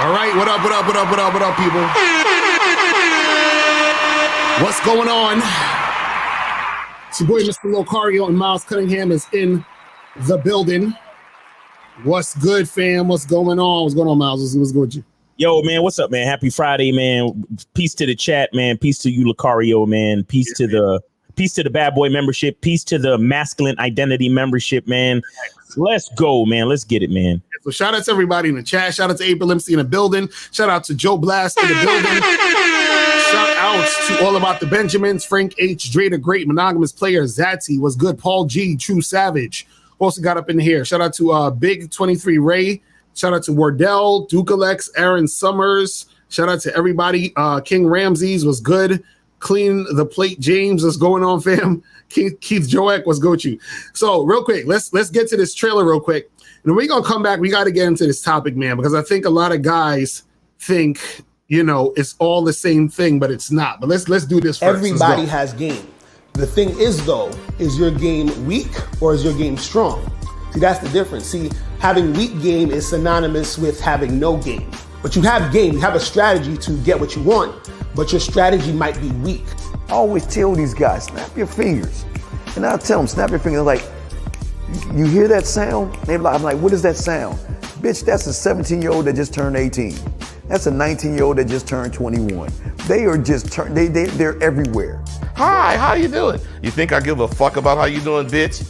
All right, what up, people? What's going on? It's your boy, Mr. Locario, and Miles Cunningham is in the building. What's good, fam? What's going on? What's going on, Miles? What's good with you? Yo, man, what's up, man? Happy Friday, man. Peace to the chat, man. Peace to you, Locario, man. Peace to the Bad Boy membership. Peace to the Masculine Identity membership, man. Let's go, man. Let's get it, man. So shout out to everybody in the chat. Shout out to April MC in the building. Shout out to Joe Blast in the building. Shout outs to All About the Benjamins, Frank H, Dre the Great, Monogamous Player, Zatsy, was good, Paul G, True Savage. Also got up in here. Shout out to Big 23 Ray. Shout out to Wardell, Duke Alex, Aaron Summers. Shout out to everybody. King Ramses was good. Clean the Plate James, what's going on, fam? Keith Joek, what's good with you? So real quick, let's get to this trailer real quick. And we're going to come back. We got to get into this topic, man, because I think a lot of guys think, you know, it's all the same thing, but it's not. But let's do this first. Everybody has game. The thing is, though, is your game weak or is your game strong? See, that's the difference. See, having weak game is synonymous with having no game. But you have game, you have a strategy to get what you want, but your strategy might be weak. I always tell these guys, snap your fingers. And I'll tell them, snap your fingers. Like, you hear that sound? I'm like, what is that sound? Bitch, that's a 17-year-old that just turned 18. That's a 19-year-old that just turned 21. They are just, they're everywhere. Hi, how you doing? You think I give a fuck about how you doing, bitch?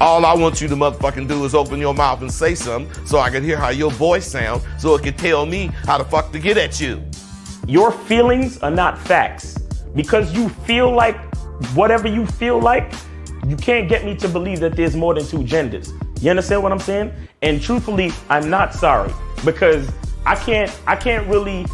All I want you to motherfucking do is open your mouth and say something so I can hear how your voice sounds so it can tell me how the fuck to get at you. Your feelings are not facts. Because you feel like whatever you feel like, you can't get me to believe that there's more than two genders. You understand what I'm saying? And truthfully, I'm not sorry because I can't really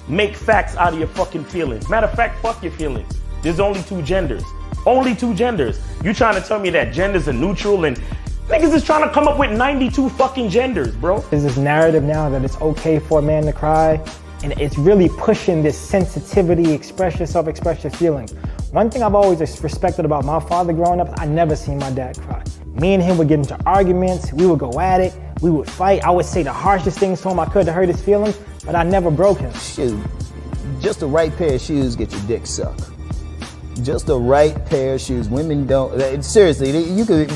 make facts out of your fucking feelings. Matter of fact, fuck your feelings. There's only two genders. Only two genders. You trying to tell me that genders are neutral and niggas is trying to come up with 92 fucking genders, bro. There's this narrative now that it's okay for a man to cry, and it's really pushing this sensitivity, express yourself, express your feelings. One thing I've always respected about my father growing up, I never seen my dad cry. Me and him would get into arguments, we would go at it, we would fight. I would say the harshest things to him I could to hurt his feelings, but I never broke him. Shoot, just the right pair of shoes get your dick sucked. Just the right pair of shoes. Women don't, seriously, you could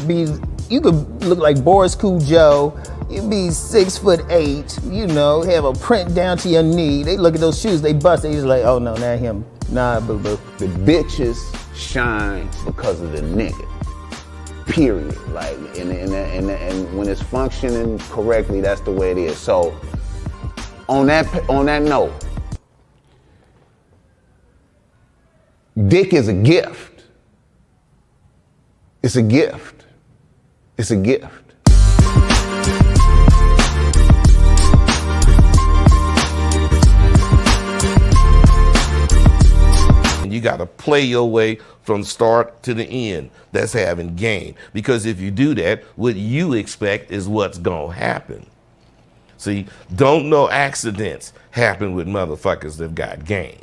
look like Boris Joe. You'd be 6'8", you know, have a print down to your knee. They look at those shoes, they bust, they just like, oh no, not him. Nah, boo-boo. The bitches shine because of the nigga. Period. Like, and when it's functioning correctly, that's the way it is. So, on that note, dick is a gift. It's a gift. It's a gift. You got to play your way from start to the end. That's having game. Because if you do that, what you expect is what's going to happen. See, don't no accidents happen with motherfuckers that got game.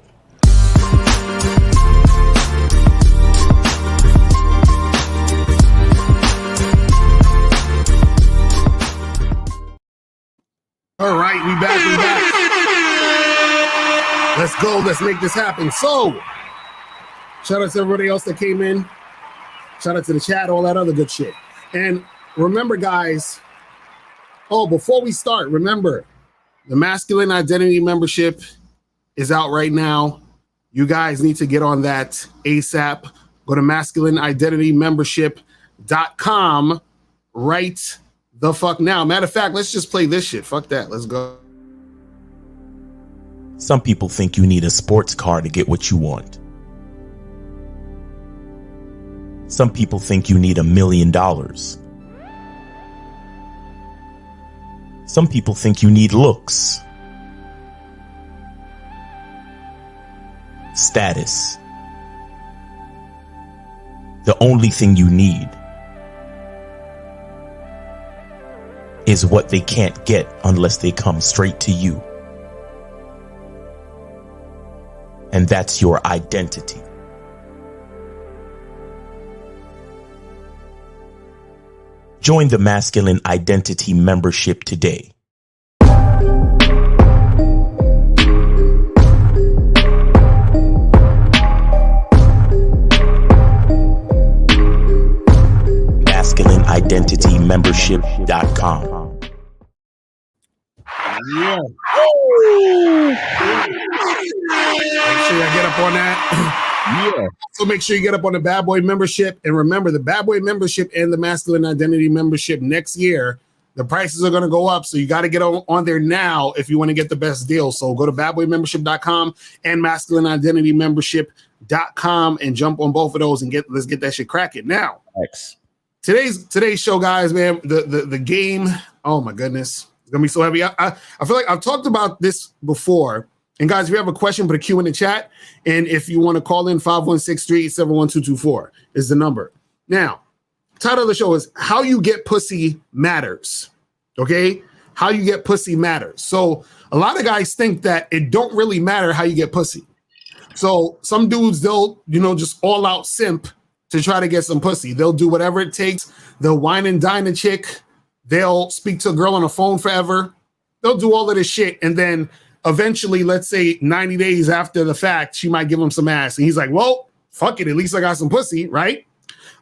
All right, we back. Let's go. Let's make this happen. So, shout out to everybody else that came in. Shout out to the chat, all that other good shit. And remember, guys, before we start, remember, the Masculine Identity membership is out right now. You guys need to get on that ASAP. Go to masculineidentitymembership.com right the fuck now. Matter of fact, let's just play this shit. Fuck that. Let's go. Some people think you need a sports car to get what you want. Some people think you need $1 million. Some people think you need looks, status. The only thing you need is what they can't get unless they come straight to you. And that's your identity. Join the Masculine Identity membership today. masculineidentitymembership.com. Yeah. Make sure you get up on that. Yeah. So make sure you get up on the Bad Boy membership. And remember, the Bad Boy membership and the Masculine Identity membership next year, the prices are going to go up. So you got to get on there now if you want to get the best deal. So go to badboymembership.com and masculineidentitymembership.com and jump on both of those and let's get that shit cracking. Now, today's show, guys, man, the game, oh my goodness, it's going to be so heavy. I feel like I've talked about this before. And guys, if you have a question, put a Q in the chat. And if you want to call in, 516-387-1224 is the number. Now, title of the show is How You Get Pussy Matters. Okay? How you get pussy matters. So a lot of guys think that it don't really matter how you get pussy. So some dudes, they'll, just all out simp to try to get some pussy. They'll do whatever it takes. They'll wine and dine a chick. They'll speak to a girl on the phone forever. They'll do all of this shit. And then eventually, let's say 90 days after the fact, she might give him some ass. And he's like, well, fuck it. At least I got some pussy, right?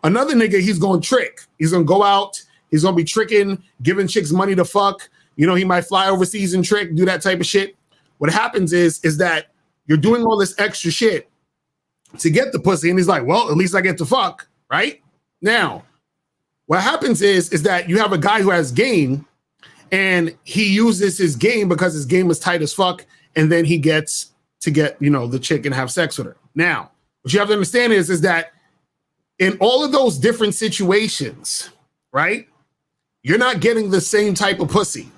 Another nigga, he's going to trick. He's going to go out. He's going to be tricking, giving chicks money to fuck. He might fly overseas and trick, do that type of shit. What happens is that you're doing all this extra shit to get the pussy. And he's like, well, at least I get to fuck, right? Now, what happens is that you have a guy who has game, and he uses his game because his game is tight as fuck. And then he gets to get, the chick and have sex with her. Now, what you have to understand is that in all of those different situations, right, you're not getting the same type of pussy.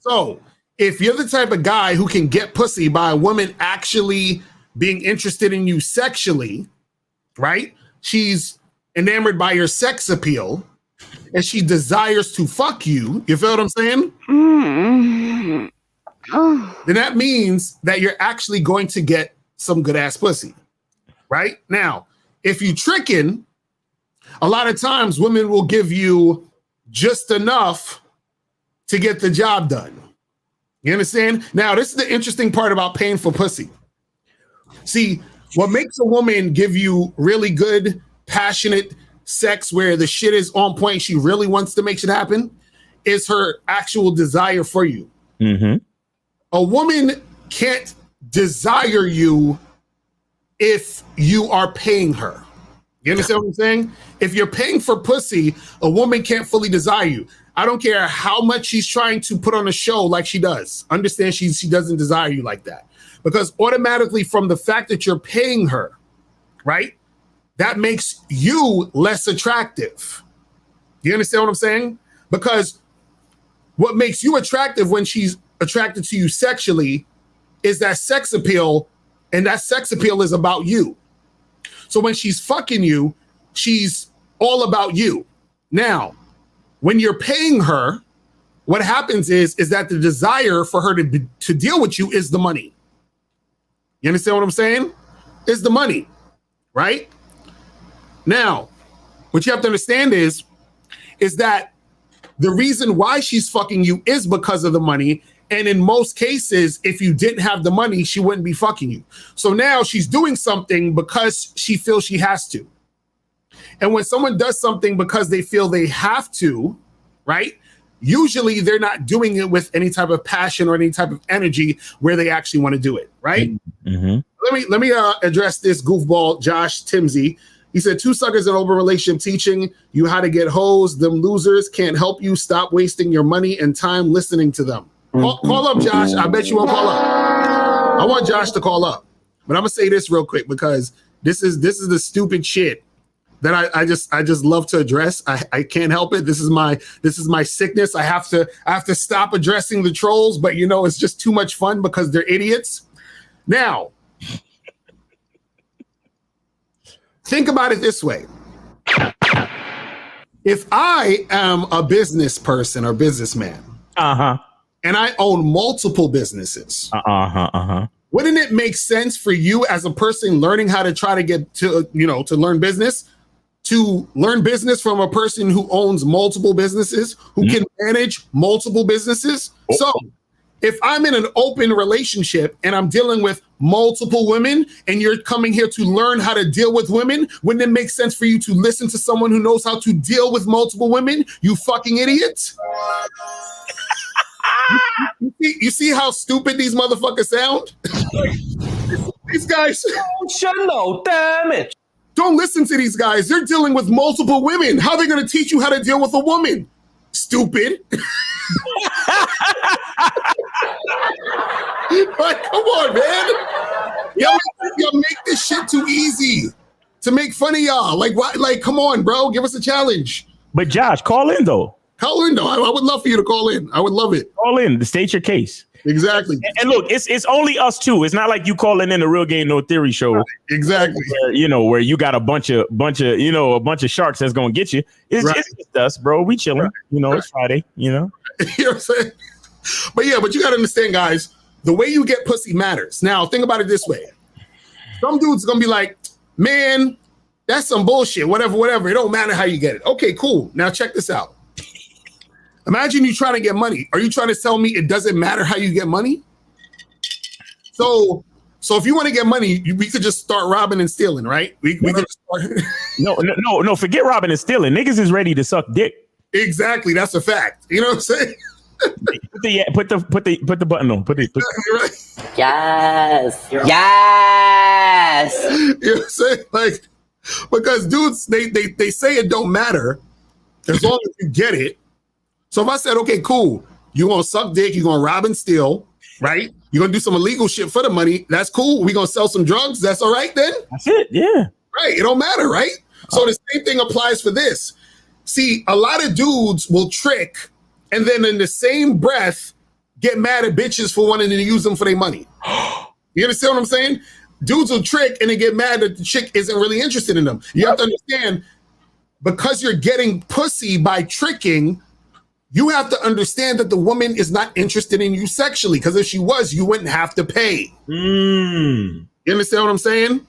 So if you're the type of guy who can get pussy by a woman actually being interested in you sexually, right, she's enamored by your sex appeal, and she desires to fuck you, you feel what I'm saying? Then that means that you're actually going to get some good ass pussy, right? Now, if you tricking, a lot of times women will give you just enough to get the job done. You understand? Now, this is the interesting part about paying for pussy. See, what makes a woman give you really good, passionate sex where the shit is on point, she really wants to make shit happen, is her actual desire for you. A woman can't desire you if you are paying her. You understand what I'm saying? If you're paying for pussy, a woman can't fully desire you. I don't care how much she's trying to put on a show like she does. Understand she doesn't desire you like that. Because automatically from the fact that you're paying her, right, that makes you less attractive. You understand what I'm saying? Because what makes you attractive when she's attracted to you sexually is that sex appeal, and that sex appeal is about you. So when she's fucking you, she's all about you. Now, when you're paying her, what happens is that the desire for her to deal with you is the money. You understand what I'm saying? It's the money, right? Now, what you have to understand is that the reason why she's fucking you is because of the money. And in most cases, if you didn't have the money, she wouldn't be fucking you. So now she's doing something because she feels she has to. And when someone does something because they feel they have to, right? Usually they're not doing it with any type of passion or any type of energy where they actually want to do it, right? Let me address this goofball, Josh Timsey. He said, 2 suckers in an open relationship teaching you how to get hoes. Them losers can't help you. Stop wasting your money and time listening to them. Call up, Josh. I bet you won't call up. I want Josh to call up. But I'm going to say this real quick because this is the stupid shit that I just love to address. I can't help it. This is my sickness. I have to stop addressing the trolls, but it's just too much fun because they're idiots. Now, think about it this way. If I am a business person or businessman, and I own multiple businesses, wouldn't it make sense for you as a person learning how to try to get to learn business from a person who owns multiple businesses, who can manage multiple businesses? So if I'm in an open relationship and I'm dealing with multiple women and you're coming here to learn how to deal with women, wouldn't it make sense for you to listen to someone who knows how to deal with multiple women? You fucking idiots. You see how stupid these motherfuckers sound? These guys. Damn it. Don't listen to these guys. They're dealing with multiple women. How are they going to teach you how to deal with a woman? Stupid. Like, come on, man. Y'all make this shit too easy to make fun of y'all. Like, why? Like, come on, bro. Give us a challenge. But Josh, call in though. Call in though. I would love for you to call in. I would love it. Call in to state your case. Exactly. And look, it's only us two. It's not like you calling in a Real Game No Theory show. Right. Exactly. Where you got a bunch of sharks that's gonna get you. It's just us, bro. We chilling. Right. It's Friday. You know what I'm saying? But you gotta understand, guys. The way you get pussy matters. Now, think about it this way. Some dude's gonna be like, man, that's some bullshit. Whatever. It don't matter how you get it. Okay, cool. Now check this out. Imagine you trying to get money. Are you trying to tell me it doesn't matter how you get money? So if you want to get money, we could just start robbing and stealing, right? We could just start. No. Forget robbing and stealing. Niggas is ready to suck dick. Exactly. That's a fact. You know what I'm saying? Put the button on. Put right. Yes. You know what I'm saying? Like, because dudes, they say it don't matter as long as you get it. So if I said, okay, cool, you're gonna suck dick, you're gonna rob and steal, right? You're gonna do some illegal shit for the money. That's cool. We're gonna sell some drugs. That's all right then. That's it. Yeah. Right. It don't matter, right? So the same thing applies for this. See, a lot of dudes will trick and then in the same breath get mad at bitches for wanting to use them for their money. You understand what I'm saying? Dudes will trick and they get mad that the chick isn't really interested in them. You have to understand, because you're getting pussy by tricking, you have to understand that the woman is not interested in you sexually, because if she was, you wouldn't have to pay. You understand what I'm saying?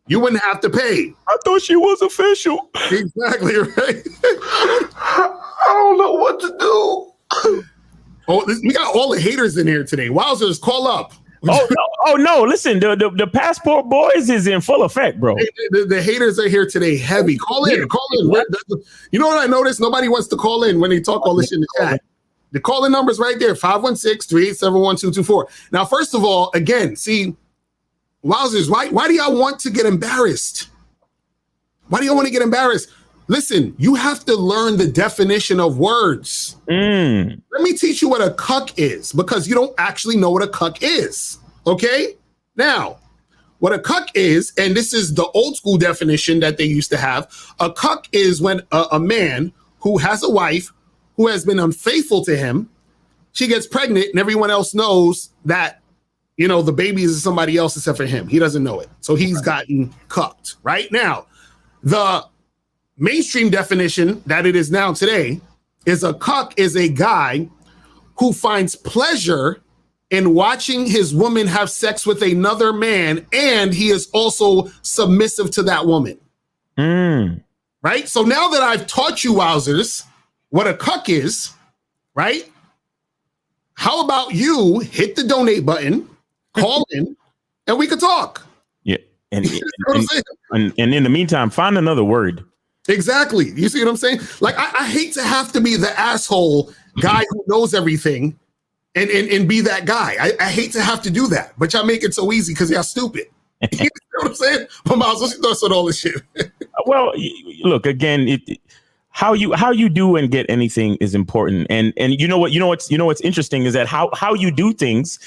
You wouldn't have to pay. I thought she was official. Exactly, right? I don't know what to do. Oh, we got all the haters in here today. Wowzers, call up. Oh no! Listen, the passport boys is in full effect, bro. The haters are here today, heavy. Call in. You know what I noticed? Nobody wants to call in when they talk all this shit in the chat. The calling number's right there: 516-387-1224. Now, first of all, again, see, wowzers, why do y'all want to get embarrassed? Why do y'all want to get embarrassed? Listen, you have to learn the definition of words. Let me teach you what a cuck is, because you don't actually know what a cuck is. Okay? Now, what a cuck is, and this is the old school definition that they used to have, a cuck is when a man who has a wife who has been unfaithful to him, she gets pregnant and everyone else knows that, the baby is somebody else except for him. He doesn't know it. So he's gotten cucked. Right? Now, the mainstream definition that it is now today is a cuck is a guy who finds pleasure in watching his woman have sex with another man, and he is also submissive to that woman. Right? So now that I've taught you, wowzers, what a cuck is, right? How about you hit the donate button, call in, and we could talk. Yeah. And in the meantime, find another word. Exactly. You see what I'm saying? Like, I hate to have to be the asshole guy who knows everything and be that guy. I hate to have to do that, but y'all make it so easy because y'all stupid. You know what I'm saying? But Miles, what's your thoughts on all this shit? Well, look, again, how you do and get anything is important. And what's interesting is that how you do things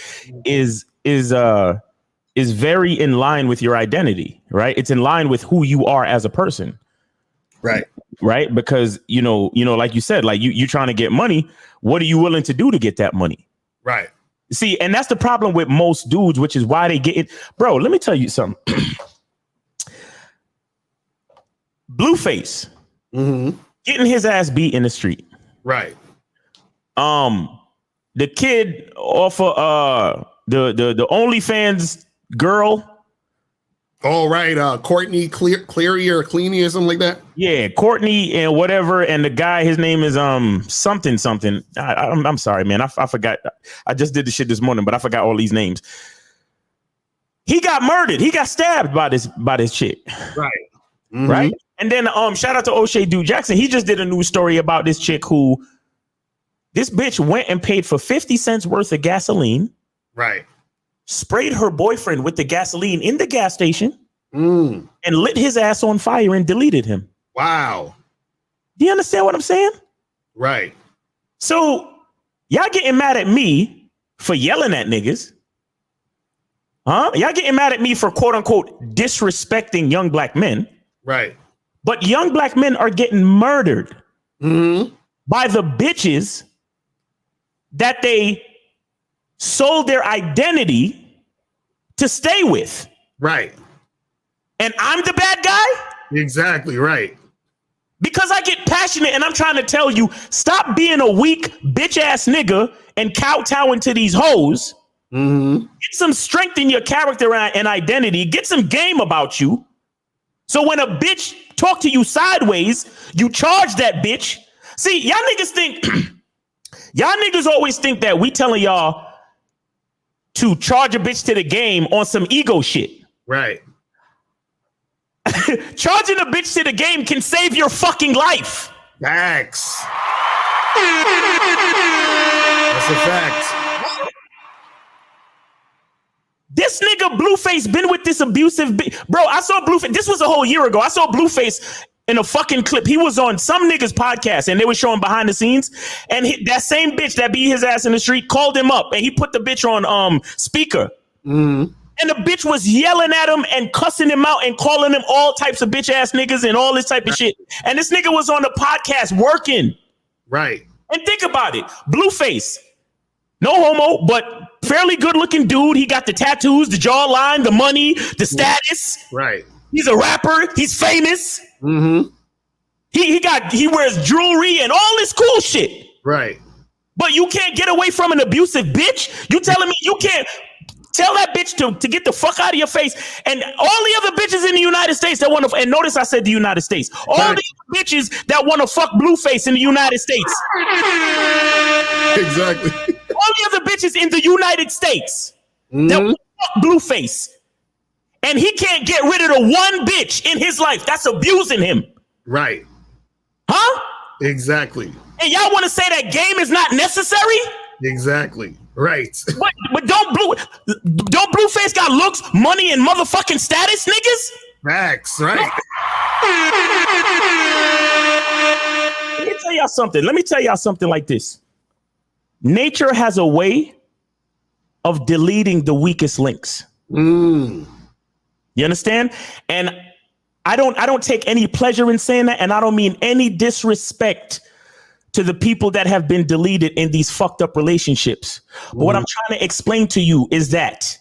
is very in line with your identity, right? It's in line with who you are as a person. Right. Because, like you said, like you're trying to get money. What are you willing to do to get that money? Right. See, and that's the problem with most dudes, which is why they get it. Bro, let me tell you something. Blueface getting his ass beat in the street. Right. The kid off of the OnlyFans girl All right, Courtney Cleary or Cleany or something like that. Yeah, Courtney and whatever, and the guy, his name is something. I'm sorry, man. I forgot. I just did the shit this morning, but I forgot all these names. He got murdered. He got stabbed by this chick. Right. Mm-hmm. Right. And then shout out to O'Shea Dude Jackson. He just did a news story about this chick who this bitch went and paid for 50 cents worth of gasoline. Right. Sprayed her boyfriend with the gasoline in the gas station and lit his ass on fire and deleted him. Wow. Do you understand what I'm saying? Right. So y'all getting mad at me for yelling at niggas. Huh? Y'all getting mad at me for quote unquote disrespecting young black men. Right. But young black men are getting murdered by the bitches that they sold their identity to stay with. Right. And I'm the bad guy? Exactly right. Because I get passionate and I'm trying to tell you, stop being a weak bitch ass nigga and kowtowing to these hoes. Get some strength in your character and identity. Get some game about you. So when a bitch talk to you sideways, you charge that bitch. See, y'all niggas think, y'all niggas always think that we telling y'all to charge a bitch to the game on some ego shit. Right. Charging a bitch to the game can save your fucking life. Facts. That's a fact. This nigga Blueface been with this abusive bro. I saw Blueface. This was a whole year ago. I saw Blueface in a fucking clip. He was on some nigga's podcast and they were showing behind the scenes. And that same bitch that beat his ass in the street called him up and he put the bitch on speaker. And the bitch was yelling at him and cussing him out and calling him all types of bitch ass niggas and all this type of shit. And this nigga was on the podcast working. Right. And think about it. Blueface, no homo, but fairly good looking dude. He got the tattoos, the jawline, the money, the status. Right. He's a rapper. He's famous. He wears jewelry and all this cool shit. Right. But you can't get away from an abusive bitch. You telling me you can't tell that bitch to get the fuck out of your face. And all the other bitches in the United States that want to, and notice I said the United States, all the bitches that want to fuck Blueface in the United States. Exactly. All the other bitches in the United States that want to fuck Blueface. And he can't get rid of the one bitch in his life that's abusing him. Right. Huh? Exactly. And y'all want to say that game is not necessary? Exactly. Right. But don't Blueface got looks, money, and motherfucking status, niggas? Facts, right? Let me tell y'all something. Let me tell y'all something like this. Nature has a way of deleting the weakest links. You understand? And I don't take any pleasure in saying that, and I don't mean any disrespect to the people that have been deleted in these fucked up relationships. But what I'm trying to explain to you is that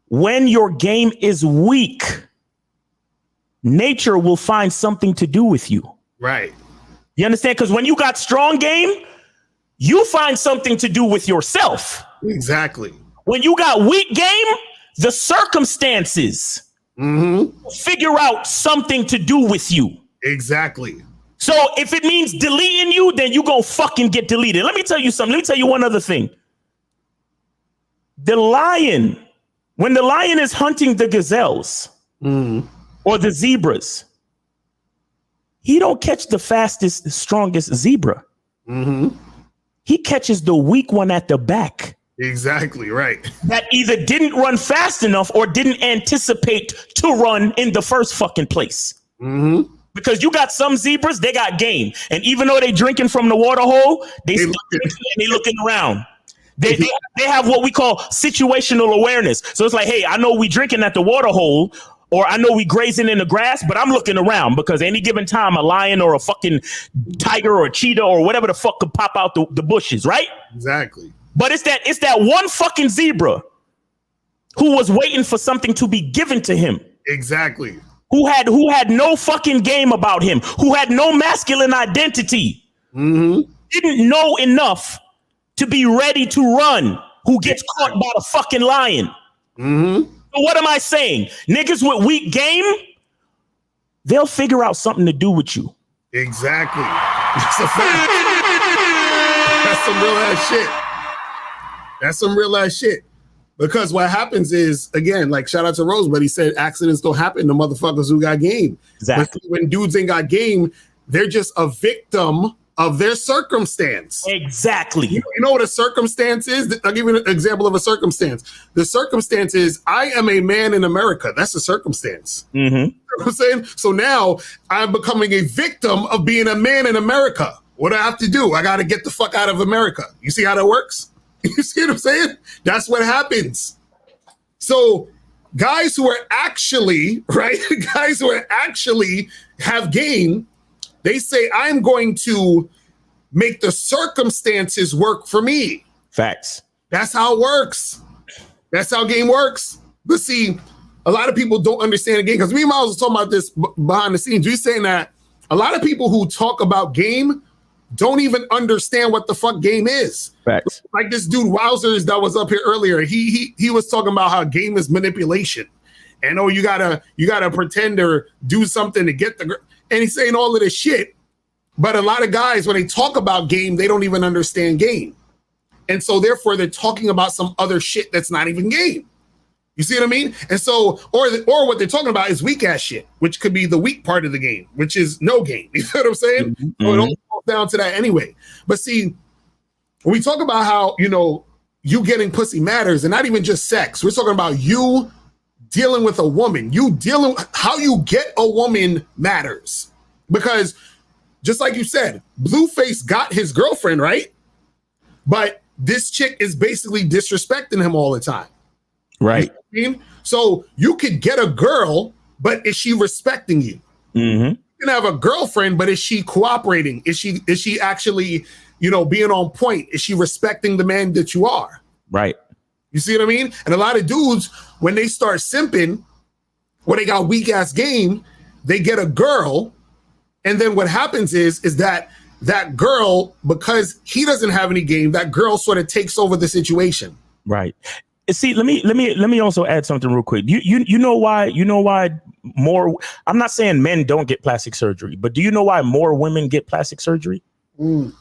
when your game is weak, nature will find something to do with you. Right. You understand? Because when you got strong game, you find something to do with yourself. Exactly. When you got weak game, the circumstances figure out something to do with you. Exactly. So if it means deleting you, then you gonna fucking get deleted. Let me tell you something. Let me tell you one other thing. The lion, when the lion is hunting the gazelles or the zebras, he don't catch the fastest, strongest zebra. He catches the weak one at the back. Exactly right. That either didn't run fast enough or didn't anticipate to run in the first fucking place. Because you got some zebras, they got game. And even though they drinking from the water hole, they looking around. They have what we call situational awareness. So it's like, hey, I know we drinking at the water hole, or I know we grazing in the grass, but I'm looking around because any given time a lion or a fucking tiger or a cheetah or whatever the fuck could pop out the bushes, right? Exactly. But it's that one fucking zebra who was waiting for something to be given to him. Exactly. Who had no fucking game about him, who had no masculine identity, didn't know enough to be ready to run, who gets caught by the fucking lion. So what am I saying? Niggas with weak game, they'll figure out something to do with you. Exactly. That's a fact. That's some real ass shit. That's some real ass shit. Because what happens is, again, like shout out to Rose, but he said accidents don't happen to motherfuckers who got game. Exactly. But when dudes ain't got game, they're just a victim of their circumstance. Exactly. You know what a circumstance is? I'll give you an example of a circumstance. The circumstance is I am a man in America. That's a circumstance. Mm-hmm. You know what I'm saying? So now I'm becoming a victim of being a man in America. What do I have to do? I got to get the fuck out of America. You see how that works? You see what I'm saying? That's what happens. So guys who are actually, right? Guys who are actually have game, they say, I'm going to make the circumstances work for me. Facts. That's how it works. That's how game works. But see, a lot of people don't understand the game. Because me and Miles was talking about this behind the scenes. We're saying that a lot of people who talk about game don't even understand what the fuck game is. Facts. Like this dude Wowzers that was up here earlier. He was talking about how game is manipulation. And oh, you gotta pretend or do something to get the and he's saying all of this shit. But a lot of guys, when they talk about game, they don't even understand game. And so therefore they're talking about some other shit that's not even game. You see what I mean? And so, or what they're talking about is weak ass shit, which could be the weak part of the game, which is no game. You know what I'm saying? Mm-hmm. So it all falls down to that anyway. But see, when we talk about how, you getting pussy matters, and not even just sex, we're talking about you dealing with a woman. How you get a woman matters. Because just like you said, Blueface got his girlfriend, right? But this chick is basically disrespecting him all the time. Right. You know what I mean? So you could get a girl, but is she respecting you? Mm-hmm. You can have a girlfriend, but is she cooperating? Is she actually, being on point? Is she respecting the man that you are? Right. You see what I mean? And a lot of dudes, when they start simping, when they got weak ass game, they get a girl, and then what happens is that girl, because he doesn't have any game, that girl sort of takes over the situation. Right. See, let me also add something real quick. You know why more, I'm not saying men don't get plastic surgery, but do you know why more women get plastic surgery? Mm.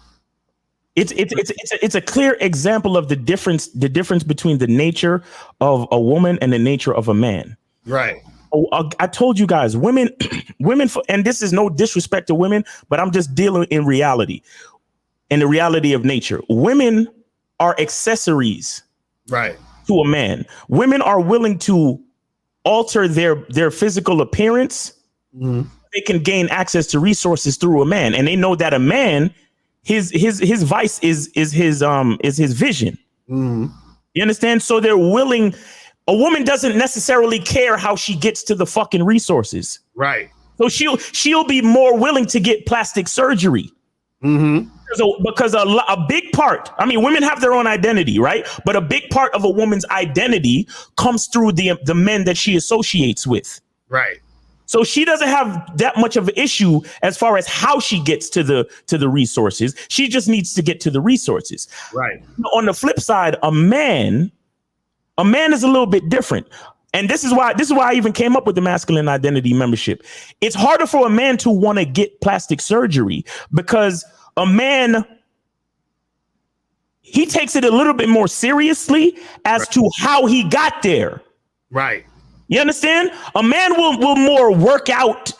It's a clear example of the difference between the nature of a woman and the nature of a man. Right. I told you guys, women, and this is no disrespect to women, but I'm just dealing in reality, in the reality of nature. Women are accessories. Right. To a man. Women are willing to alter their physical appearance. Mm-hmm. They can gain access to resources through a man, and they know that a man, his vice is his vision. Mm-hmm. You understand? So they're willing. A woman doesn't necessarily care how she gets to the fucking resources. Right. So she'll be more willing to get plastic surgery. Mm-hmm. Because a big part, I mean, women have their own identity, right? But a big part of a woman's identity comes through the men that she associates with. Right. So she doesn't have that much of an issue as far as how she gets to the resources. She just needs to get to the resources. Right. On the flip side, a man is a little bit different. And this is why I even came up with the masculine identity membership. It's harder for a man to want to get plastic surgery because a man, he takes it a little bit more seriously as to how he got there. Right. You understand? A man will more work out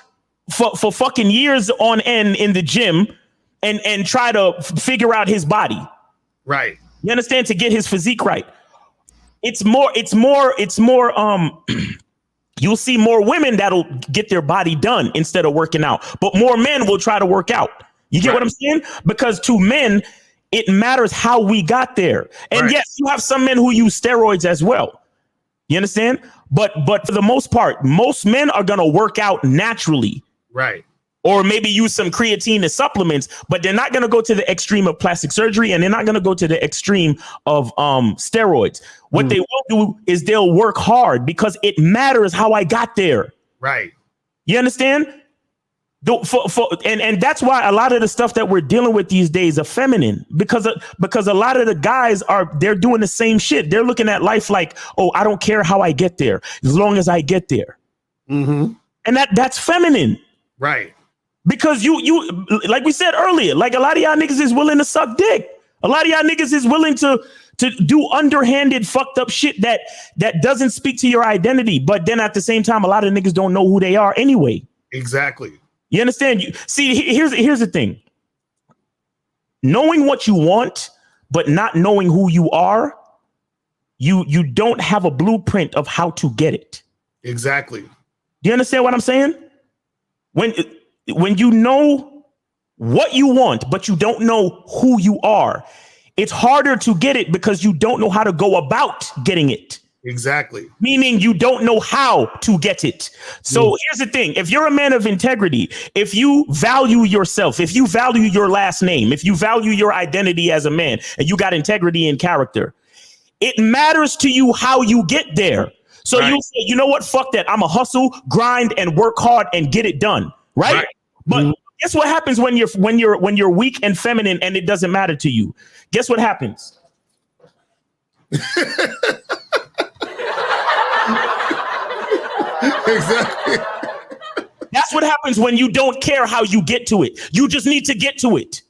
for fucking years on end in the gym and try to figure out his body. Right. You understand? To get his physique right. It's more you'll see more women that'll get their body done instead of working out, but more men will try to work out. You get what I'm saying? Because to men, it matters how we got there. And yes, you have some men who use steroids as well. You understand? But for the most part, most men are going to work out naturally. Right. Or maybe use some creatine as supplements, but they're not going to go to the extreme of plastic surgery, and they're not going to go to the extreme of steroids. What they will do is they'll work hard because it matters how I got there. Right. You understand? And that's why a lot of the stuff that we're dealing with these days are feminine, because a lot of the guys they're doing the same shit. They're looking at life like, oh, I don't care how I get there as long as I get there. Mm-hmm. And that's feminine. Right. Because you like we said earlier, like a lot of y'all niggas is willing to suck dick. A lot of y'all niggas is willing to do underhanded fucked up shit that doesn't speak to your identity. But then at the same time, a lot of niggas don't know who they are anyway. Exactly. You understand? Here's the thing. Knowing what you want, but not knowing who you are, you don't have a blueprint of how to get it. Exactly. Do you understand what I'm saying? When you know what you want, but you don't know who you are, it's harder to get it because you don't know how to go about getting it. Exactly. Meaning you don't know how to get it. So here's the thing. If you're a man of integrity, if you value yourself, if you value your last name, if you value your identity as a man, and you got integrity and character, it matters to you how you get there. So you say, you know what? Fuck that. I'm a hustle, grind, and work hard and get it done. Right? But guess what happens when you're weak and feminine and it doesn't matter to you? Guess what happens? Exactly. That's what happens when you don't care how you get to it. You just need to get to it.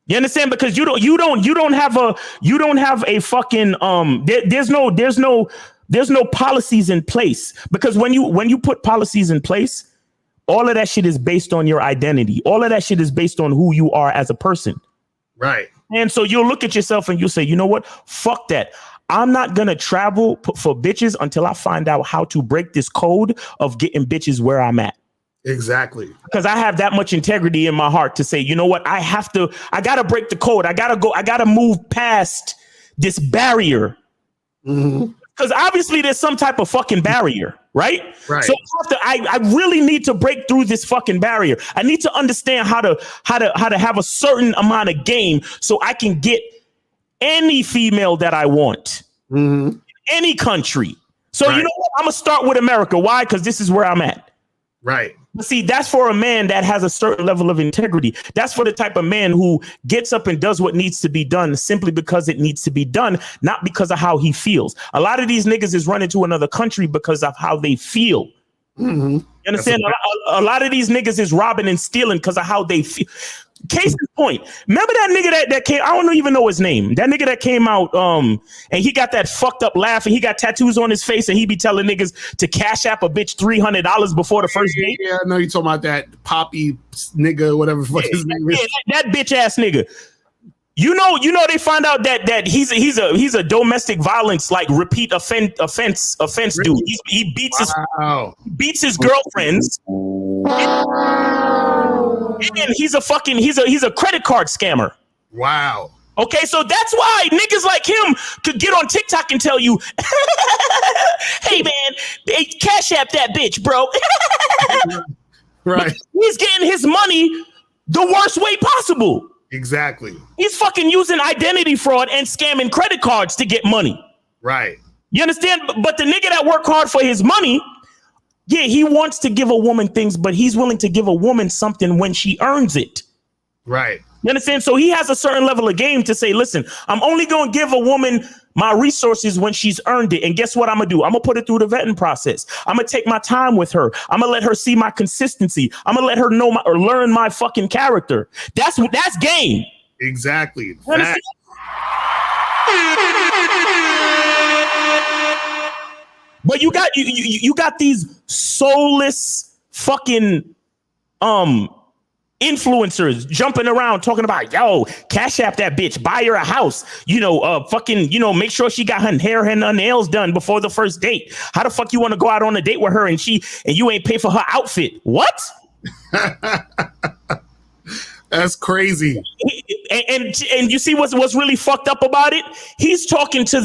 You understand? Because you don't have a fucking there's no policies in place, because when you put policies in place, all of that shit is based on your identity. All of that shit is based on who you are as a person. Right. And so you'll look at yourself and you'll say, you know what? Fuck that. I'm not going to travel for bitches until I find out how to break this code of getting bitches where I'm at. Exactly. Because I have that much integrity in my heart to say, you know what? I got to break the code. I got to move past this barrier. Mm-hmm. Because obviously there's some type of fucking barrier, right? Right. So I really need to break through this fucking barrier. I need to understand how to have a certain amount of game so I can get any female that I want, in any country. So you know what? I'm gonna start with America. Why? Because this is where I'm at. Right. But see, that's for a man that has a certain level of integrity. That's for the type of man who gets up and does what needs to be done simply because it needs to be done, not because of how he feels. A lot of these niggas is running to another country because of how they feel. Mm-hmm. You understand? A lot of these niggas is robbing and stealing because of how they feel. Case in point, remember that nigga that came, I don't even know his name. That nigga that came out and he got that fucked up laugh and he got tattoos on his face and he be telling niggas to cash app a bitch $300 before the first date. Yeah, I know you're talking about that Poppy nigga, whatever the fuck his name is. That bitch ass nigga. You know, they find out that he's a domestic violence, like repeat offense dude. He beats his girlfriends. And he's a credit card scammer. Wow. Okay, so that's why niggas like him could get on TikTok and tell you, hey man, cash app that bitch, bro. Right. He's getting his money the worst way possible. Exactly. He's fucking using identity fraud and scamming credit cards to get money. Right. You understand? But the nigga that work hard for his money, yeah, he wants to give a woman things, but he's willing to give a woman something when she earns it. Right. You understand? So he has a certain level of game to say, listen, I'm only going to give a woman my resources when she's earned it. And guess what I'm going to do? I'm going to put it through the vetting process. I'm going to take my time with her. I'm going to let her see my consistency. I'm going to let her know or learn my fucking character. That's game. Exactly. But you got these soulless fucking influencers jumping around talking about, yo, cash app that bitch, buy her a house, make sure she got her hair and her nails done before the first date. How the fuck you want to go out on a date with her and you ain't pay for her outfit? What? That's crazy. And you see what's really fucked up about it? He's talking to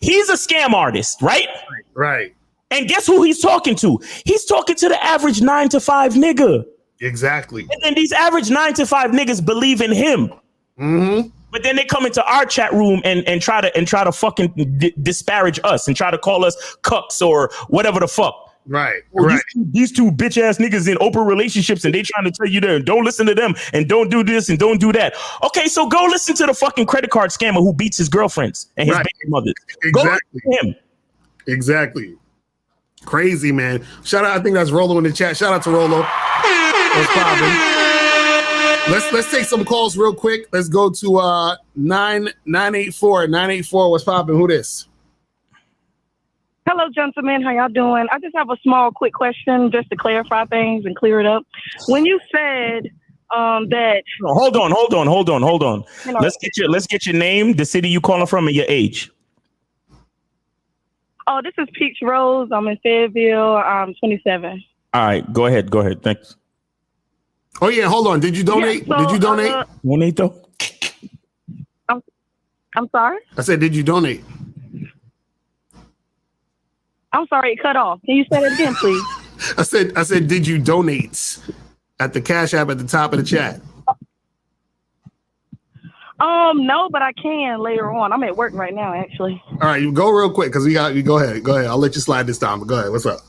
he's a scam artist, right? Right. And guess who he's talking to? He's talking to the average 9-to-5 nigga. Exactly. And then these average 9-to-5 niggas believe in him. Mm-hmm. But then they come into our chat room and try to fucking disparage us and try to call us cucks or whatever the fuck. Right. Well, Right. these two bitch ass niggas in open relationships and they trying to tell you that don't listen to them and don't do this and don't do that. Okay, so go listen to the fucking credit card scammer who beats his girlfriends and his Right. baby mothers. Exactly. Go listen to him. Exactly. Crazy, man. Shout out, I think that's Rolo in the chat. Shout out to Rolo. What's poppin'? Let's take some calls real quick. Let's go to 984. 984. What's poppin'? Who this? Hello, gentlemen. How y'all doing? I just have a small, quick question just to clarify things and clear it up. When you said that, Hold on. You know, Let's get your name, the city you calling from, and your age. oh, this is Peach Rose. I'm in Fayetteville. I'm 27. All right, go ahead. Thanks. Oh yeah, hold on. Did you donate? Yeah, so, Did you donate? Donate though. I'm sorry. I said, did you donate? I'm sorry, it cut off. Can you say that again, please? I said, did you donate at the Cash App at the top of the chat? No, but I can later on. I'm at work right now, actually. All right, you go real quick because we got you. Go ahead. I'll let you slide this time. But go ahead. What's up?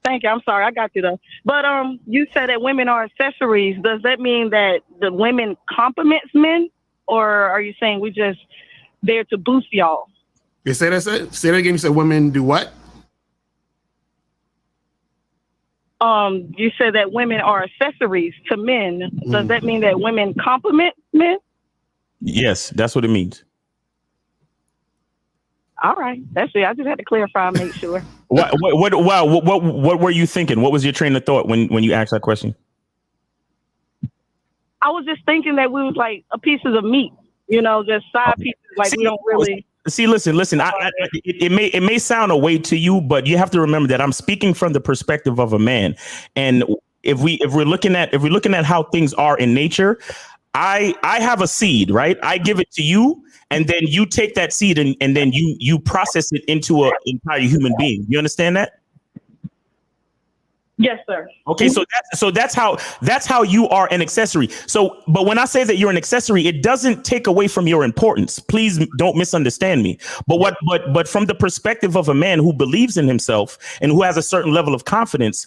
Thank you. I'm sorry. I got you though. But you said that women are accessories. Does that mean that the women compliments men, or are you saying we just there to boost y'all? You say that again. You said women do what? You said that women are accessories to men. Does that mean that women compliment men? Yes, that's what it means. All right, that's it. I just had to clarify and make sure. What were you thinking? What was your train of thought when you asked that question? I was just thinking that we was like a pieces of meat, just side pieces. Like we don't really. See, listen. It may sound a way to you, but you have to remember that I'm speaking from the perspective of a man. And if we're looking at how things are in nature, I have a seed, right? I give it to you, and then you take that seed and then you process it into an entire human being. You understand that? Yes, sir. Okay, so that's how you are an accessory. So, but when I say that you're an accessory, it doesn't take away from your importance. Please don't misunderstand me. But from the perspective of a man who believes in himself and who has a certain level of confidence,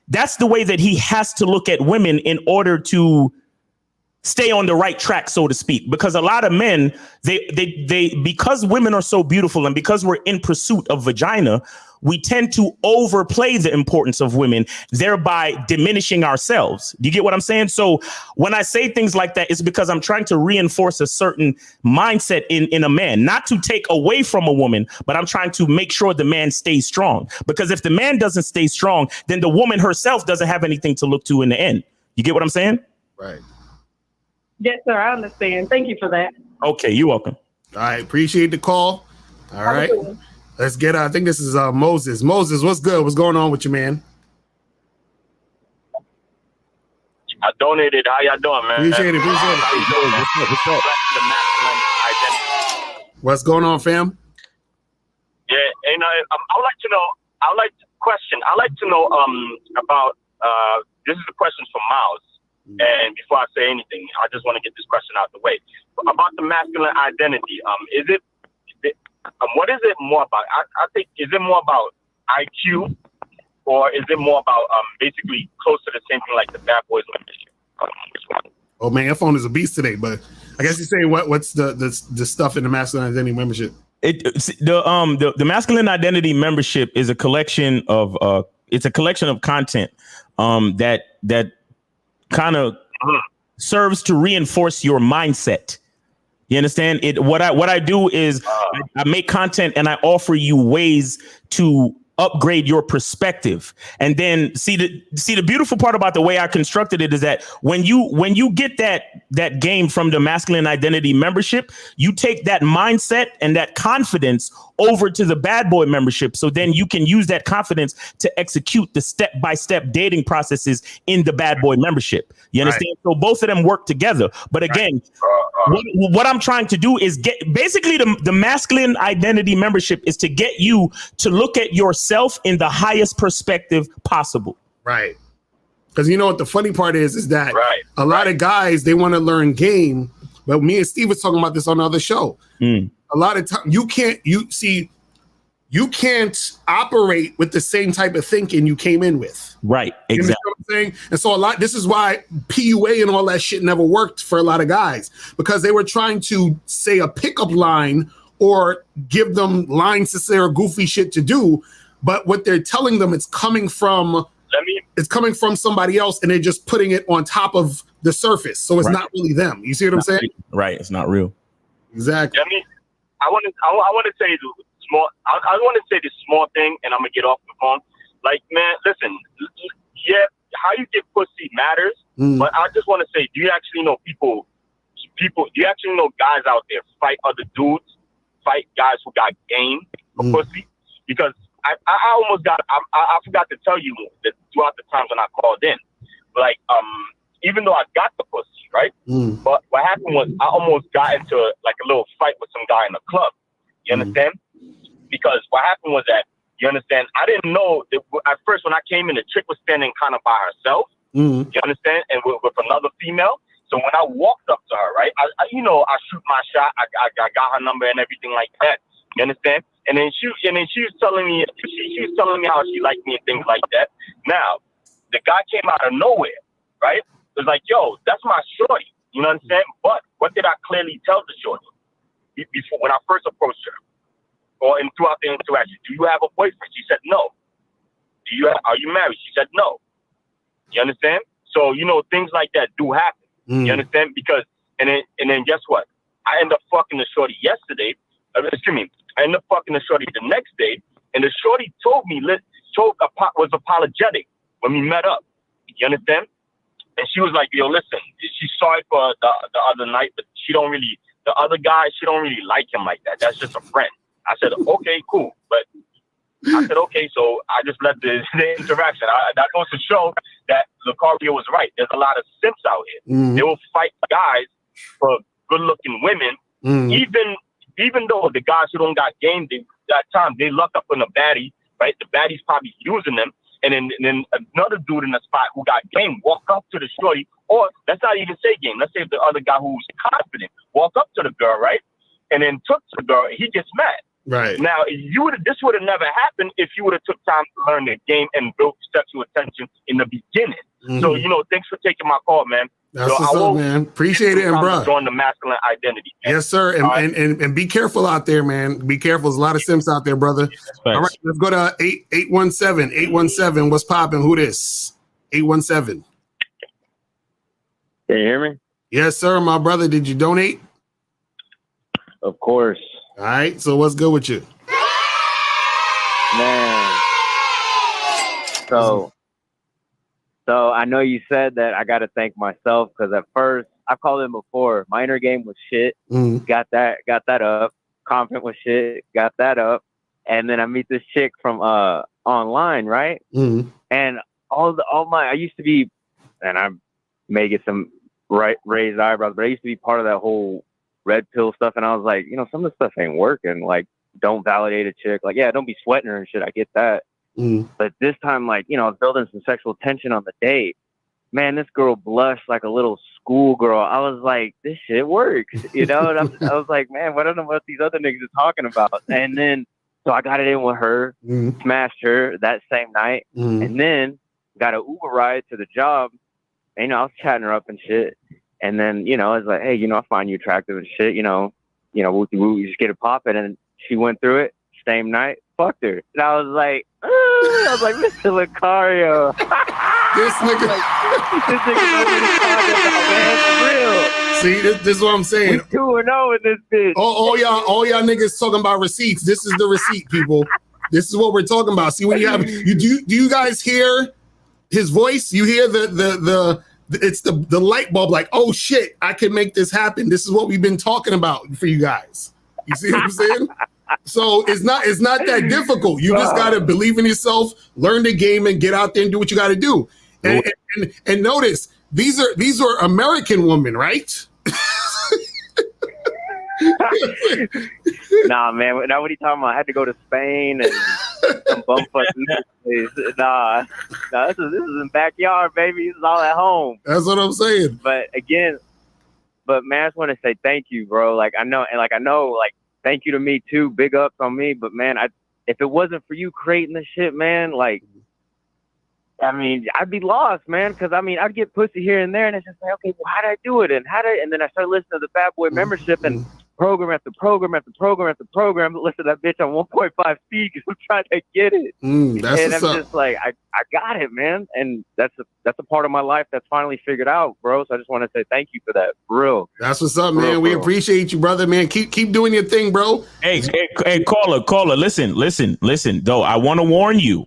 that's the way that he has to look at women in order to stay on the right track, so to speak. Because a lot of men, they because women are so beautiful and because we're in pursuit of vagina, we tend to overplay the importance of women, thereby diminishing ourselves. Do you get what I'm saying? So when I say things like that, it's because I'm trying to reinforce a certain mindset in a man, not to take away from a woman, but I'm trying to make sure the man stays strong. Because if the man doesn't stay strong, then the woman herself doesn't have anything to look to in the end. You get what I'm saying? Right. Yes, sir. I understand. Thank you for that. Okay, you're welcome. All right, appreciate the call. All right, let's get. I think this is Moses. Moses, what's good? What's going on with you, man? I donated. How y'all doing, man? Appreciate it. What's up? What's going on, fam? Yeah, I would like to know. I'd like to know about. This is a question from Miles. And before I say anything, I just want to get this question out the way about the masculine identity. What is it more about? I think, is it more about IQ, or is it more about basically close to the same thing like the Bad Boys membership? Oh man, your phone is a beast today. But I guess you're saying what's the stuff in the masculine identity membership? The masculine identity membership is a collection of content that kind of serves to reinforce your mindset. You understand it? What I do is I make content and I offer you ways to upgrade your perspective. And then see the beautiful part about the way I constructed it is that when you get that game from the masculine identity membership, you take that mindset and that confidence over to the Bad Boy membership. So then you can use that confidence to execute the step-by-step dating processes in the Bad Boy membership. You understand? Right. So both of them work together. But again, what I'm trying to do is get basically the masculine identity membership is to get you to look at yourself in the highest perspective possible. Right. Because you know what the funny part is that a lot of guys, they want to learn game. But me and Steve was talking about this on the other show. A lot of time you you can't operate with the same type of thinking you came in with. Right. You Exactly. understand what I'm saying? And so this is why PUA and all that shit never worked for a lot of guys, because they were trying to say a pickup line or give them lines to say or goofy shit to do. But what they're telling them, it's coming from somebody else, and they're just putting it on top of the surface. So it's not really them. You see what I'm saying? Right. It's not real. Exactly. I mean, I want to say the small. I want to say this small thing, and I'm gonna get off the phone. Like, man, listen. Yeah, how you get pussy matters, but I just want to say, do you actually know people? Do you actually know guys out there fight other dudes, fight guys who got game for pussy? Because I almost got. I forgot to tell you that throughout the times when I called in, like, even though I got the pussy, right? But what happened was I almost got into like a little fight with some guy in the club. You understand? Because what happened was that, you understand, I didn't know that at first when I came in, the chick was standing kind of by herself. You understand? And with another female. So when I walked up to her, right, I shoot my shot. I got her number and everything like that. You understand? And then she was telling me how she liked me and things like that. Now, the guy came out of nowhere, right? It was like, yo, that's my shorty. You know what I'm saying? But what did I clearly tell the shorty before when I first approached her? Or throughout the interaction, do you have a boyfriend? She said no. Are you married? She said no. You understand? So, things like that do happen. You understand? Because and then guess what? I ended up fucking the shorty yesterday. I ended up fucking the shorty the next day, and the shorty was apologetic when we met up. You understand? And she was like, yo, listen, she's sorry for the other night, but the other guy, she don't really like him like that. That's just a friend. I said, okay, cool. But I said, okay, so I just let the interaction. That goes to show that Lucario was right. There's a lot of simps out here. They will fight guys for good-looking women, even though the guys who don't got game, that time, they luck up on a baddie, right? The baddie's probably using them. And then another dude in the spot who got game walk up to the shorty, or let's not even say game. Let's say if the other guy who's confident walk up to the girl, right? And then took to the girl, he gets mad. Right. Now, this would have never happened if you would have took time to learn the game and build sexual attention in the beginning. So, thanks for taking my call, man. That's what's up, man. Appreciate it, and bro. Join the masculine identity. Man. Yes, sir. And be careful out there, man. Be careful. There's a lot of simps out there, brother. All right, let's go to 817. 817. What's popping? Who this? 817. Can you hear me? Yes, sir, my brother. Did you donate? Of course. All right. So what's good with you? Man. So I know you said that I got to thank myself, because at first, I've called it before, my inner game was shit. Got that up. Confident was shit. Got that up. And then I meet this chick from online, right? And I used to be, and I may get some raised eyebrows, but I used to be part of that whole red pill stuff. And I was like, some of this stuff ain't working. Like, don't validate a chick. Like, yeah, don't be sweating her and shit. I get that. But this time, like, I was building some sexual tension on the date. Man, this girl blushed like a little schoolgirl. I was like, this shit works, And I was like, man, I don't know what these other niggas are talking about. And then, so I got it in with her, smashed her that same night, and then got an Uber ride to the job. And, I was chatting her up and shit. And then, I was like, hey, I find you attractive and shit, we just get it popping. And she went through it, same night, fucked her. And I was like, Mr. Lucario. This nigga. This nigga knows what he's talking about, man. For real. See, this is what I'm saying. We 2-0 in this bitch. All y'all niggas talking about receipts. This is the receipt, people. This is what we're talking about. See, when do you guys hear his voice? You hear it's the light bulb, like, oh shit, I can make this happen. This is what we've been talking about for you guys. You see what I'm saying? So it's not that difficult. You just gotta believe in yourself, learn the game, and get out there and do what you gotta do. And notice these are American women, right? Nah, man. Now what are you talking about? I had to go to Spain and some bumfuck. Nah. This is in the backyard, baby. This is all at home. That's what I'm saying. But man, I just want to say thank you, bro. Like I know, thank you to me too. Big ups on me. But man, if it wasn't for you creating the shit, man, like, I mean, I'd be lost, man, because I mean, I'd get pussy here and there, and it's just like, okay, well, how did I do it? And then I started listening to the Bad Boy membership and program after program after program after program, listen to that bitch on 1.5 speed because I'm trying to get it. That's and what's I'm up. just like, I got it, man. And that's a part of my life that's finally figured out, bro. So I just want to say thank you for that, for real. That's what's up, man. We appreciate you, brother, man. Keep doing your thing, bro. Hey, caller, listen. Though I want to warn you.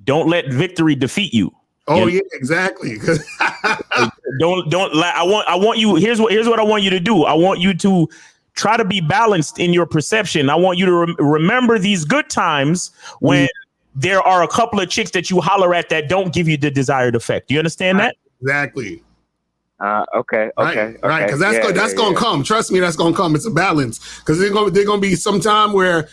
Don't let victory defeat you. Oh yeah, exactly. don't. I want you. Here's what I want you to do. I want you to try to be balanced in your perception. I want you to remember these good times when there are a couple of chicks that you holler at that don't give you the desired effect. Do you understand that? Exactly. Okay. Right. Because that's gonna come. Trust me, that's gonna come. It's a balance. Because they're gonna be some time where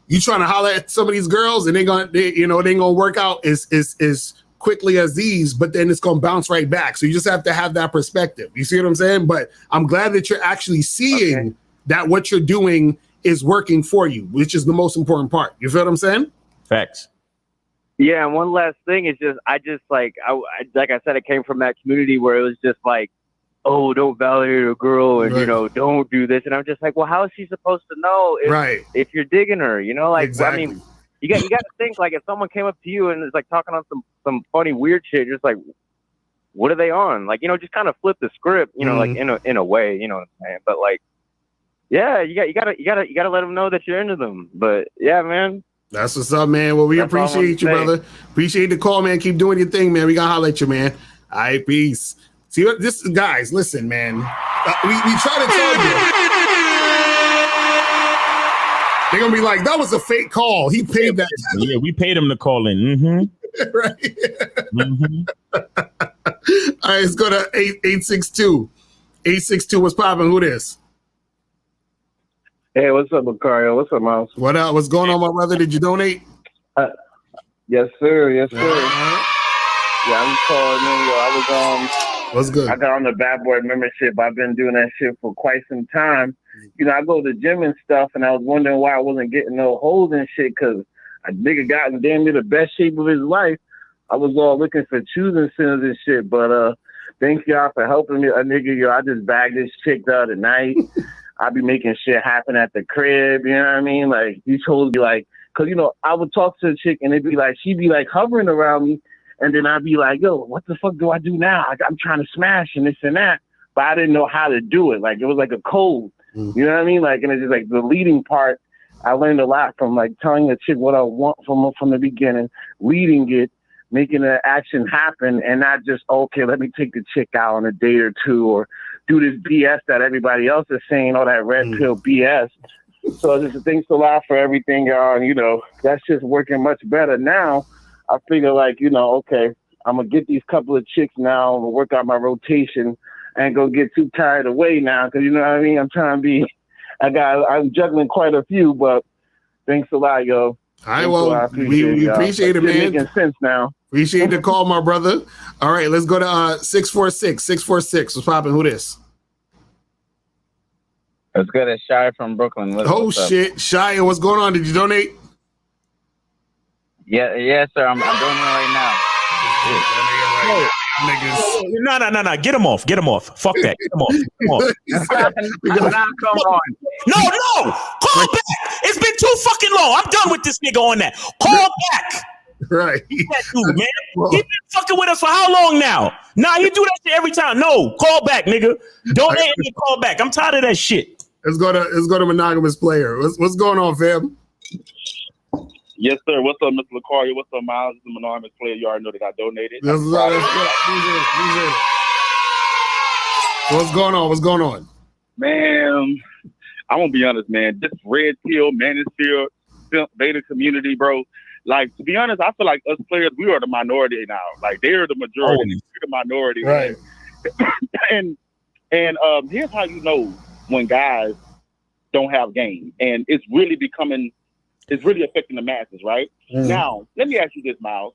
you trying to holler at some of these girls and they ain't gonna work out as quickly as these, but then it's gonna bounce right back. So you just have to have that perspective. You see what I'm saying? But I'm glad that you're actually seeing that what you're doing is working for you, which is the most important part. You feel what I'm saying? Facts. Yeah, and one last thing is I like I said, it came from that community where it was just like, oh, don't validate a girl and don't do this, and I'm just like, well, how is she supposed to know if you're digging her? Like exactly. I mean, you got to think, like, if someone came up to you and is like talking on some funny weird shit, you're just like, what are they on? Like, just kind of flip the script, like in a way, you know what I'm saying? But like, yeah, you gotta let them know that you're into them. But yeah, man. That's what's up, man. Well, we appreciate you, brother. Appreciate the call, man. Keep doing your thing, man. We gotta holler at you, man. All right, peace. See what this guys, listen, man. We try to tell you. They're gonna be like, that was a fake call. He paid that. Yeah, we paid him to call in. Mm-hmm. Right. All right, let's go to 862. 862, what's popping? Who this? Hey, what's up, Macario? What's up, Miles? What up? What's going on, my brother? Did you donate? Yes, sir. Yes, sir. Yeah, I'm calling in. I was What's good? I got on the Bad Boy membership. I've been doing that shit for quite some time. I go to the gym and stuff, and I was wondering why I wasn't getting no holes and shit, because a nigga got in damn near the best shape of his life. I was all looking for choosing centers and shit, but thank y'all for helping me. Nigga, I just bagged this chick the other night. I be making shit happen at the crib, you know what I mean? Like, these hoes be like, because, I would talk to the chick, and it'd be like, she'd be like hovering around me, and then I'd be like, yo, what the fuck do I do now? I'm trying to smash and this and that, but I didn't know how to do it. Like, it was like a code, you know what I mean? Like, and it's just like the leading part, I learned a lot from like telling the chick what I want from the beginning, leading it, making the action happen, and not just, okay, let me take the chick out on a date or two, or do this BS that everybody else is saying, all that red pill BS. So just thanks a lot for everything, y'all. And, that's just working much better now. I figure like, okay, I'm going to get these couple of chicks now. I'm going to work out my rotation. I ain't going to get too tired away now, because, you know what I mean? I'm trying to be, I'm juggling quite a few, but thanks a lot, yo. All right, well, we appreciate it, man. Making sense now. Appreciate the call, my brother. All right, let's go to 646. 646. What's popping? Who this? Let's go to Shy from Brooklyn. What's shit, Shy, what's going on? Did you donate? Yeah, sir. I'm doing it right now. No. Get him off. Fuck that. Get him off. Come on. No. Call back. It's been too fucking long. I'm done with this nigga on that. Call back. Right. That dude, man. He been fucking with us for how long now? Nah, you do that shit every time. No, call back, nigga. Donate and call back. I'm tired of that shit. Let's go to monogamous player. What's going on, fam? Yes, sir. What's up, Mr. LaCaria? What's up, Miles? The monogamous player. You already know that I donated. What's going on? Man, I'm going to be honest, man. This red pill, manosphere, beta community, bro. Like, to be honest, I feel like us players, we are the minority now. Like, they're the majority. We're the minority. Right. and here's how you know when guys don't have game. And it's really affecting the masses, right? Now, let me ask you this, Miles.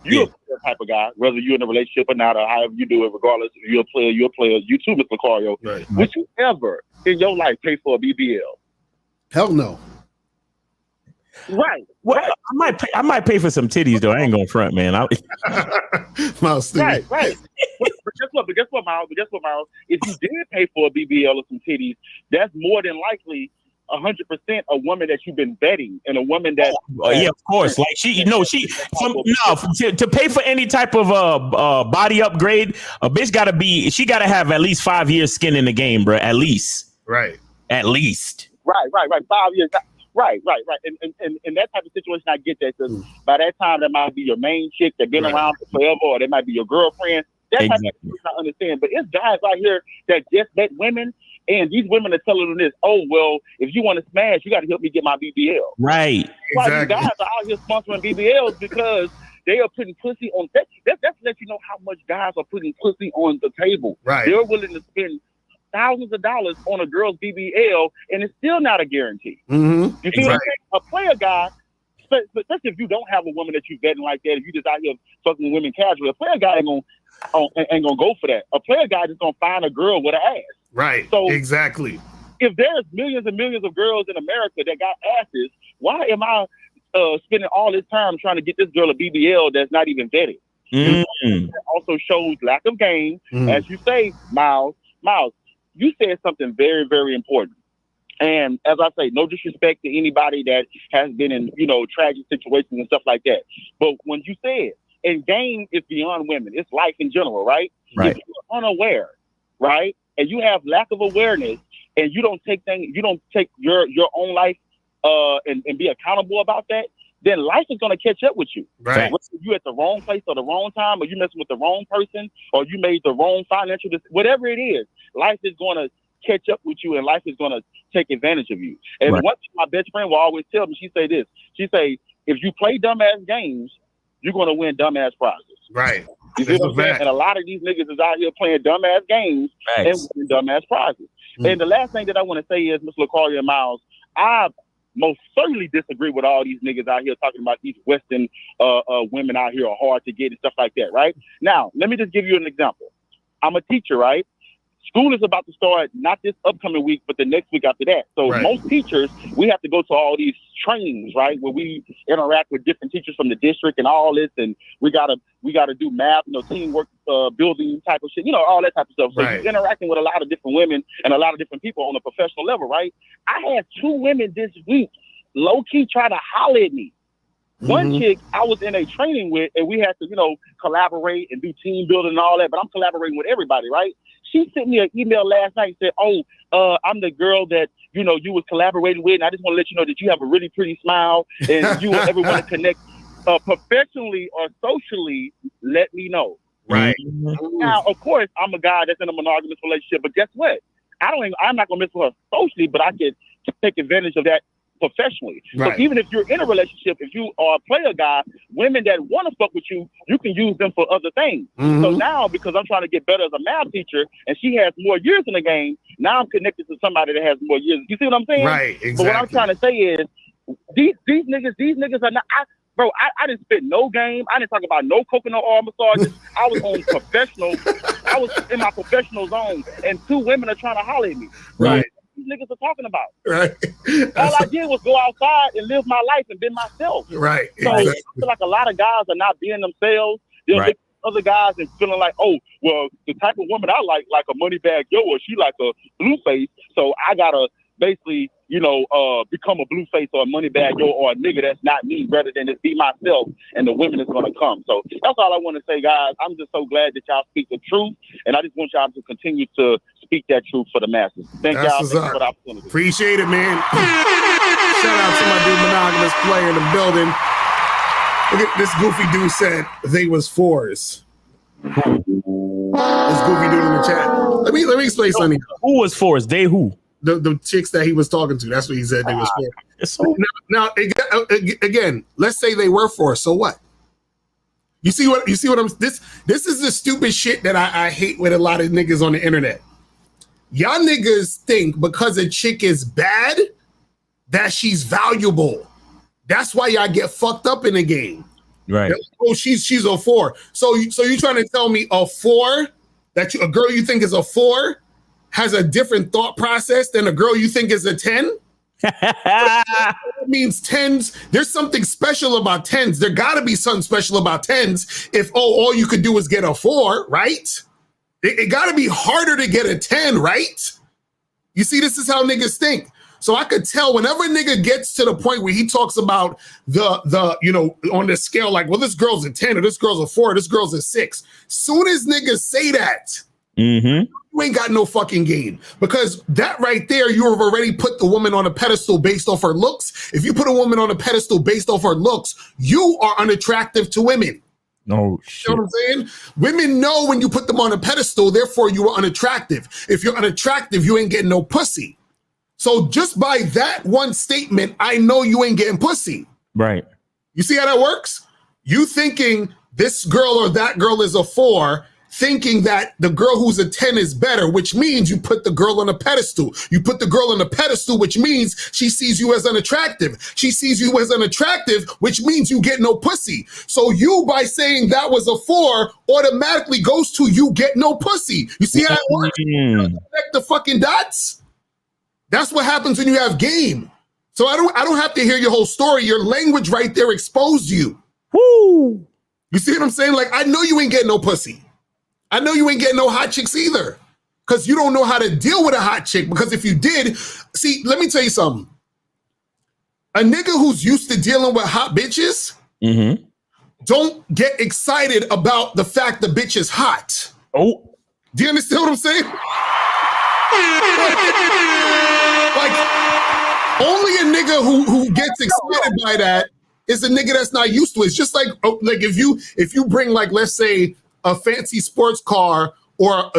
You're a player type of guy, whether you're in a relationship or not, or however you do it, regardless. If you're a player, You too, Mr. LaCario. Right. Would you ever in your life pay for a BBL? Hell no. Right. Well, right. I might pay for some titties though. I ain't gonna front, man. Right. But guess what, Miles? Miles? If you did pay for a BBL or some titties, that's more than likely 100% a woman that you've been vetting and a woman that. Yeah, of course. Like to pay for any type of body upgrade, a bitch gotta have at least 5 years skin in the game, bro. At least. Right. At least. Right. 5 years. Right. And that type of situation, I get that. Because by that time, that might be your main chick that been around for forever, or that might be your girlfriend. That type of situation I understand. But it's guys out here that just met women, and these women are telling them this: oh, well, if you want to smash, you got to help me get my BBL. Right. Why these guys are out here sponsoring BBLs because they are putting pussy on. That's to let you know how much guys are putting pussy on the table. Right. They're willing to spend thousands of dollars on a girl's BBL, and it's still not a guarantee. Mm-hmm. You see what I'm saying? A player guy, especially if you don't have a woman that you're vetting like that, if you just out here fucking with women casually, a player guy ain't gonna go for that. A player guy just gonna find a girl with an ass. Right. So exactly. If there's millions and millions of girls in America that got asses, why am I spending all this time trying to get this girl a BBL that's not even vetted? Mm-hmm. That also shows lack of game, as you say, Miles. You said something very, very important. And as I say, no disrespect to anybody that has been in, tragic situations and stuff like that. But when you said, and game is beyond women, it's life in general, right? Right. If you're unaware, right, and you have lack of awareness, and you don't take your own life and be accountable about that, then life is going to catch up with you. Right. Whether you at the wrong place or the wrong time, or you messing with the wrong person, or you made the wrong financial decision, whatever it is, life is going to catch up with you, and life is going to take advantage of you. And one thing my best friend will always tell me, she say this, she say, if you play dumbass games, you're going to win dumbass prizes. Right. You see what I'm saying? And a lot of these niggas is out here playing dumbass games and winning dumbass prizes. And the last thing that I want to say is, Mr. LaCarlia and Miles, I most certainly disagree with all these niggas out here talking about these Western women out here are hard to get and stuff like that, right? Now, let me just give you an example. I'm a teacher, right? School is about to start not this upcoming week, but the next week after that. So most teachers, we have to go to all these trainings, right, where we interact with different teachers from the district and all this, and we gotta do math, teamwork, building type of shit, all that type of stuff. So you're interacting with a lot of different women and a lot of different people on a professional level, right? I had 2 women this week low key try to holler at me. One chick I was in a training with, and we had to, collaborate and do team building and all that, but I'm collaborating with everybody, right? She sent me an email last night and said, I'm the girl that, you was collaborating with, and I just want to let you know that you have a really pretty smile, and you ever want to connect professionally or socially, let me know. Right. Now, of course, I'm a guy that's in a monogamous relationship, but guess what? I'm not going to mess with her socially, but I can take advantage of that professionally. Right. So even if you're in a relationship, if you are a player guy, women that want to fuck with you, you can use them for other things. So now, because I'm trying to get better as a math teacher, and she has more years in the game, now I'm connected to somebody that has more years. You see what I'm saying? Right, exactly. But what I'm trying to say is, these niggas are not. I didn't spit no game. I didn't talk about no coconut oil massages. I was on professional. I was in my professional zone, and 2 women are trying to holler at me. Right. These niggas are talking about. Right. All I did was go outside and live my life and be myself. Right. So I feel like a lot of guys are not being themselves. They're looking at other guys and feeling like, oh, well, the type of woman I like a money bag yo, or she like a blue face. So I gotta basically, become a blue face or a money bag yo or a nigga that's not me, rather than just be myself, and the women is gonna come. So that's all I want to say, guys. I'm just so glad that y'all speak the truth, and I just want y'all to continue to speak that truth for the masses. Thank y'all for the opportunity. Appreciate it, man. Shout out to my dude, monogamous player in the building. Look at this goofy dude said they was 4s. This goofy dude in the chat. Let me explain something. Who was 4s? They who? The chicks that he was talking to. That's what he said they was 4. Now, again, let's say they were 4. So what? You see what I'm. This is the stupid shit that I hate with a lot of niggas on the internet. Y'all niggas think because a chick is bad that she's valuable. That's why y'all get fucked up in the game. Right. Oh, she's a 4. So you trying to tell me a 4 a girl you think is a 4 has a different thought process than a girl you think is a 10? That means 10s. There's something special about 10s. There gotta be something special about 10s. If all you could do is get a 4, right? It gotta be harder to get a 10, right? You see, this is how niggas think. So I could tell whenever a nigga gets to the point where he talks about the on the scale, like, well, this girl's a 10 or this girl's a 4, or this girl's a 6. Soon as niggas say that, you ain't got no fucking game, because that right there, you have already put the woman on a pedestal based off her looks. If you put a woman on a pedestal based off her looks, you are unattractive to women. No shit. You know what I'm saying? Women know when you put them on a pedestal, therefore you are unattractive. If you're unattractive, you ain't getting no pussy. So just by that one statement, I know you ain't getting pussy. Right. You see how that works? You thinking this girl or that girl is a 4, thinking that the girl who's a 10 is better, which means you put the girl on a pedestal. You put the girl on a pedestal, which means she sees you as unattractive. She sees you as unattractive, which means you get no pussy. So you, by saying that was a 4, automatically goes to you get no pussy. You see how it works? Connect the fucking dots. That's what happens when you have game. So I don't have to hear your whole story. Your language right there exposed you. Woo! You see what I'm saying? Like, I know you ain't getting no pussy. I know you ain't getting no hot chicks either, because you don't know how to deal with a hot chick. Because if you did, see, let me tell you something. A nigga who's used to dealing with hot bitches don't get excited about the fact the bitch is hot. Oh. Do you understand what I'm saying? Like, only a nigga who gets excited by that is a nigga that's not used to it. It's just like if you bring, like, let's say a fancy sports car, or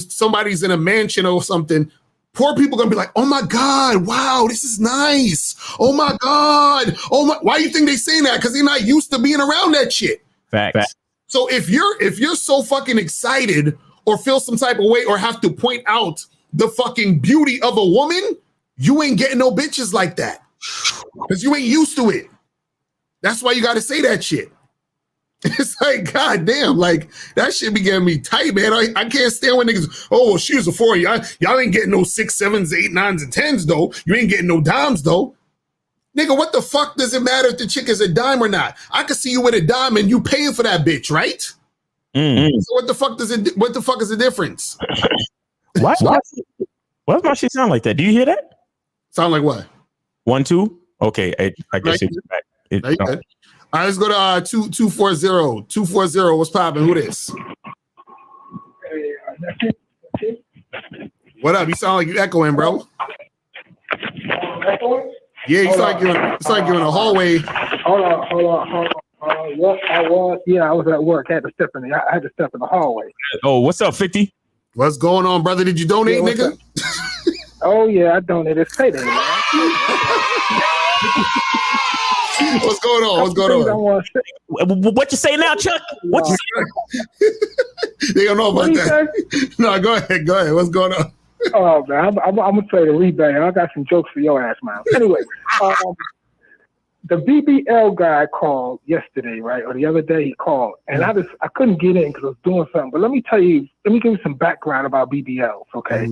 somebody's in a mansion or something, poor people gonna be like, oh my God, wow, this is nice. Oh my God. Why do you think they saying that? Because they're not used to being around that shit. Facts. So if you're so fucking excited or feel some type of way or have to point out the fucking beauty of a woman, you ain't getting no bitches like that, because you ain't used to it. That's why you got to say that shit. It's like, God damn, like, that shit be getting me tight, man. I can't stand when niggas, oh, well, she was a 4. Y'all ain't getting no 6, 7s, 8, 9s, and 10s, though. You ain't getting no dimes, though. Nigga, what the fuck does it matter if the chick is a dime or not? I could see you with a dime and you paying for that bitch, right? So what the fuck is the difference? Why does she sound like that? Do you hear that? Sound like what? 1, 2? Okay, I guess it's back. All right, let's go to 240. 240, what's popping? Who this? What up? You sound like you echoing, bro. Yeah, you sound like you're in a hallway. Hold on. What I was at work. I had to step in the hallway. Oh, what's up, 50? What's going on, brother? Did you donate, nigga? Oh yeah, I donated. It's payday, man. What's going on? What you say now, Chuck? What you say? They don't know about that. No, go ahead. What's going on? Oh man, I'm gonna play the rebate. I got some jokes for your ass, man. Anyway, the BBL guy called yesterday, right, or the other day he called, and I couldn't get in because I was doing something. But let me give you some background about BBLs, okay?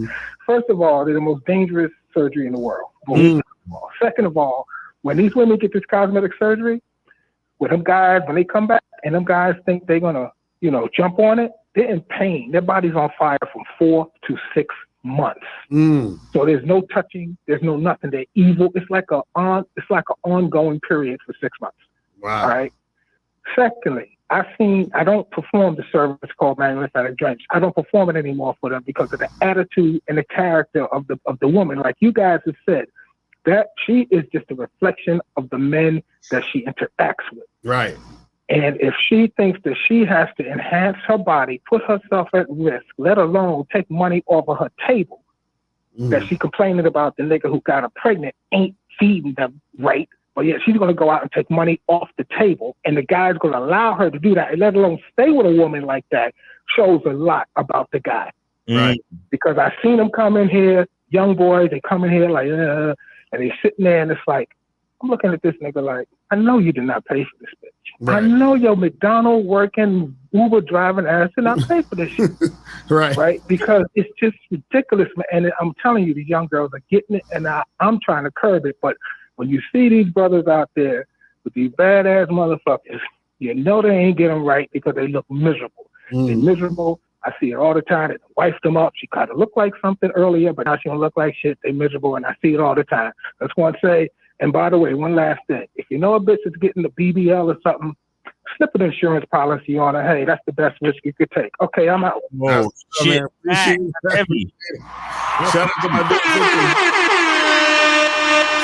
First of all, they're the most dangerous surgery in the world. Second of all, when these women get this cosmetic surgery, with them guys, when they come back and them guys think they're gonna, jump on it, they're in pain. Their body's on fire from 4 to 6 months. So there's no touching, there's no nothing. They're evil. It's like an ongoing period for 6 months. Wow. All right. Secondly, I don't perform the service called manual lymphatic drainage. I don't perform it anymore for them because of the attitude and the character of the woman. Like you guys have said, that she is just a reflection of the men that she interacts with. Right. And if she thinks that she has to enhance her body, put herself at risk, let alone take money off of her table, that she complaining about the nigga who got her pregnant ain't feeding them right, but yet she's going to go out and take money off the table, and the guy's going to allow her to do that, and let alone stay with a woman like that, shows a lot about the guy. Right. Because I've seen them come in here, young boys, they come in here like, and they sitting there, and it's like, I'm looking at this nigga like, I know you did not pay for this bitch. I know your McDonald working, Uber driving ass, and I pay for this shit. Right. Because it's just ridiculous, man. And I'm telling you, these young girls are getting it, and I'm trying to curb it. But when you see these brothers out there with these badass motherfuckers, you know they ain't getting right because they look miserable. They're miserable. I see it all the time. They wife them up. She kind of looked like something earlier, but now she don't look like shit. They miserable, and I see it all the time. I just want to say, and by the way, one last thing. If you know a bitch is getting the BBL or something, slip an insurance policy on her. Hey, that's the best risk you could take. Okay, I'm out. Oh, shit. Heavy. Shout out to my big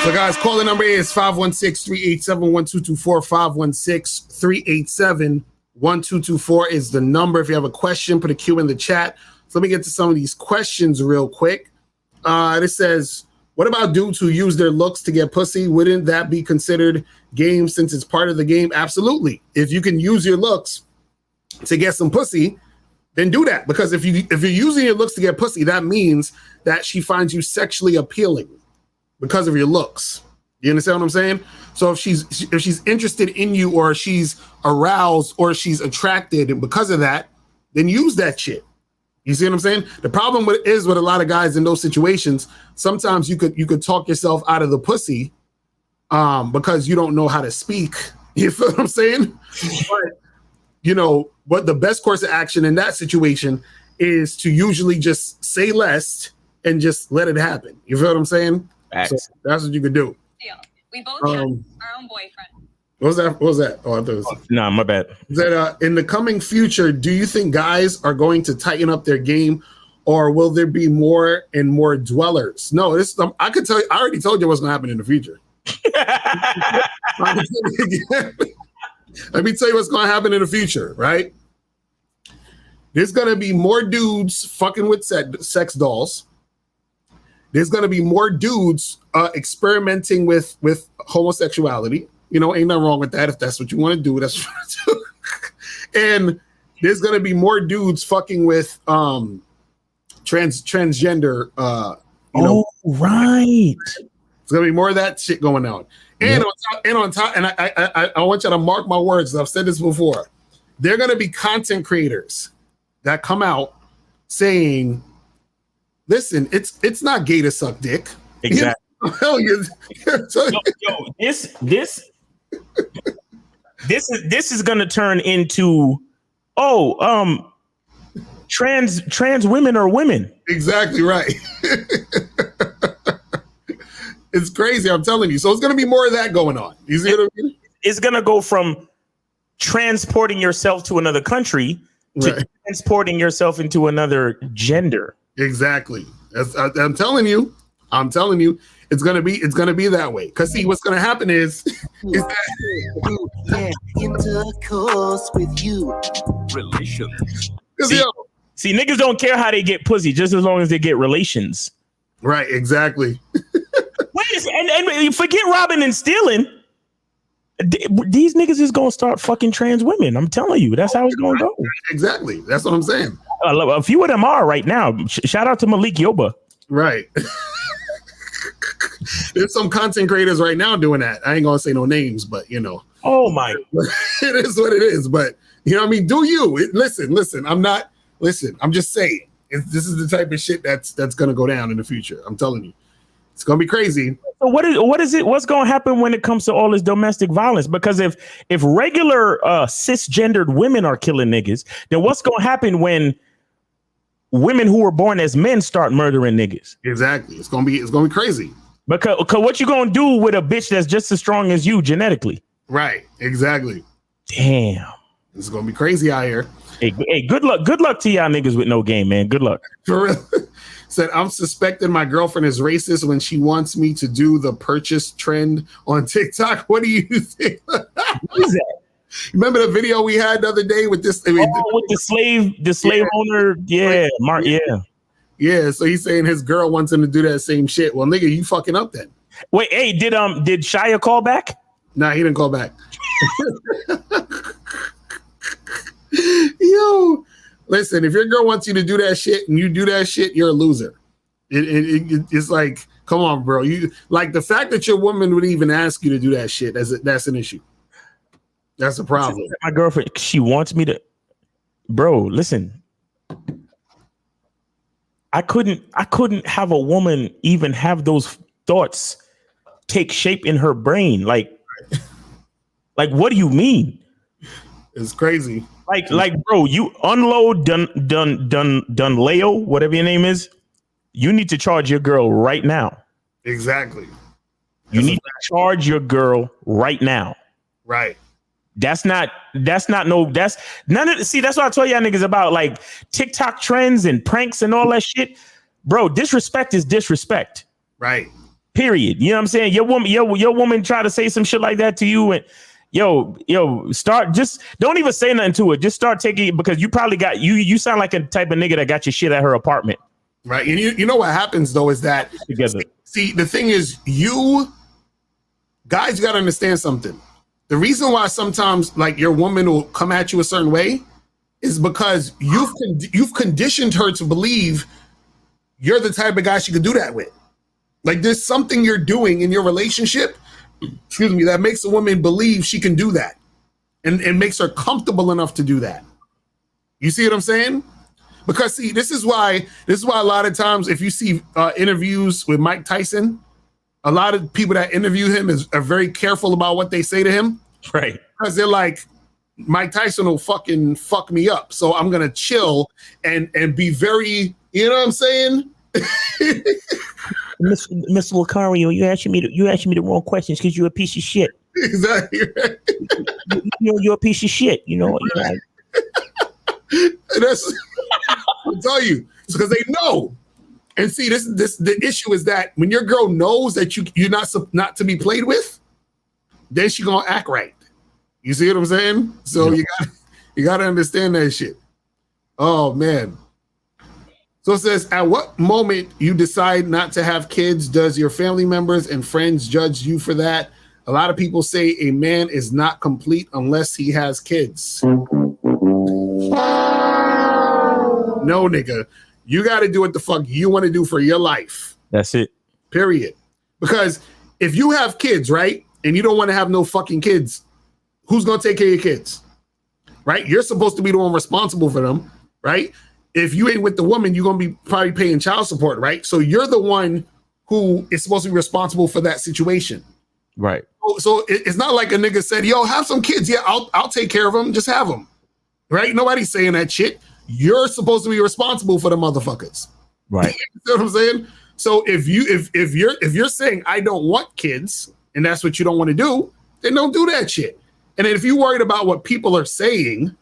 So, guys, calling number is 516-387-1224. 516-387-1224 is the number. If you have a question, put a Q in the chat. So let me get to some of these questions real quick. This says, what about dudes who use their looks to get pussy? Wouldn't that be considered game since it's part of the game? Absolutely. If you can use your looks to get some pussy, then do that. Because if you're using your looks to get pussy, that means that she finds you sexually appealing because of your looks. You understand what I'm saying? So if she's interested in you, or she's aroused, or she's attracted, and because of that, then use that shit. You see what I'm saying? The problem with a lot of guys in those situations, sometimes you could talk yourself out of the pussy because you don't know how to speak. You feel what I'm saying? But the best course of action in that situation is to usually just say less and just let it happen. You feel what I'm saying? So that's what you could do. We both have our own boyfriend. What was that? Oh, I thought it was. No, my bad. That in the coming future, do you think guys are going to tighten up their game, or will there be more and more dwellers? No, I could tell you. I already told you what's going to happen in the future. Let me tell you what's going to happen in the future. Right? There's going to be more dudes fucking with sex dolls. There's going to be more dudes experimenting with homosexuality. Ain't nothing wrong with that. If that's what you want to do, that's what you want to do. And there's going to be more dudes fucking with transgender. Right. There's going to be more of that shit going on. And on top, and I want you to mark my words. I've said this before. There are going to be content creators that come out saying, "Listen, it's not gay to suck dick." Exactly. This is gonna turn into trans women are women. Exactly right. It's crazy, I'm telling you. So it's gonna be more of that going on. You see what I mean? It's gonna go from transporting yourself to another country to transporting yourself into another gender. Exactly. I'm telling you, it's gonna be that way. Cause see, what's gonna happen is that intercourse with you, relations. See, niggas don't care how they get pussy, just as long as they get relations. Right. Exactly. Wait, and forget robbing and stealing. These niggas is gonna start fucking trans women. I'm telling you, that's how it's gonna go. Exactly. That's what I'm saying. A few of them are right now. Shout out to Malik Yoba. Right. There's some content creators right now doing that. I ain't gonna say no names, but Oh my! It is what it is. But what I mean. Do you listen? I'm not. Listen. I'm just saying. This is the type of shit that's gonna go down in the future. I'm telling you, it's gonna be crazy. So what is it? What's gonna happen when it comes to all this domestic violence? Because if regular cisgendered women are killing niggas, then what's gonna happen when women who were born as men start murdering niggas? Exactly. It's gonna be crazy. Because what you gonna do with a bitch that's just as strong as you genetically? Right. Exactly. Damn. It's gonna be crazy out here. Hey, good luck to y'all niggas with no game, man. Good luck. For real. Said, I'm suspecting my girlfriend is racist when she wants me to do the purchase trend on TikTok. What do you think? What is that? Remember the video we had the other day with this? With the slave owner? Yeah, Mark. Yeah. Yeah, so he's saying his girl wants him to do that same shit. Well, nigga, you fucking up then. Wait, hey, did Shia call back? Nah, he didn't call back. Yo, listen, if your girl wants you to do that shit and you do that shit, you're a loser. It's like, come on, bro. You like the fact that your woman would even ask you to do that shit. That's an issue. That's a problem. My girlfriend, she wants me to, bro, listen. I couldn't have a woman even have those thoughts take shape in her brain. Like what do you mean? It's crazy. Like, bro, you unload done Leo, whatever your name is. You need to charge your girl right now. Exactly. You need to charge your girl right now. Right. That's none of that's what I told y'all niggas about, like TikTok trends and pranks and all that shit. Bro, disrespect is disrespect. Right. Period. You know what I'm saying? Your woman try to say some shit like that to you, and start, just don't even say nothing to it. Just start taking it, because you probably got you sound like a type of nigga that got your shit at her apartment. Right. And you know what happens though is that together. See, the thing is, you guys got to understand something. The reason why sometimes like your woman will come at you a certain way is because you've conditioned her to believe you're the type of guy she could do that with. Like there's something you're doing in your relationship, that makes a woman believe she can do that, and makes her comfortable enough to do that. You see what I'm saying? Because see, this is why a lot of times if you see interviews with Mike Tyson, a lot of people that interview him are very careful about what they say to him. Right. Because they're like, Mike Tyson will fucking fuck me up. So I'm going to chill and be very, you know what I'm saying? Mr. Lucario, you asking me the wrong questions because you're a piece of shit. Exactly. Right. You're a piece of shit, you know. Right. That's, I'll tell you, it's because they know. And see, the issue is that when your girl knows that you're not to be played with, then she gonna act right. You see what I'm saying? So you gotta understand that shit. Oh man. So it says, at what moment you decide not to have kids, does your family members and friends judge you for that? A lot of people say a man is not complete unless he has kids. No, nigga. You got to do what the fuck you want to do for your life. That's it. Period. Because if you have kids, right, and you don't want to have no fucking kids, who's going to take care of your kids? Right? You're supposed to be the one responsible for them, right? If you ain't with the woman, you're going to be probably paying child support, right? So you're the one who is supposed to be responsible for that situation. Right. So it's not like a nigga said, yo, have some kids. Yeah, I'll take care of them. Just have them. Right? Nobody's saying that shit. You're supposed to be responsible for the motherfuckers. Right. You know what I'm saying? So if you're saying I don't want kids and that's what you don't want to do, then don't do that shit. And then if you're worried about what people are saying,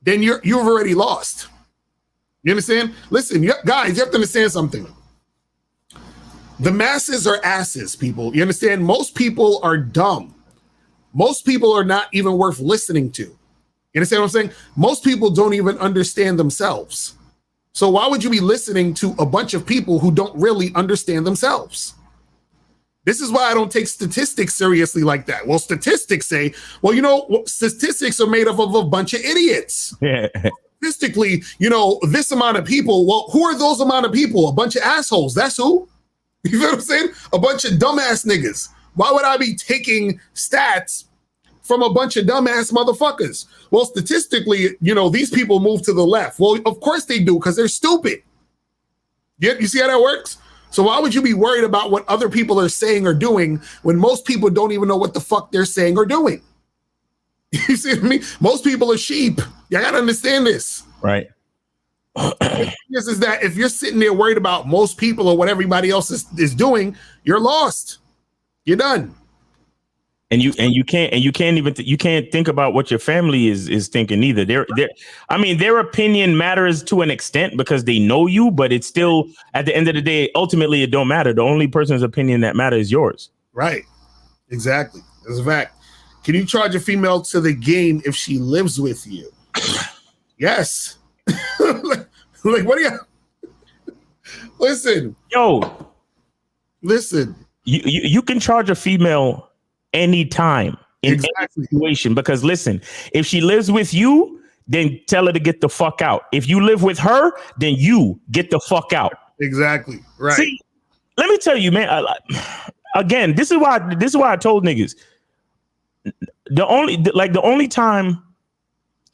then you've already lost. You understand? Listen, guys, you have to understand something. The masses are asses, people. You understand? Most people are dumb. Most people are not even worth listening to. You understand what I'm saying? Most people don't even understand themselves. So why would you be listening to a bunch of people who don't really understand themselves? This is why I don't take statistics seriously like that. Well, statistics say, well, you know, statistics are made up of a bunch of idiots. Yeah. Statistically, you know, this amount of people, well, who are those amount of people? A bunch of assholes. That's who. You know what I'm saying? A bunch of dumbass niggas. Why would I be taking stats from a bunch of dumbass motherfuckers? Well, statistically, you know, these people move to the left. Well, of course they do, because they're stupid. You see how that works? So why would you be worried about what other people are saying or doing when most people don't even know what the fuck they're saying or doing? You see what I mean? Most people are sheep. You gotta understand this. Right. This is that if you're sitting there worried about most people or what everybody else is doing, you're lost. You're done. And you can't think about what your family is thinking either. Their opinion matters to an extent because they know you, but it's still at the end of the day, ultimately it don't matter. The only person's opinion that matters is yours. Right. Exactly. That's a fact. Can you charge a female to the game if she lives with you? Yes. like what do you listen? Yo. Listen. You can charge a female anytime in any situation, because listen, if she lives with you, then tell her to get the fuck out. If you live with her, then you get the fuck out. Exactly. Right. See, let me tell you, man, again, this is why I told niggas, the only time,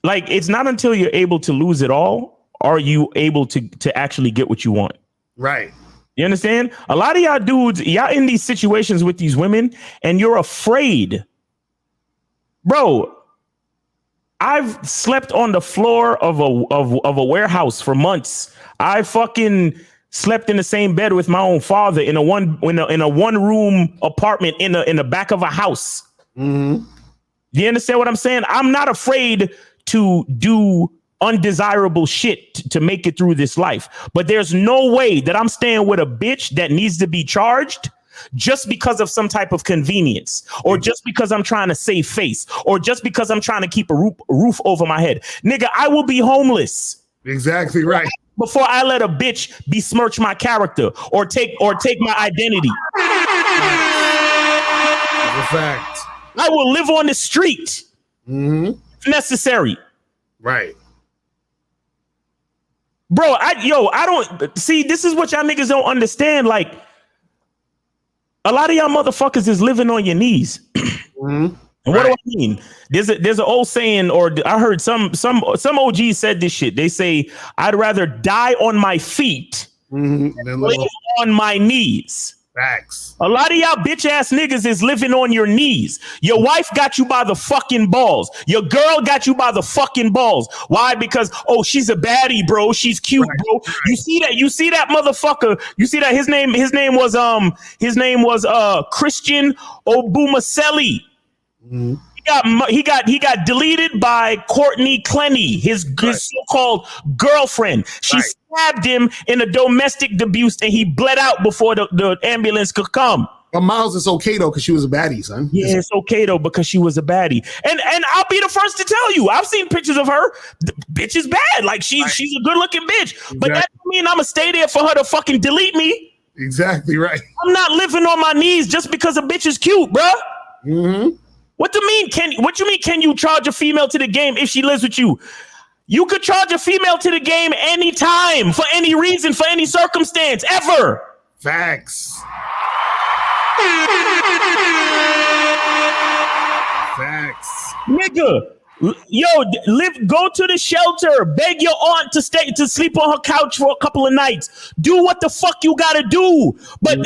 like, it's not until you're able to lose it all are you able to actually get what you want. Right. You understand? A lot of y'all dudes, y'all in these situations with these women and you're afraid. Bro, I've slept on the floor of a warehouse for months. I fucking slept in the same bed with my own father in a one room apartment in the back of a house. Mm-hmm. You understand what I'm saying? I'm not afraid to do undesirable shit to make it through this life. But there's no way that I'm staying with a bitch that needs to be charged just because of some type of convenience, or just because I'm trying to save face, or just because I'm trying to keep a roof over my head. Nigga, I will be homeless. Exactly right. Before I let a bitch besmirch my character or take my identity. That's a fact. I will live on the street if necessary. Right. Bro, I don't see, this is what y'all niggas don't understand. Like, a lot of y'all motherfuckers is living on your knees. And what do I mean? There's an old saying, or I heard some OGs said this shit. They say, I'd rather die on my feet than live on my knees. Facts. A lot of y'all bitch ass niggas is living on your knees. Your wife got you by the fucking balls. Your girl got you by the fucking balls. Why? Because, oh, she's a baddie, bro. She's cute, bro. You see that motherfucker. You see that his name was Christian Obumaseli. He got deleted by Courtney Clenny, his so-called girlfriend. She stabbed him in a domestic abuse, and he bled out before the ambulance could come. But Miles, it's okay though, because she was a baddie, son. Yeah, it's okay though, because she was a baddie. And I'll be the first to tell you, I've seen pictures of her. The bitch is bad. Like she's a good-looking bitch. Exactly. But that don't mean I'ma stay there for her to fucking delete me. Exactly right. I'm not living on my knees just because a bitch is cute, bruh. Mm-hmm. What do you mean? What you mean? Can you charge a female to the game if she lives with you? You could charge a female to the game anytime, for any reason, for any circumstance, ever. Facts. Facts. Nigga, go to the shelter, beg your aunt to sleep on her couch for a couple of nights. Do what the fuck you gotta do, but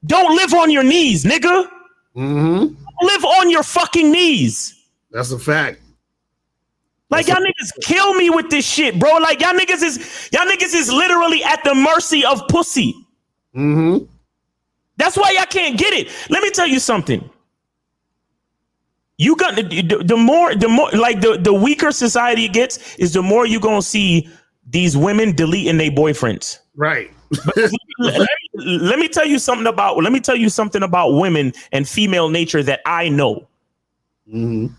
don't live on your knees, nigga. Mm-hmm. Live on your fucking knees. That's a fact. Like, y'all niggas kill me with this shit, bro. Like, y'all niggas is literally at the mercy of pussy. Mm-hmm. That's why y'all can't get it. Let me tell you something. You got the more like the weaker society gets, is the more you gonna see these women deleting their boyfriends. Right. Let me tell you something about women and female nature that I know. Mm-hmm.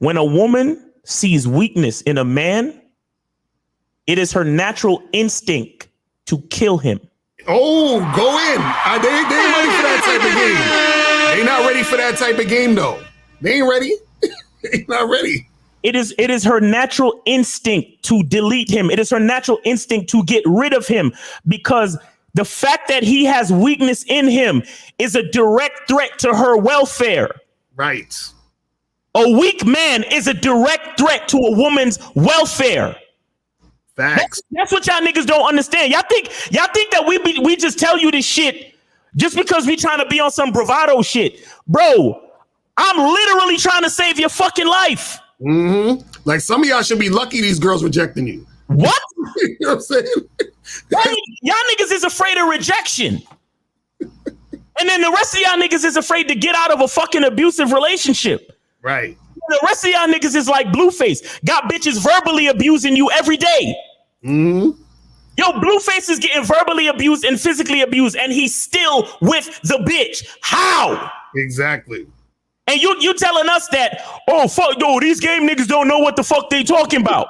When a woman sees weakness in a man, it is her natural instinct to kill him. Oh, go in. They ain't ready for that type of game. They not ready for that type of game, though. They ain't ready. They not ready. It is her natural instinct to delete him. It is her natural instinct to get rid of him, because the fact that he has weakness in him is a direct threat to her welfare. Right. A weak man is a direct threat to a woman's welfare. Facts. That's what y'all niggas don't understand. Y'all think that we just tell you this shit just because we trying to be on some bravado shit. Bro, I'm literally trying to save your fucking life. Mm-hmm. Like, some of y'all should be lucky these girls rejecting you. What? You know what I'm saying? Y'all niggas is afraid of rejection. And then the rest of y'all niggas is afraid to get out of a fucking abusive relationship. Right. The rest of y'all niggas is like Blueface. Got bitches verbally abusing you every day. Mm-hmm. Yo, Blueface is getting verbally abused and physically abused, and he's still with the bitch. How? Exactly. And you telling us that, oh, fuck, yo, these game niggas don't know what the fuck they talking about.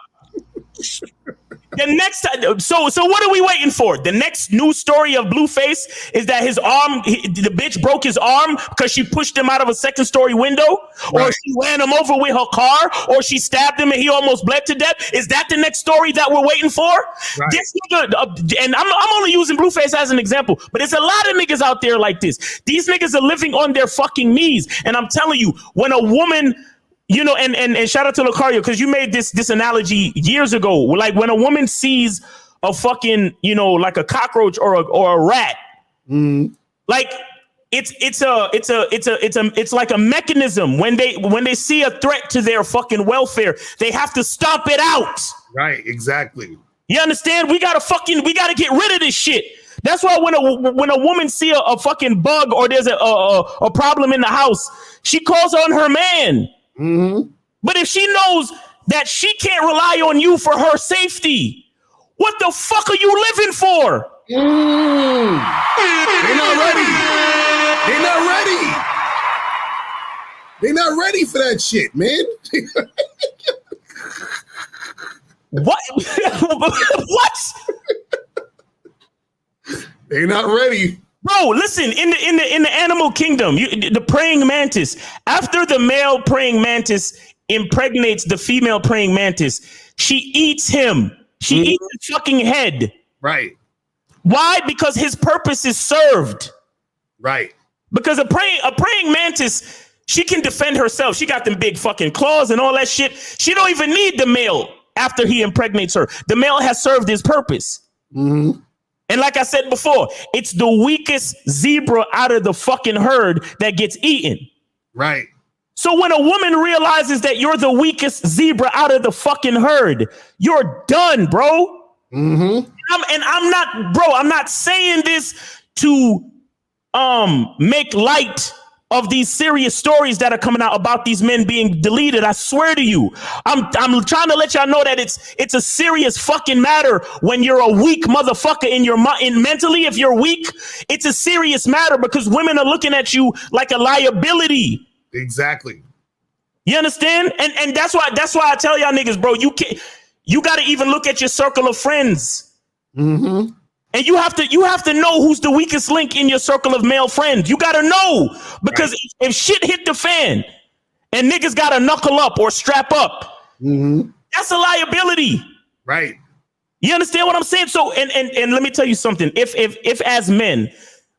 The next time, so what are we waiting for? The next news story of Blueface is that his arm, the bitch broke his arm because she pushed him out of a second story window, or she ran him over with her car, or she stabbed him and he almost bled to death. Is that the next story that we're waiting for? Right. This nigga, and I'm only using Blueface as an example, but there's a lot of niggas out there like this. These niggas are living on their fucking knees, and I'm telling you, when a woman, you know, and shout out to Lucario, because you made this analogy years ago. Like when a woman sees a fucking, you know, like a cockroach or a rat, like it's like a mechanism. When they see a threat to their fucking welfare, they have to stomp it out. Right, exactly. You understand? We gotta get rid of this shit. That's why when a woman see a fucking bug or there's a problem in the house, she calls on her man. But if she knows that she can't rely on you for her safety, what the fuck are you living for? They're not ready. They're not ready. They're not ready for that shit, man. What? What? They're not ready. Bro, listen, in the animal kingdom, the praying mantis, after the male praying mantis impregnates the female praying mantis, she eats him. She eats his fucking head. Right. Why? Because his purpose is served. Right. Because a praying mantis, she can defend herself. She got them big fucking claws and all that shit. She don't even need the male after he impregnates her. The male has served his purpose. And like I said before, it's the weakest zebra out of the fucking herd that gets eaten. Right. So when a woman realizes that you're the weakest zebra out of the fucking herd, you're done, bro. I'm not saying this to make light of these serious stories that are coming out about these men being deleted. I swear to you, I'm trying to let y'all know that it's a serious fucking matter when you're a weak motherfucker in mentally. If you're weak, it's a serious matter because women are looking at you like a liability. Exactly. You understand? And that's why I tell y'all niggas, bro, you got to even look at your circle of friends. And you have to know who's the weakest link in your circle of male friends. You got to know, because if shit hit the fan and niggas got to knuckle up or strap up, that's a liability. Right. You understand what I'm saying? So, and let me tell you something. If as men,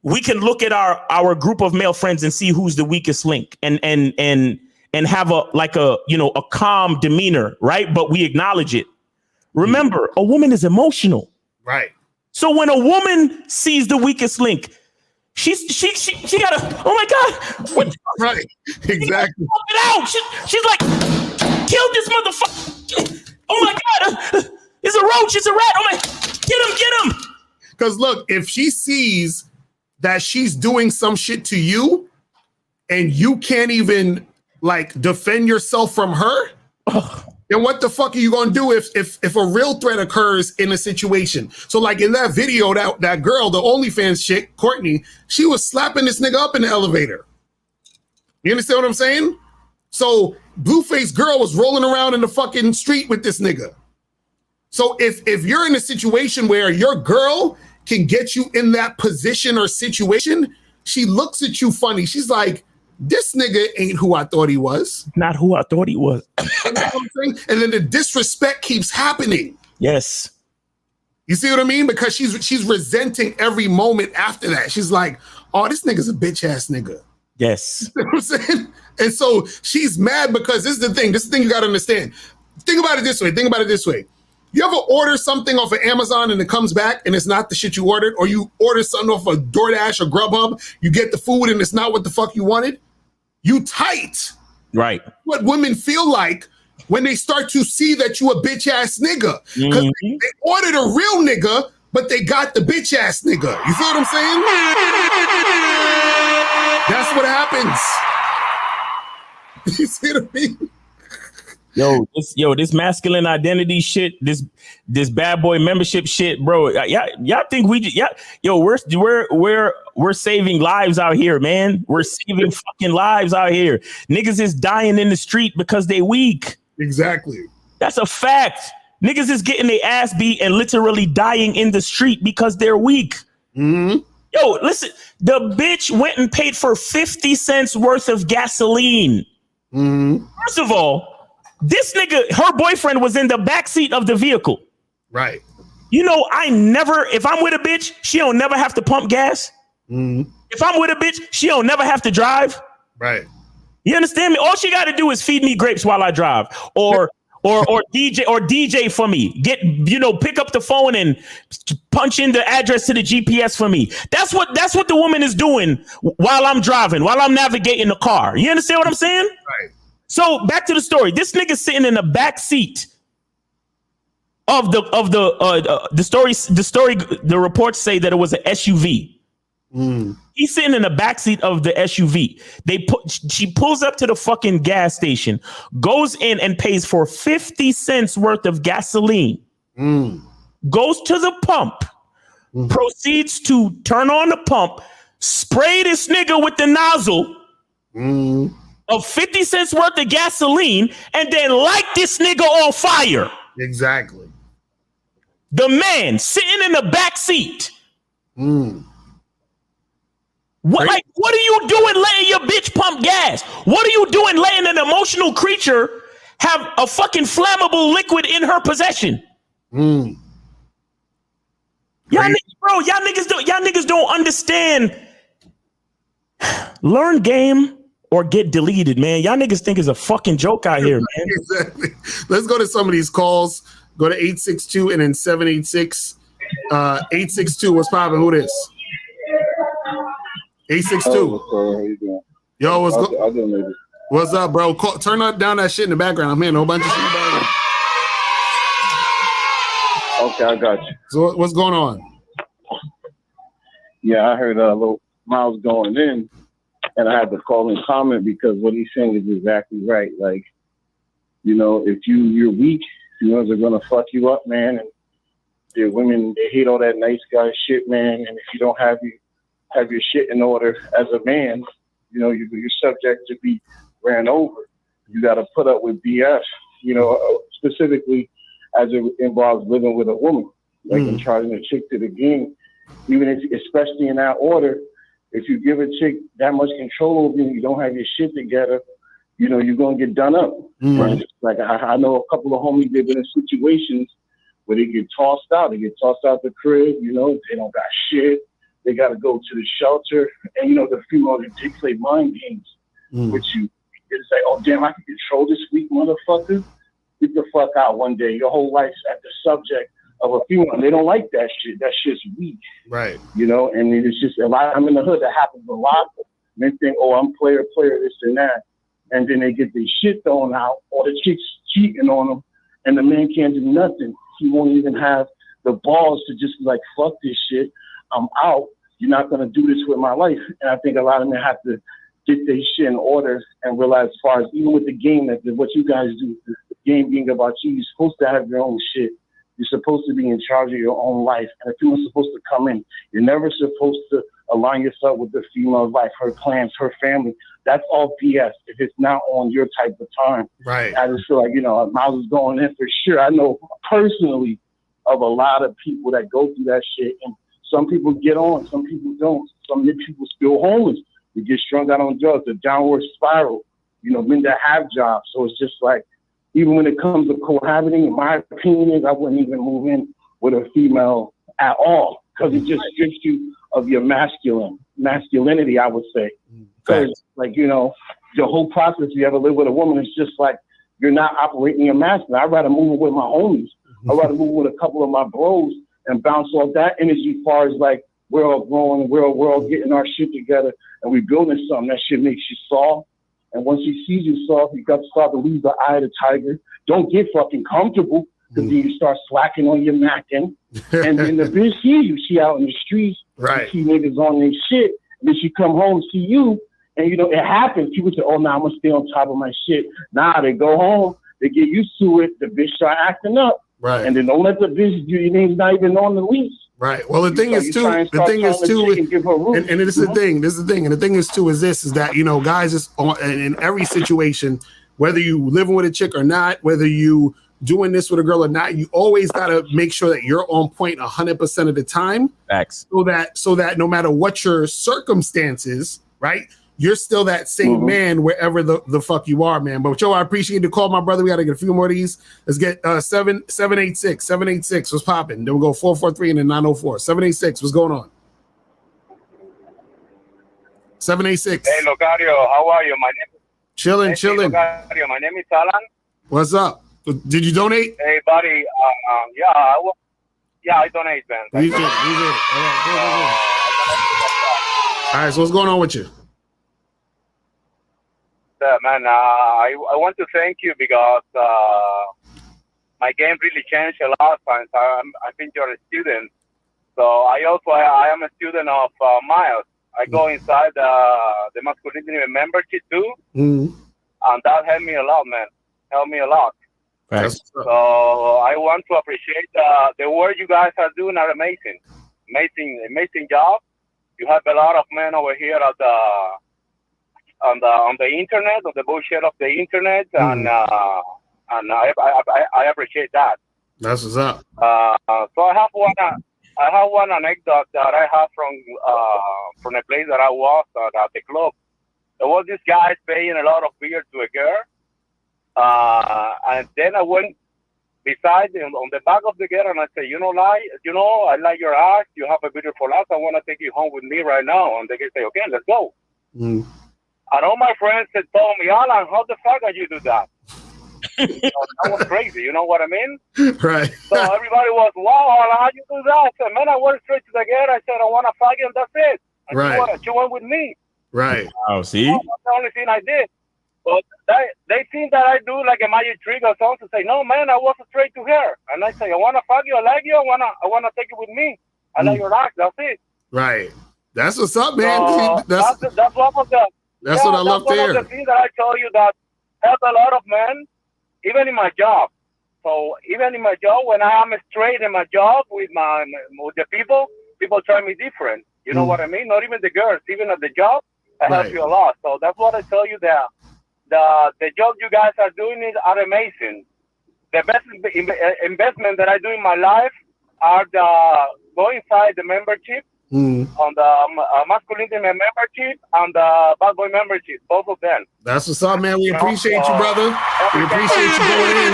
we can look at our group of male friends and see who's the weakest link and have a calm demeanor, right? But we acknowledge it. Remember, a woman is emotional. Right. So when a woman sees the weakest link, she gotta, oh my God. What? Right. Exactly. It out. She's like, kill this motherfucker. Oh my God. It's a roach. It's a rat. Oh my, get him. Because look, if she sees that she's doing some shit to you and you can't even like defend yourself from her, then what the fuck are you gonna do if a real threat occurs in a situation? So like in that video, that girl, the OnlyFans chick, Courtney, she was slapping this nigga up in the elevator. You understand what I'm saying? So Blueface girl was rolling around in the fucking street with this nigga. So if you're in a situation where your girl can get you in that position or situation, she looks at you funny. She's like, this nigga ain't who I thought he was. Not who I thought he was. You know what I'm saying? And then the disrespect keeps happening. Yes. You see what I mean? Because she's resenting every moment after that. She's like, oh, this nigga's a bitch ass nigga. Yes. You know what I'm saying? And so she's mad because this is the thing. This is the thing you got to understand. Think about it this way. You ever order something off of Amazon and it comes back and it's not the shit you ordered? Or you order something off of DoorDash or Grubhub, you get the food and it's not what the fuck you wanted? You tight. Right. What women feel like when they start to see that you a bitch ass nigga. Because they ordered a real nigga, but they got the bitch ass nigga. You feel what I'm saying? That's what happens. You see what I mean? This masculine identity shit, this bad boy membership shit, bro. Y'all think we're saving lives out here, man. We're saving fucking lives out here. Niggas is dying in the street because they weak. Exactly. That's a fact. Niggas is getting their ass beat and literally dying in the street because they're weak. Mm-hmm. Yo, listen, the bitch went and paid for 50 cents worth of gasoline. Mm-hmm. First of all, this nigga, her boyfriend was in the backseat of the vehicle. Right. You know, if I'm with a bitch, she don't never have to pump gas. Mm-hmm. If I'm with a bitch, she don't never have to drive. Right. You understand me? All she got to do is feed me grapes while I drive, or DJ for me. Pick up the phone and punch in the address to the GPS for me. That's what the woman is doing while I'm driving, while I'm navigating the car. You understand what I'm saying? Right. So back to the story. This nigga sitting in the back seat of the story. The reports say that it was an SUV. Mm. He's sitting in the backseat of the SUV. She pulls up to the fucking gas station, goes in and pays for 50 cents worth of gasoline, goes to the pump, proceeds to turn on the pump, spray this nigga with the nozzle of 50 cents worth of gasoline, and then light this nigga on fire. Exactly. The man sitting in the back seat. What are you doing letting your bitch pump gas? What are you doing letting an emotional creature have a fucking flammable liquid in her possession? Y'all niggas don't understand. Learn game or get deleted, man. Y'all niggas think it's a fucking joke out here, man. Exactly. Let's go to some of these calls. Go to 862 and then 786. 862, what's poppin'? Who this? 862. Yo, what's up, bro? Turn down that shit in the background. I'm hearing a whole bunch of shit in the background. Okay, I got you. So what's going on? Yeah, I heard little Miles going in, and I had to call and comment because what he's saying is exactly right. Like, if you're weak, females are gonna fuck you up, man. And the women, they hate all that nice guy shit, man. And if you don't have your shit in order as a man, you're subject to be ran over. You got to put up with BS, specifically as it involves living with a woman, like and charging a chick to the game. Even if, especially in that order, if you give a chick that much control over you, you don't have your shit together, you're going to get done up. Right? Like I know a couple of homies, they've been in situations where they get tossed out. They get tossed out the crib, they don't got shit. They got to go to the shelter. And, the female, they play mind games with you. It's like, oh, damn, I can control this weak motherfucker. Get the fuck out one day. Your whole life's at the subject of a female. And they don't like that shit. That shit's weak. Right. And it's just a lot. I'm in the hood. That happens a lot. Men think, oh, I'm player, this and that. And then they get their shit thrown out, or the chick's cheating on them, and the man can't do nothing. He won't even have the balls to just be like, fuck this shit. I'm out. You're not going to do this with my life. And I think a lot of men have to get their shit in order and realize, as far as even with the game, that what you guys do, the game being about you, you're supposed to have your own shit. You're supposed to be in charge of your own life. And the female's supposed to come in. You're never supposed to align yourself with the female's life, her plans, her family. That's all BS if it's not on your type of time. Right. I just feel like, Miles is going in for sure. I know personally of a lot of people that go through that shit. And some people get on, some people don't. Some people still homeless. They get strung out on drugs, a downward spiral. Men that have jobs. So it's just like, even when it comes to cohabiting, in my opinion is I wouldn't even move in with a female at all, because it just strips you of your masculinity, I would say. Because, the whole process, if you ever live with a woman, it's just like you're not operating your masculine. I'd rather move with my homies. I'd rather move with a couple of my bros and bounce off that energy as far as like we're all growing, we're all getting our shit together, and we're building something. That shit makes you soft. And once he sees you soft, you got to start to lose the eye of the tiger. Don't get fucking comfortable, because then you start slacking on your macking. And then the bitch see you. She out in the streets. Right. See niggas on their shit. And then she come home, see you. And, it happens. People say, oh, now I'm going to stay on top of my shit. Nah, they go home. They get used to it. The bitch start acting up. Right. And then don't let the bitch, your name's not even on the lease. Right. Well, the thing is too, and this is the thing. And the thing is too, is guys, just in every situation, whether you living with a chick or not, whether you doing this with a girl or not, you always got to make sure that you're on point 100% of the time. Facts. So that no matter what your circumstances, right, you're still that same man wherever the fuck you are, man. But Joe, I appreciate the call, my brother. We got to get a few more of these. Let's get 786. What's popping? Then we'll go 443 and then 904. 786. What's going on? 786. Hey, Locario, how are you? My name is chilling. Locario, my name is Alan. What's up? Did you donate? Hey, buddy. I donate, man. We did. All right, so what's going on with you? Man, I want to thank you because my game really changed a lot since I've been your student. So I am a student of Miles. I go inside the masculinity membership too, and that helped me a lot, man. Helped me a lot. Right. So I want to appreciate the work you guys are doing. Are amazing job. You have a lot of men over here at on the internet, on the bullshit of the internet, and I appreciate that. That's what's up. So I have one anecdote that I have from a place that I was at the club. There was this guy paying a lot of beer to a girl, and then I went beside him on the back of the girl and I said, I like your ass. You have a beautiful ass. I want to take you home with me right now. And they can say, okay, let's go. And all my friends told me, Alan, how the fuck did you do that? That was crazy. You know what I mean? Right. So everybody was, wow, Alan, how you do that? I said, man, I went straight to the girl. I said, I want to fuck you, and that's it. And right. She went with me. Right. Oh, see? That's the only thing I did. But they think that I do like a magic trick or something. Say, no, man, I was straight to her. And I say, I want to fuck you. I like you. I want to take you with me. I like your ass. That's it. Right. That's what's up, man. So that's one of the. That's what I love to hear. That's one of the things that I told you that help a lot of men, even in my job. So even in my job, when I am straight in my job with the people try me different. You know what I mean? Not even the girls, even at the job, I help you a lot. So that's what I tell you there. The job you guys are doing are amazing. The best investment that I do in my life are go inside the membership, on the masculinity membership and the bad boy membership, both of them. That's what's up, man. We appreciate you, brother. We appreciate you going in.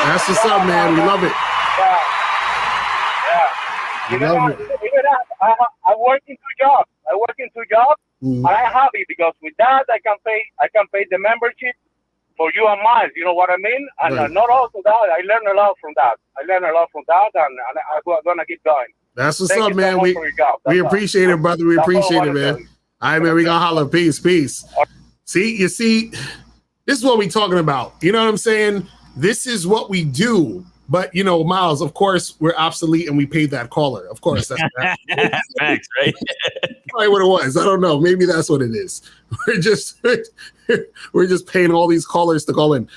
That's what's up, man. We love it. I work in two jobs. And I'm happy because with that I can pay the membership for you and mine. You know what I mean? And not also that, I learned a lot from that. And I'm gonna keep going. That's what's Thank up, you man. so much for your job. We appreciate it, brother. We That's all I appreciate it, wanna man. tell you. All right, man. We gonna holler. Peace. See, this is what we talking about. You know what I'm saying? This is what we do. But Miles, of course, we're obsolete and we paid that caller. Of course, that's facts, right? Probably what it was. I don't know. Maybe that's what it is. We're just paying all these callers to call in.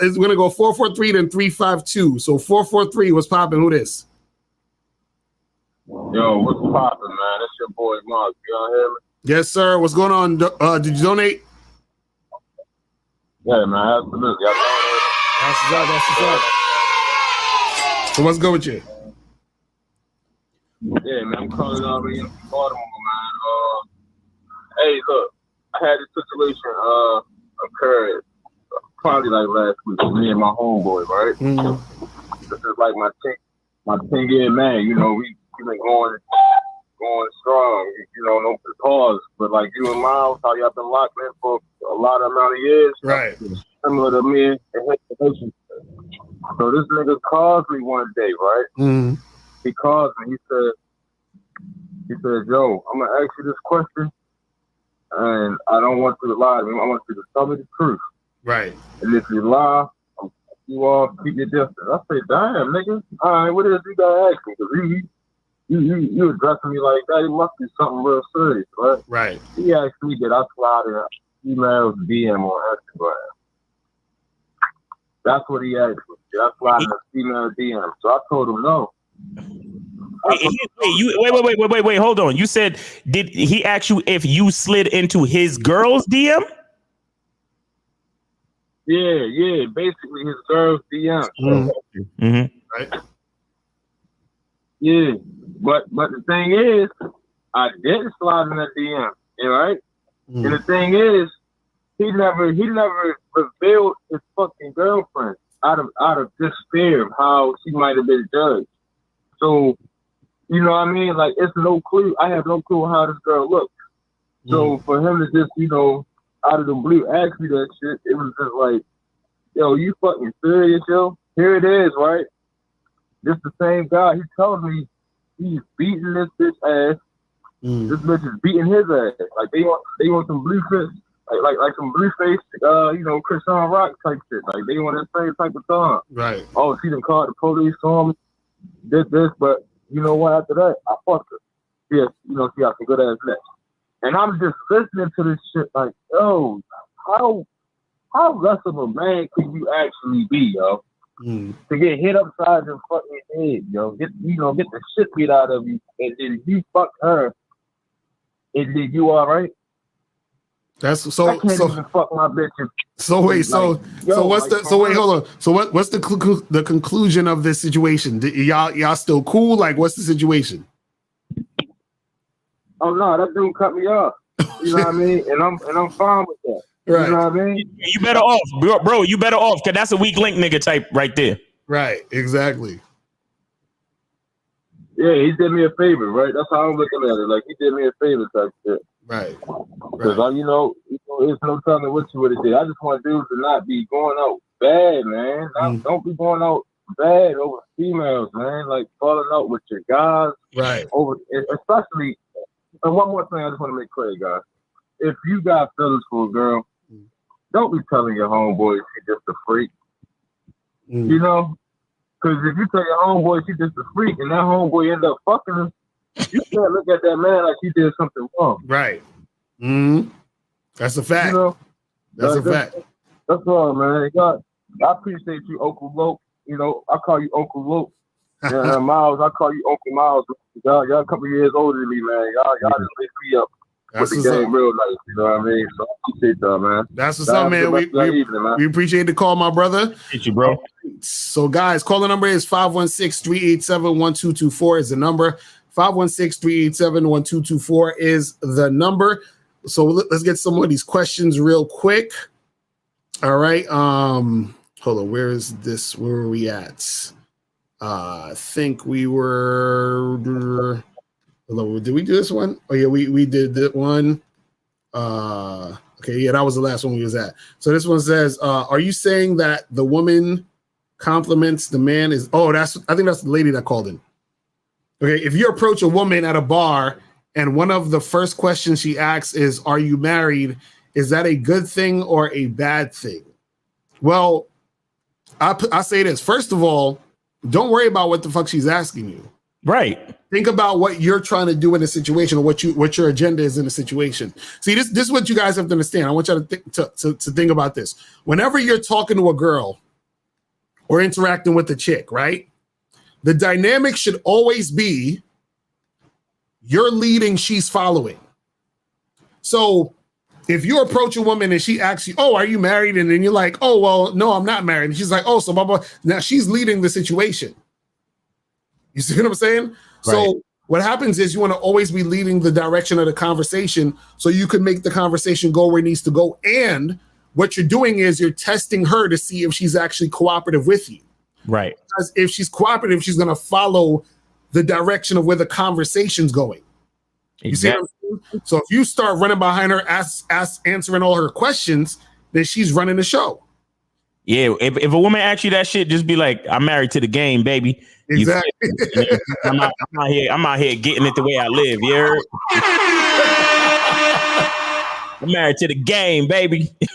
It's gonna go 443 then 352. So 443, what's popping? Who this? Yo, what's popping, man? That's your boy Mark. You hear me? Yes, sir. What's going on? Did you donate? Yeah, man. Absolutely. That's what's up. So what's good with you? Yeah, man. I'm calling already in Baltimore, man. Hey, look, I had this situation occurred probably like last week with me and my homeboy, right? This is like my 10-year man. We been going strong. No pause. But like you and Miles, how y'all been locked in for a lot of amount of years. Right. Similar to me and so this nigga called me one day, right? He called me. He said, yo, I'm gonna ask you this question, and I don't want you to lie to me. I want you to tell me the truth. Right. And if you lie, I'm you off, keep your distance. I say, damn, nigga. All right, what is you gotta ask me? Because you addressing me like that, it must be something real serious, right? Right. He asked me that I slide in emails, DM on Instagram. That's what he asked me. I slide in a female DM. So I told him no. Wait, hold on. You said, did he ask you if you slid into his girl's DM? Yeah. Basically, his girl's DM. Mm-hmm. Right. Yeah, but the thing is, I didn't slide in that DM, right? And the thing is, he never revealed his fucking girlfriend out of this fear of how she might have been judged. So, you know what I mean? Like, it's no clue. I have no clue how this girl looks. So for him to just, out of the blue ask me that shit, it was just like, yo, you fucking serious, yo? Here it is, right? This the same guy. He tells me he's beating this bitch ass. This bitch is beating his ass. Like they want some blue face, like some blue face, Christian Rock type shit. Like they want that same type of time. Right. Oh, she done called the police on me. This, but you know what? After that, I fucked her. Yes, she got some good ass neck. And I'm just listening to this shit like, yo, how less of a man could you actually be, yo? To get hit upside your fucking head, yo. Get the shit beat out of you, and then you fuck her, and then you all right. That's so. I can't even fuck my bitch. So wait, hold on. So what's the conclusion of this situation? Y'all still cool? Like, what's the situation? Oh no, that dude cut me off. You know what I mean? And I'm fine with that. Right. You know what I mean? You better off, bro. You better off, because that's a weak link nigga type right there. Right. Exactly. Yeah, he did me a favor, right? That's how I'm looking at it. Like, he did me a favor type shit. Right. Because it's no telling what you would have did. I just want dudes to not be going out bad, man. Don't be going out bad over females, man. Like falling out with your guys. Right. Especially. And one more thing I just want to make clear, guys. If you got feelings for a girl, don't be telling your homeboy she's just a freak. You know? Because if you tell your homeboy she's just a freak and that homeboy end up fucking her, you can't look at that man like he did something wrong. Right. That's a fact. That's a fact. That's all, man. God, I appreciate you, Uncle Loke. I call you Uncle Loke. Yeah, Miles, I call you Uncle Miles. Y'all a couple years older than me, man. Y'all just lift me up. That's with the game real nice, you know what I mean? So I appreciate y'all, man. That's what's up, man. We appreciate the call, my brother. Appreciate you, bro. So, guys, call the number is 516-387-1224 is the number. 516-387-1224 is the number. So let's get some of these questions real quick. All right. Hold on. Where is this? Where are we at? I think we were. Hello, did we do this one? Oh yeah, we did that one. Okay, yeah, that was the last one we was at. So this one says, are you saying that the woman compliments the man is? Oh, I think that's the lady that called in. Okay, if you approach a woman at a bar and one of the first questions she asks is, "Are you married?" Is that a good thing or a bad thing? Well, I say this. First of all, don't worry about what the fuck she's asking you. Right. Think about what you're trying to do in a situation, or what your agenda is in a situation. See, this is what you guys have to understand. I want you to think about this. Whenever you're talking to a girl or interacting with a chick, right? The dynamic should always be you're leading, she's following. So if you approach a woman and she asks you, "Oh, are you married?" And then you're like, "Oh, well, no, I'm not married." And she's like, "Oh, so blah, blah." Now she's leading the situation. You see what I'm saying? Right. So what happens is you want to always be leading the direction of the conversation so you can make the conversation go where it needs to go. And what you're doing is you're testing her to see if she's actually cooperative with you. Right. Because if she's cooperative, she's going to follow the direction of where the conversation's going. You see what I'm saying? So if you start running behind her, answering all her questions, then she's running the show. Yeah, if a woman asks you that shit, just be like, "I'm married to the game, baby." Exactly. I'm out here getting it the way I live. You heard? I'm married to the game, baby. I'm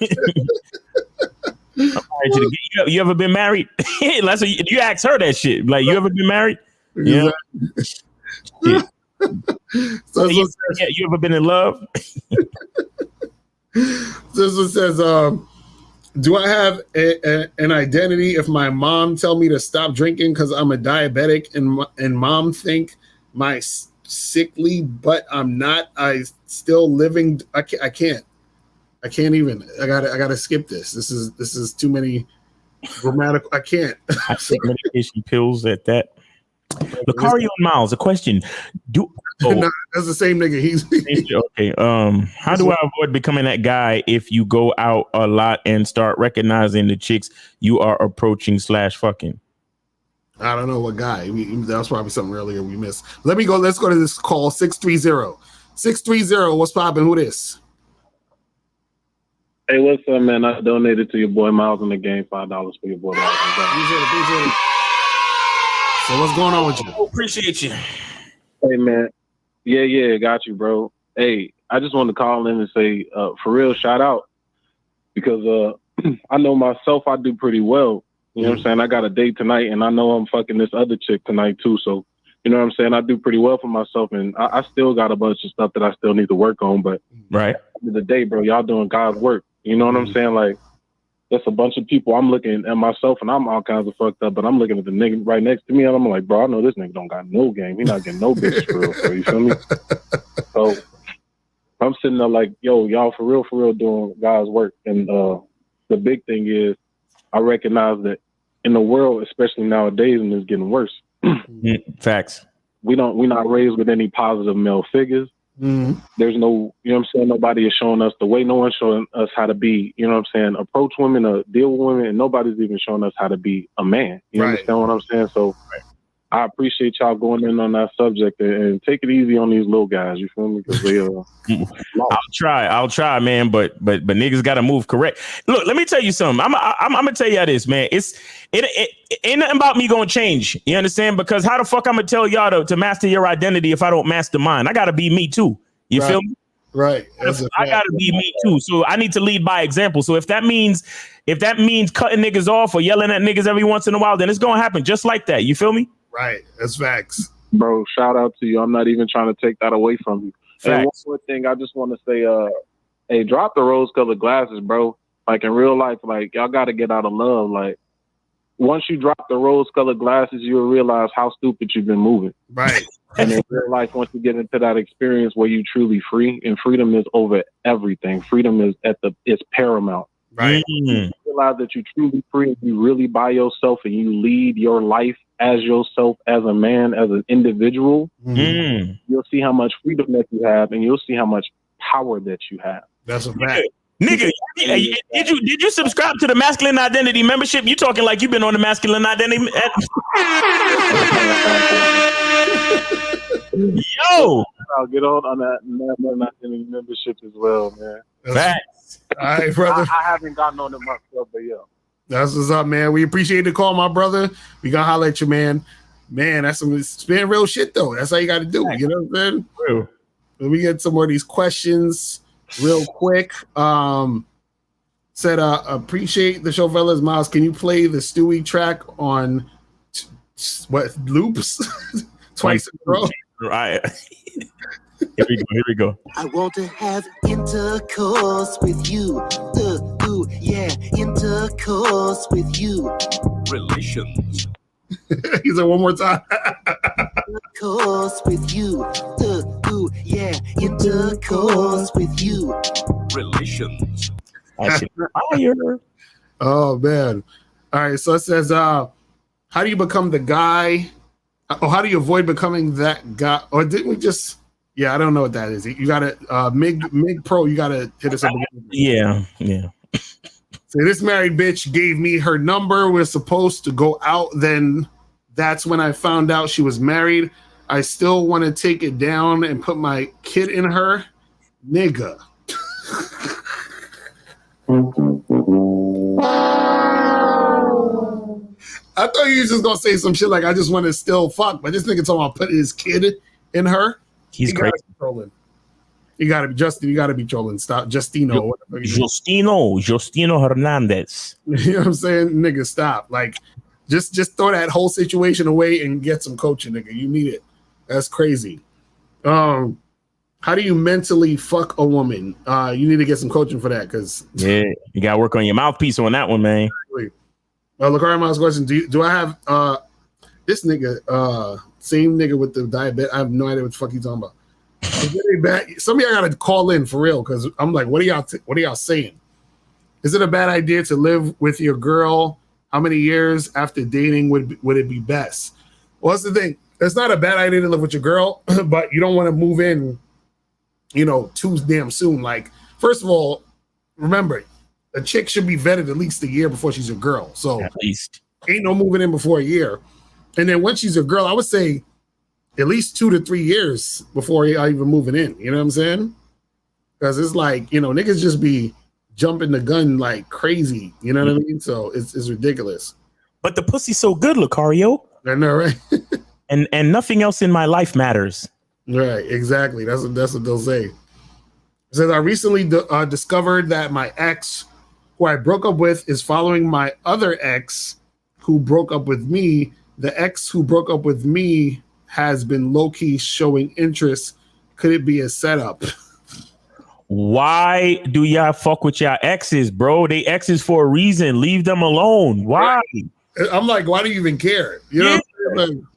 married to the game. You ever been married? You ask her that shit. Like, you ever been married? Yeah. You ever been in love? This one says, do I have an identity if my mom tell me to stop drinking because I'm a diabetic and mom think my sickly, but I'm not? I still living. I can't. I can't even. I gotta skip this. This is too many grammatical. I can't. I take medication pills at that. Lucario and Miles, a question. No, that's the same nigga. He's okay. How do I avoid becoming that guy if you go out a lot and start recognizing the chicks you are approaching / fucking? I don't know what guy. That's probably something earlier we missed. Let's go to this call 630. 630. What's popping? Who this? Hey, what's up, man? I donated to your boy Miles in the game, $5 for your boy Miles. Appreciate it. So what's going on with you? Appreciate you. Hey, man. Yeah, got you, bro. Hey, I just wanted to call in and say, for real, shout out. Because I know myself, I do pretty well. You know what I'm saying? I got a date tonight, and I know I'm fucking this other chick tonight, too. So, you know what I'm saying? I do pretty well for myself, and I still got a bunch of stuff that I still need to work on. But right. At the end of the day, bro, y'all doing God's work. You know what I'm saying? Like, that's a bunch of people. I'm looking at myself, and I'm all kinds of fucked up, but I'm looking at the nigga right next to me, and I'm like, bro, I know this nigga don't got no game. He not getting no bitch for real. You feel me? So I'm sitting there like, yo, y'all for real doing God's work. And the big thing is I recognize that in the world, especially nowadays, and it's getting worse. Facts. We're not raised with any positive male figures. There's no, you know what I'm saying? Nobody is showing us the way. No one's showing us how to be, you know what I'm saying? Approach women, deal with women, and nobody's even showing us how to be a man. You understand what I'm saying? So I appreciate y'all going in on that subject and take it easy on these little guys. You feel me? Because they I'll try, man. But niggas got to move correct. Look, let me tell you something. I'm gonna tell you this, man. It ain't nothing about me gonna change. You understand? Because how the fuck I'm gonna tell y'all to master your identity if I don't master mine? I gotta be me too. You feel me? Right. I gotta be me too. So I need to lead by example. So if that means cutting niggas off or yelling at niggas every once in a while, then it's gonna happen just like that. You feel me? Right. That's facts. Bro, shout out to you. I'm not even trying to take that away from you. And one more thing, I just want to say, hey, drop the rose-colored glasses, bro. Like in real life, like y'all got to get out of love. Like once you drop the rose-colored glasses, you'll realize how stupid you've been moving. Right. And in real life, once you get into that experience where you're truly free, and freedom is over everything. Freedom is it's paramount. Right. You realize that you're truly free. You really by yourself, and you lead your life as yourself, as a man, as an individual. You'll see how much freedom that you have, and you'll see how much power that you have. That's a fact. Nigga, did you subscribe to the Masculine Identity membership? You talking like you've been on the Masculine Identity? Yo, I'll get on that Identity membership as well, man. Facts. All right, brother. I haven't gotten on it myself, but yeah. That's what's up, man. We appreciate the call, my brother. We gonna holler at you, man. Man, that's some spin real shit though. That's how you got to do. You know what I'm saying? True. Let me get some more of these questions real quick. Said appreciate the show, fellas. Miles, can you play the Stewie track on what loops twice in a row? Right. Here we go. I want to have intercourse with you. Yeah, intercourse with you. Relations. He said one more time. Intercourse with you. Yeah, intercourse with you. Relations. Fire. Oh man. All right. So it says, how do you become the guy? Or how do you avoid becoming that guy? Or didn't we just? Yeah, I don't know what that is. You gotta Mig Pro. You gotta hit us up again. Yeah. So this married bitch gave me her number. We're supposed to go out. Then that's when I found out she was married. I still want to take it down and put my kid in her. Nigga. I thought you was just gonna say some shit like I just want to still fuck, but this nigga talking about putting his kid in her. He's crazy. Trolling. You gotta be Justin. You gotta be trolling. Stop, Justino. Justino Hernandez. You know what I'm saying, nigga? Stop. Like, just throw that whole situation away and get some coaching, nigga. You need it. That's crazy. How do you mentally fuck a woman? You need to get some coaching for that, because you gotta work on your mouthpiece on that one, man. Look, Miles' question: Do I have this nigga? Same nigga with the diabetes. I have no idea what the fuck he's talking about. Some of y'all gotta call in for real, because I'm like, what are y'all saying? Is it a bad idea to live with your girl? How many years after dating would it be best? Well, that's the thing. It's not a bad idea to live with your girl, but you don't want to move in, too damn soon. Like, first of all, remember, a chick should be vetted at least a year before she's a girl. So at least ain't no moving in before a year. And then once she's a girl, I would say at least 2 to 3 years before I even moving in. You know what I'm saying? Because it's like, niggas just be jumping the gun like crazy. You know what I mean? So it's ridiculous. But the pussy's so good, Lucario. I know, right? and nothing else in my life matters. Right, exactly. That's what they'll say. It says, I recently discovered that my ex, who I broke up with, is following my other ex who broke up with me. The ex who broke up with me has been low-key showing interest. Could it be a setup? Why do y'all fuck with y'all exes, bro? They exes for a reason. Leave them alone. Why? I'm like, why do you even care? You know what I'm saying?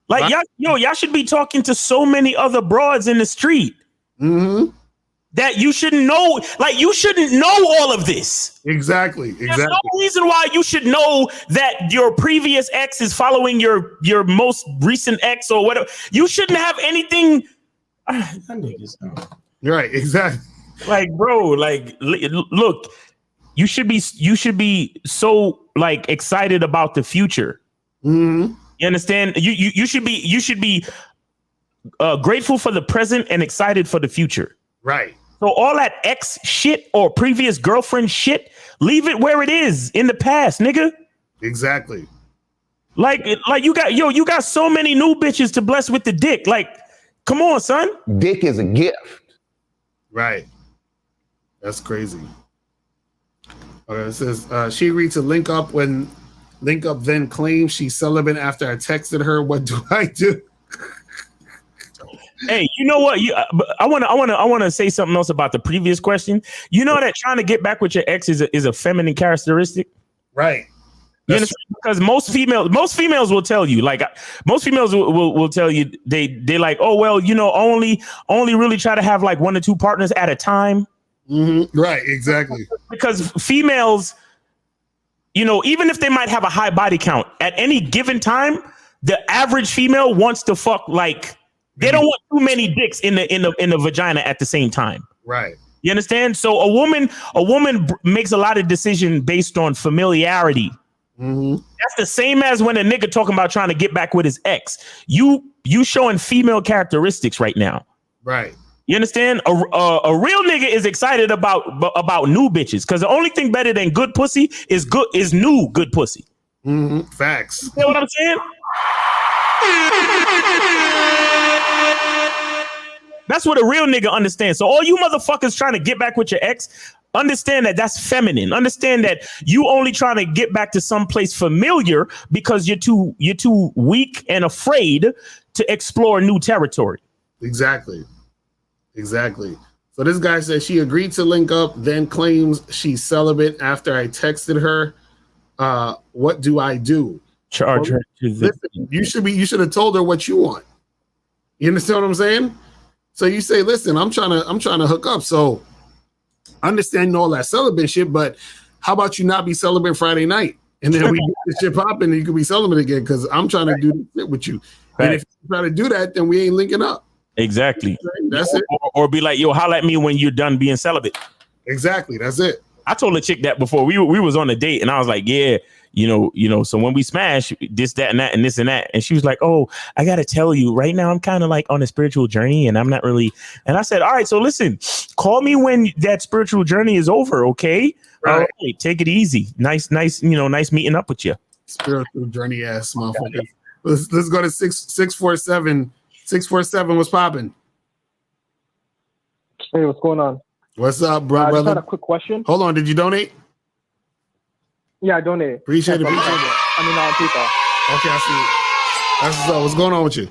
Like y'all should be talking to so many other broads in the street that you shouldn't know. Like, you shouldn't know all of this. Exactly. There's no reason why you should know that your previous ex is following your most recent ex or whatever. You shouldn't have anything. Right, exactly. Like, bro, like, look, you should be so like excited about the future. You understand? You should be grateful for the present and excited for the future. Right. So all that ex shit or previous girlfriend shit, leave it where it is in the past, nigga. Exactly. Like you got so many new bitches to bless with the dick. Like, come on, son. Dick is a gift. Right. That's crazy. Okay, it says she agreed to link up then claims she's celibate after I texted her. What do I do? Hey, you know what? I want to say something else about the previous question. You know that trying to get back with your ex is a feminine characteristic, right? You understand? Because most females will tell you, like, most females will tell you they like, oh well, only really try to have like 1 or 2 partners at a time. Right, exactly. Because females, even if they might have a high body count at any given time, the average female wants to fuck like. They don't want too many dicks in the vagina at the same time. Right. You understand? So a woman makes a lot of decisions based on familiarity. That's the same as when a nigga talking about trying to get back with his ex. You showing female characteristics right now. Right. You understand? A real nigga is excited about new bitches, because the only thing better than good pussy is new good pussy. Facts. You know what I'm saying? That's what a real nigga understands. So all you motherfuckers trying to get back with your ex, understand that that's feminine. Understand that you only trying to get back to someplace familiar because you're too weak and afraid to explore new territory. Exactly. So this guy says she agreed to link up, then claims she's celibate after I texted her. What do I do? Charge her to the. Listen, you should have told her what you want. You understand what I'm saying? So you say, listen, I'm trying to hook up. So understand all that celibate shit, but how about you not be celibate Friday night? And then we get this shit popping and you can be celibate again, because I'm trying to do this shit with you. Right. And if you try to do that, then we ain't linking up. Exactly. That's it. Or be like, yo, holla at me when you're done being celibate. Exactly. That's it. I told a chick that before we was on a date, and I was like, yeah, so when we smash this, that, and that, and this and that, and she was like, oh, I gotta tell you right now, I'm kind of like on a spiritual journey, and I'm not really. And I said, all right, so listen, call me when that spiritual journey is over, okay? Right. All right, take it easy. Nice, nice meeting up with you. Spiritual journey ass motherfucker. Let's go to 647. 647. What's popping? Hey, what's going on? What's up, bro? I just had a quick question. Hold on, did you donate? Yeah, I donated. Appreciate it. I mean, on PayPal. Okay, I see. That's what's going on with you?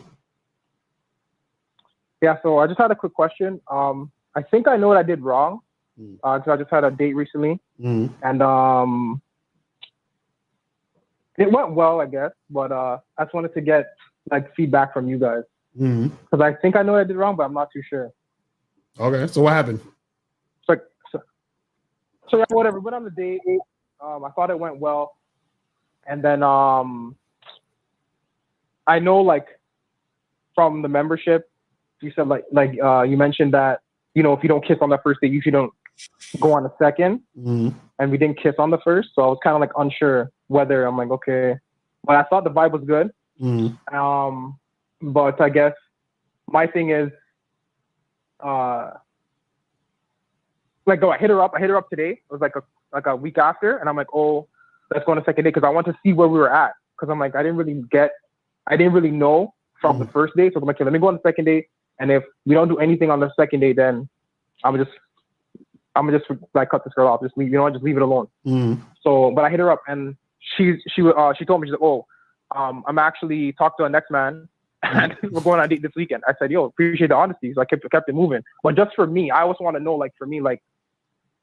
Yeah, so I just had a quick question. I think I know what I did wrong. Because I just had a date recently, and it went well, I guess. But I just wanted to get like feedback from you guys. Because I think I know I did wrong, but I'm not too sure. Okay, so what happened? So yeah, whatever. Went on the date. I thought it went well, and then I know like from the membership, you said you mentioned that if you don't kiss on the first date, you usually don't go on the second. And we didn't kiss on the first, so I was kind of like unsure whether I'm like okay, but I thought the vibe was good. But I guess my thing is, I hit her up today. It was like a week after, and I'm like, oh, let's go on a second date because I want to see where we were at. Because I'm like, I didn't really know from the first date, so I'm like, okay, let me go on the second date, and if we don't do anything on the second date, then I'm just like cut this girl off, just leave, just leave it alone. So, but I hit her up, and she told me, she's like, oh, I'm actually talking to a next man. And we're going on a date this weekend. I said, yo, appreciate the honesty. So I kept it moving. But just for me, I also want to know, like, for me, like,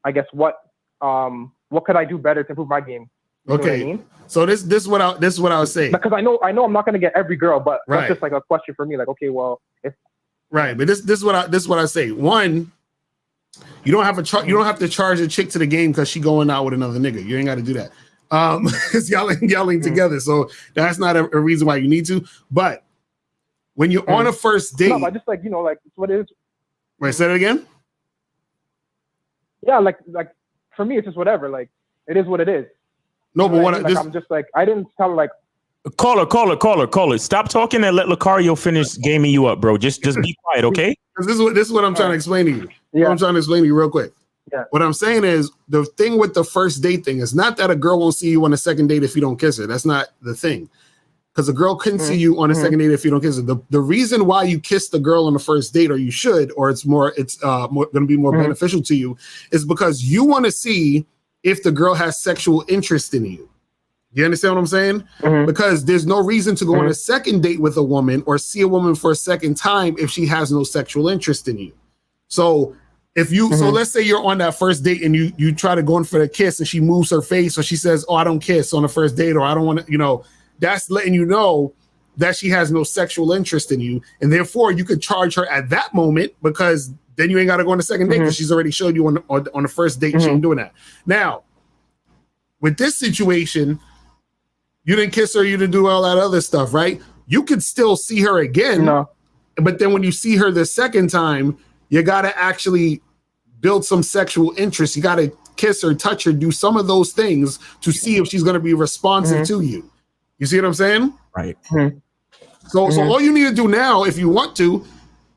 I guess what could I do better to improve my game? You know what I mean? So this is what I was saying. Because I know I'm not gonna get every girl, but that's just like a question for me. Like, okay, well, if but this is what I say. One, you don't have to charge a chick to the game because she going out with another nigga. You ain't got to do that. Because y'all ain't together. So that's not a reason why you need to. But when you're on a first date, no, but just like like it's what it is. Wait, say that again. Yeah, like for me, it's just whatever. Like it is what it is. No, but what I'm just like I didn't tell her like. Caller. Stop talking and let Lucario finish gaming you up, bro. Just be quiet, okay? This is what I'm trying to explain to you. Yeah. I'm trying to explain to you real quick. Yeah. What I'm saying is the thing with the first date thing is not that a girl won't see you on a second date if you don't kiss her. That's not the thing. Because a girl couldn't see you on a second date if you don't kiss her. The reason why you kiss the girl on the first date, or you should, or it's going to be more beneficial to you, is because you want to see if the girl has sexual interest in you. You understand what I'm saying? Because there's no reason to go on a second date with a woman or see a woman for a second time if she has no sexual interest in you. So if you, so let's say you're on that first date and you try to go in for a kiss and she moves her face or she says, oh, I don't kiss on the first date, or I don't want to, that's letting you know that she has no sexual interest in you. And therefore you could charge her at that moment, because then you ain't got to go on the second date because she's already showed you on the first date she ain't doing that. Now, with this situation, you didn't kiss her, you didn't do all that other stuff, right? You could still see her again, but then when you see her the second time, you got to actually build some sexual interest. You got to kiss her, touch her, do some of those things to see if she's going to be responsive to you. You see what I'm saying? Right. So all you need to do now, if you want to,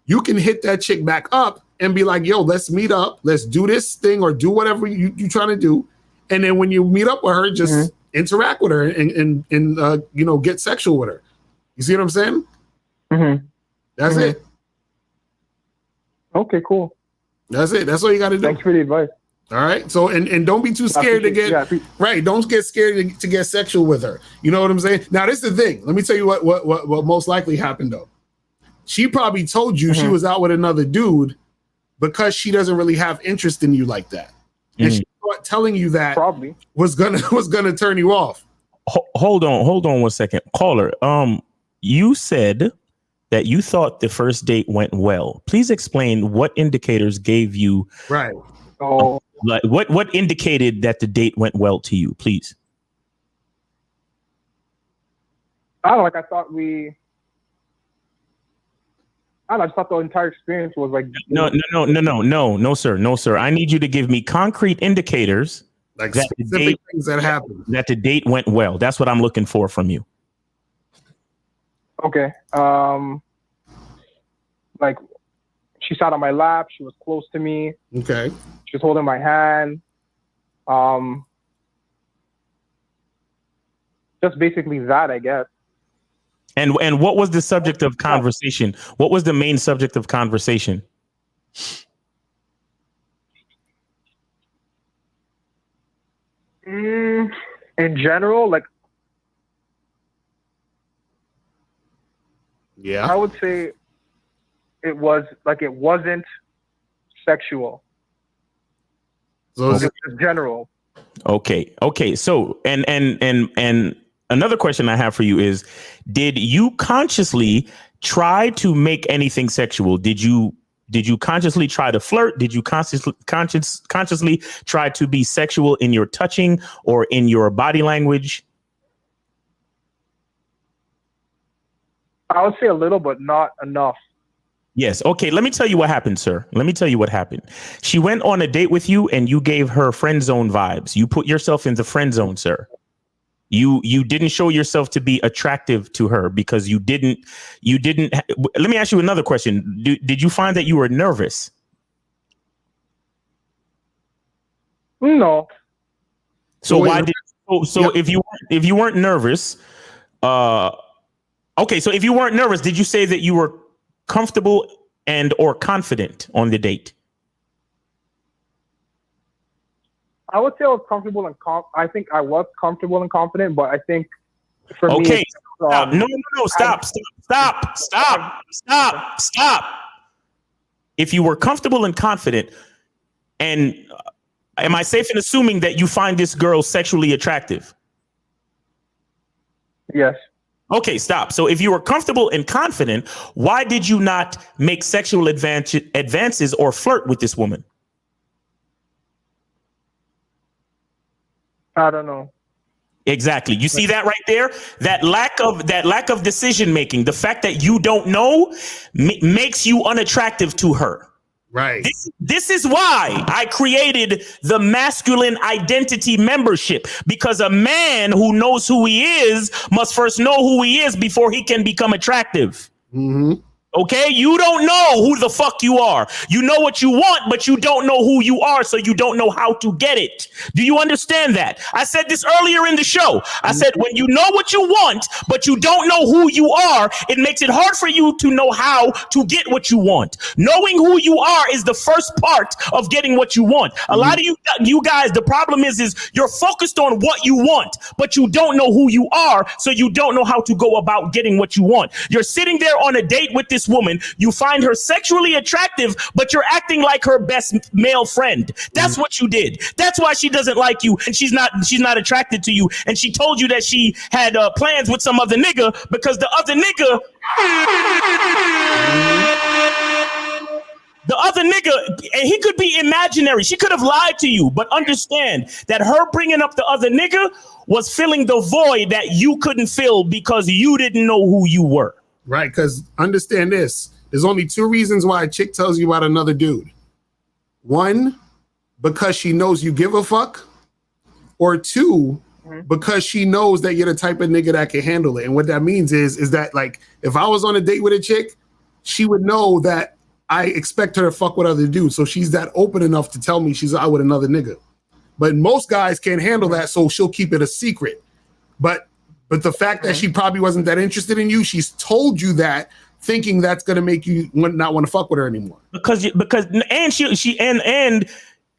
you can hit that chick back up and be like, yo, let's meet up. Let's do this thing or do whatever you're trying to do. And then when you meet up with her, just interact with her and get sexual with her. You see what I'm saying? That's it. Okay, cool. That's it. That's all you got to do. Thanks for the advice. All right. So and don't be too scared to get right. Don't get scared to get sexual with her. You know what I'm saying? Now this is the thing. Let me tell you what most likely happened though. She probably told you she was out with another dude because she doesn't really have interest in you like that. And she thought telling you that probably was gonna turn you off. Hold on 1 second. Caller, you said that you thought the first date went well. Please explain what indicators gave you what indicated that the date went well to you, please. I just thought the entire experience was like No, sir. I need you to give me concrete indicators like that specific things that happened. That the date went well. That's what I'm looking for from you. Okay. Like she sat on my lap, she was close to me. Okay. She was holding my hand. Just basically that, I guess. And what was the subject of conversation? What was the main subject of conversation? In general, like, yeah, I would say it wasn't sexual. So it's just general. Okay. So and another question I have for you is, did you consciously try to make anything sexual? Did you consciously try to flirt? Did you consciously try to be sexual in your touching or in your body language? I would say a little, but not enough. Yes. Okay. Let me tell you what happened, sir. Let me tell you what happened. She went on a date with you and you gave her friend zone vibes. You put yourself in the friend zone, sir. You didn't show yourself to be attractive to her because you didn't. Let me ask you another question. Did you find that you were nervous? No. So why did if you weren't nervous, okay, so if you weren't nervous, did you say that you were comfortable and or confident on the date? I would say I was comfortable and I think I was comfortable and confident, but I think for me, okay, stop. No, stop. If you were comfortable and confident, and am I safe in assuming that you find this girl sexually attractive? Yes. Okay, stop. So if you were comfortable and confident, why did you not make sexual advances or flirt with this woman? I don't know. Exactly. You see that right there? That lack of decision making, the fact that you don't know makes you unattractive to her. Right. This is why I created the masculine identity membership, because a man who knows who he is must first know who he is before he can become attractive. Mm-hmm. Okay, you don't know who the fuck you are. You know what you want, but you don't know who you are, so you don't know how to get it. Do you understand that? I said this earlier in the show. I said when you know what you want, but you don't know who you are, it makes it hard for you to know how to get what you want. Knowing who you are is the first part of getting what you want. A lot of you guys, the problem is you're focused on what you want, but you don't know who you are, so you don't know how to go about getting what you want. You're sitting there on a date with this woman, you find her sexually attractive, but you're acting like her best male friend. That's what you did. That's why she doesn't like you, and she's not attracted to you. And she told you that she had plans with some other nigga, because the other nigga, and he could be imaginary. She could have lied to you, but understand that her bringing up the other nigga was filling the void that you couldn't fill because you didn't know who you were. Right, because understand this. There's only two reasons why a chick tells you about another dude. One, because she knows you give a fuck. Or two, because she knows that you're the type of nigga that can handle it. And what that means is that, like, if I was on a date with a chick, she would know that I expect her to fuck with other dudes. So she's that open enough to tell me she's out with another nigga. But most guys can't handle that, so she'll keep it a secret. But the fact that she probably wasn't that interested in you, she's told you that, thinking that's gonna make you not want to fuck with her anymore. Because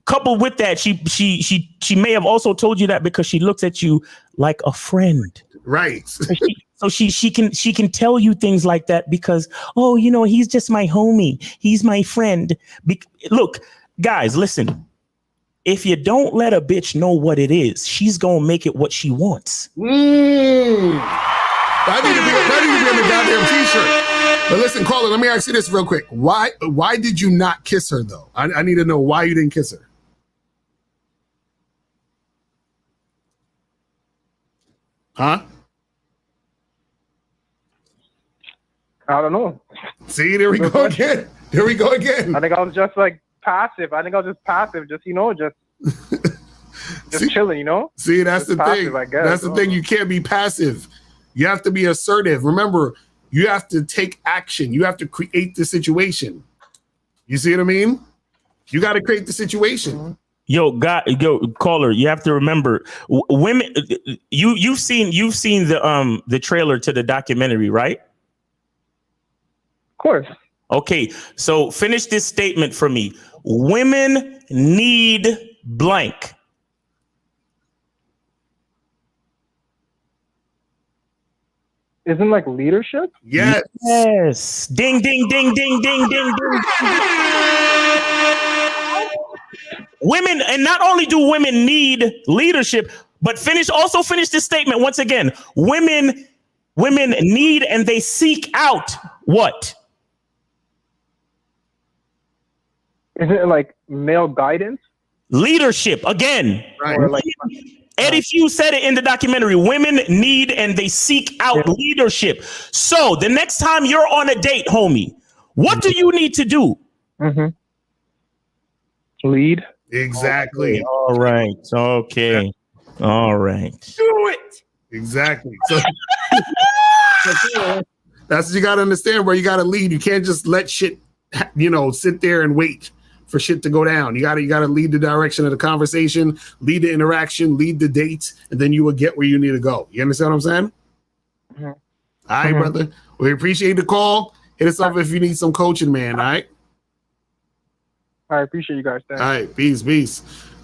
coupled with that, she may have also told you that because she looks at you like a friend. Right. So she can tell you things like that because, oh, you know, he's just my homie. He's my friend. Look, guys, listen. If you don't let a bitch know what it is, she's gonna make it what she wants. That need to be on the goddamn t-shirt. But listen, caller, let me ask you this real quick. Why did you not kiss her though? I need to know why you didn't kiss her. Huh? I don't know. See, there we go again. There we go again. I think I was just like passive. Just, you know, just chilling, you know? See, that's just the passive, thing. I guess. That's the thing. You can't be passive. You have to be assertive. Remember, you have to take action. You have to create the situation. You see what I mean? You got to create the situation. Yo, caller, you have to remember, women. You've seen the trailer to the documentary, right? Of course. Okay, so finish this statement for me. Women need blank. Isn't like leadership? Yes. Yes. Ding, ding, ding, ding, ding, ding, ding. Women, and not only do women need leadership, but finish this statement once again. Women Women need and they seek out what? Isn't it like male guidance? Leadership. Again. Right. Or like, Eddie Few said it in the documentary. Women need and they seek out leadership. So the next time you're on a date, homie, what do you need to do? Lead. Exactly. All right. Okay. All right. Do it. Exactly. So that's what you got to understand, bro. You got to lead. You can't just let shit, sit there and wait for shit to go down. You got to lead the direction of the conversation, lead the interaction, lead the date, and then you will get where you need to go. You understand what I'm saying? All right, brother. We appreciate the call. Hit us up if you need some coaching, man. All right. I appreciate you guys. Thanks. All right, peace.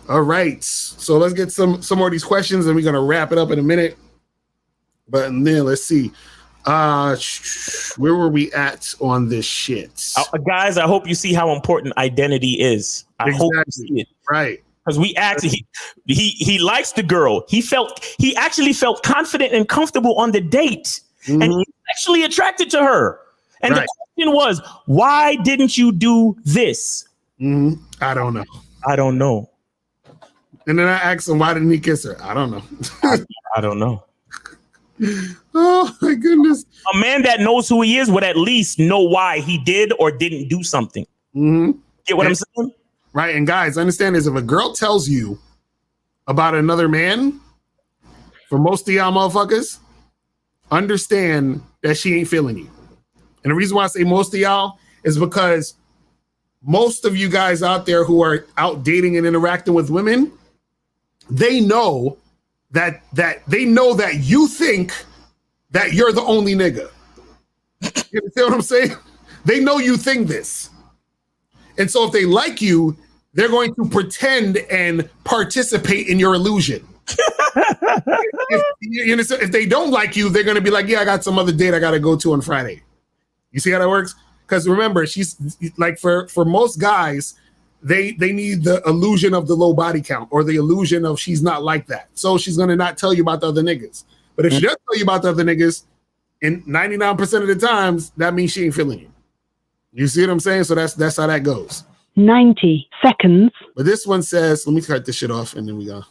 All right, so let's get some more of these questions, and we're gonna wrap it up in a minute. But then let's see, where were we at on this shit? Guys, I hope you see how important identity is. I hope you see it. Right. Because we actually, he likes the girl. He actually felt confident and comfortable on the date, and he's actually attracted to her. And the question was, why didn't you do this? I don't know. And then I asked him, why didn't he kiss her? I don't know. I don't know. Oh my goodness. A man that knows who he is would at least know why he did or didn't do something. Get what I'm saying? Right. And guys, understand this. If a girl tells you about another man, for most of y'all motherfuckers, understand that she ain't feeling you. And the reason why I say most of y'all is because most of you guys out there who are out dating and interacting with women, they know that you think that you're the only nigga. You understand what I'm saying? They know you think this. And so if they like you, they're going to pretend and participate in your illusion. If they don't like you, they're going to be like, yeah, I got some other date I got to go to on Friday. You see how that works? Because remember, she's like, for most guys, they need the illusion of the low body count or the illusion of she's not like that. So she's going to not tell you about the other niggas. But if she does tell you about the other niggas, in 99% of the times, that means she ain't feeling you. You see what I'm saying? So that's how that goes. 90 seconds. But this one says, let me cut this shit off and then we're going to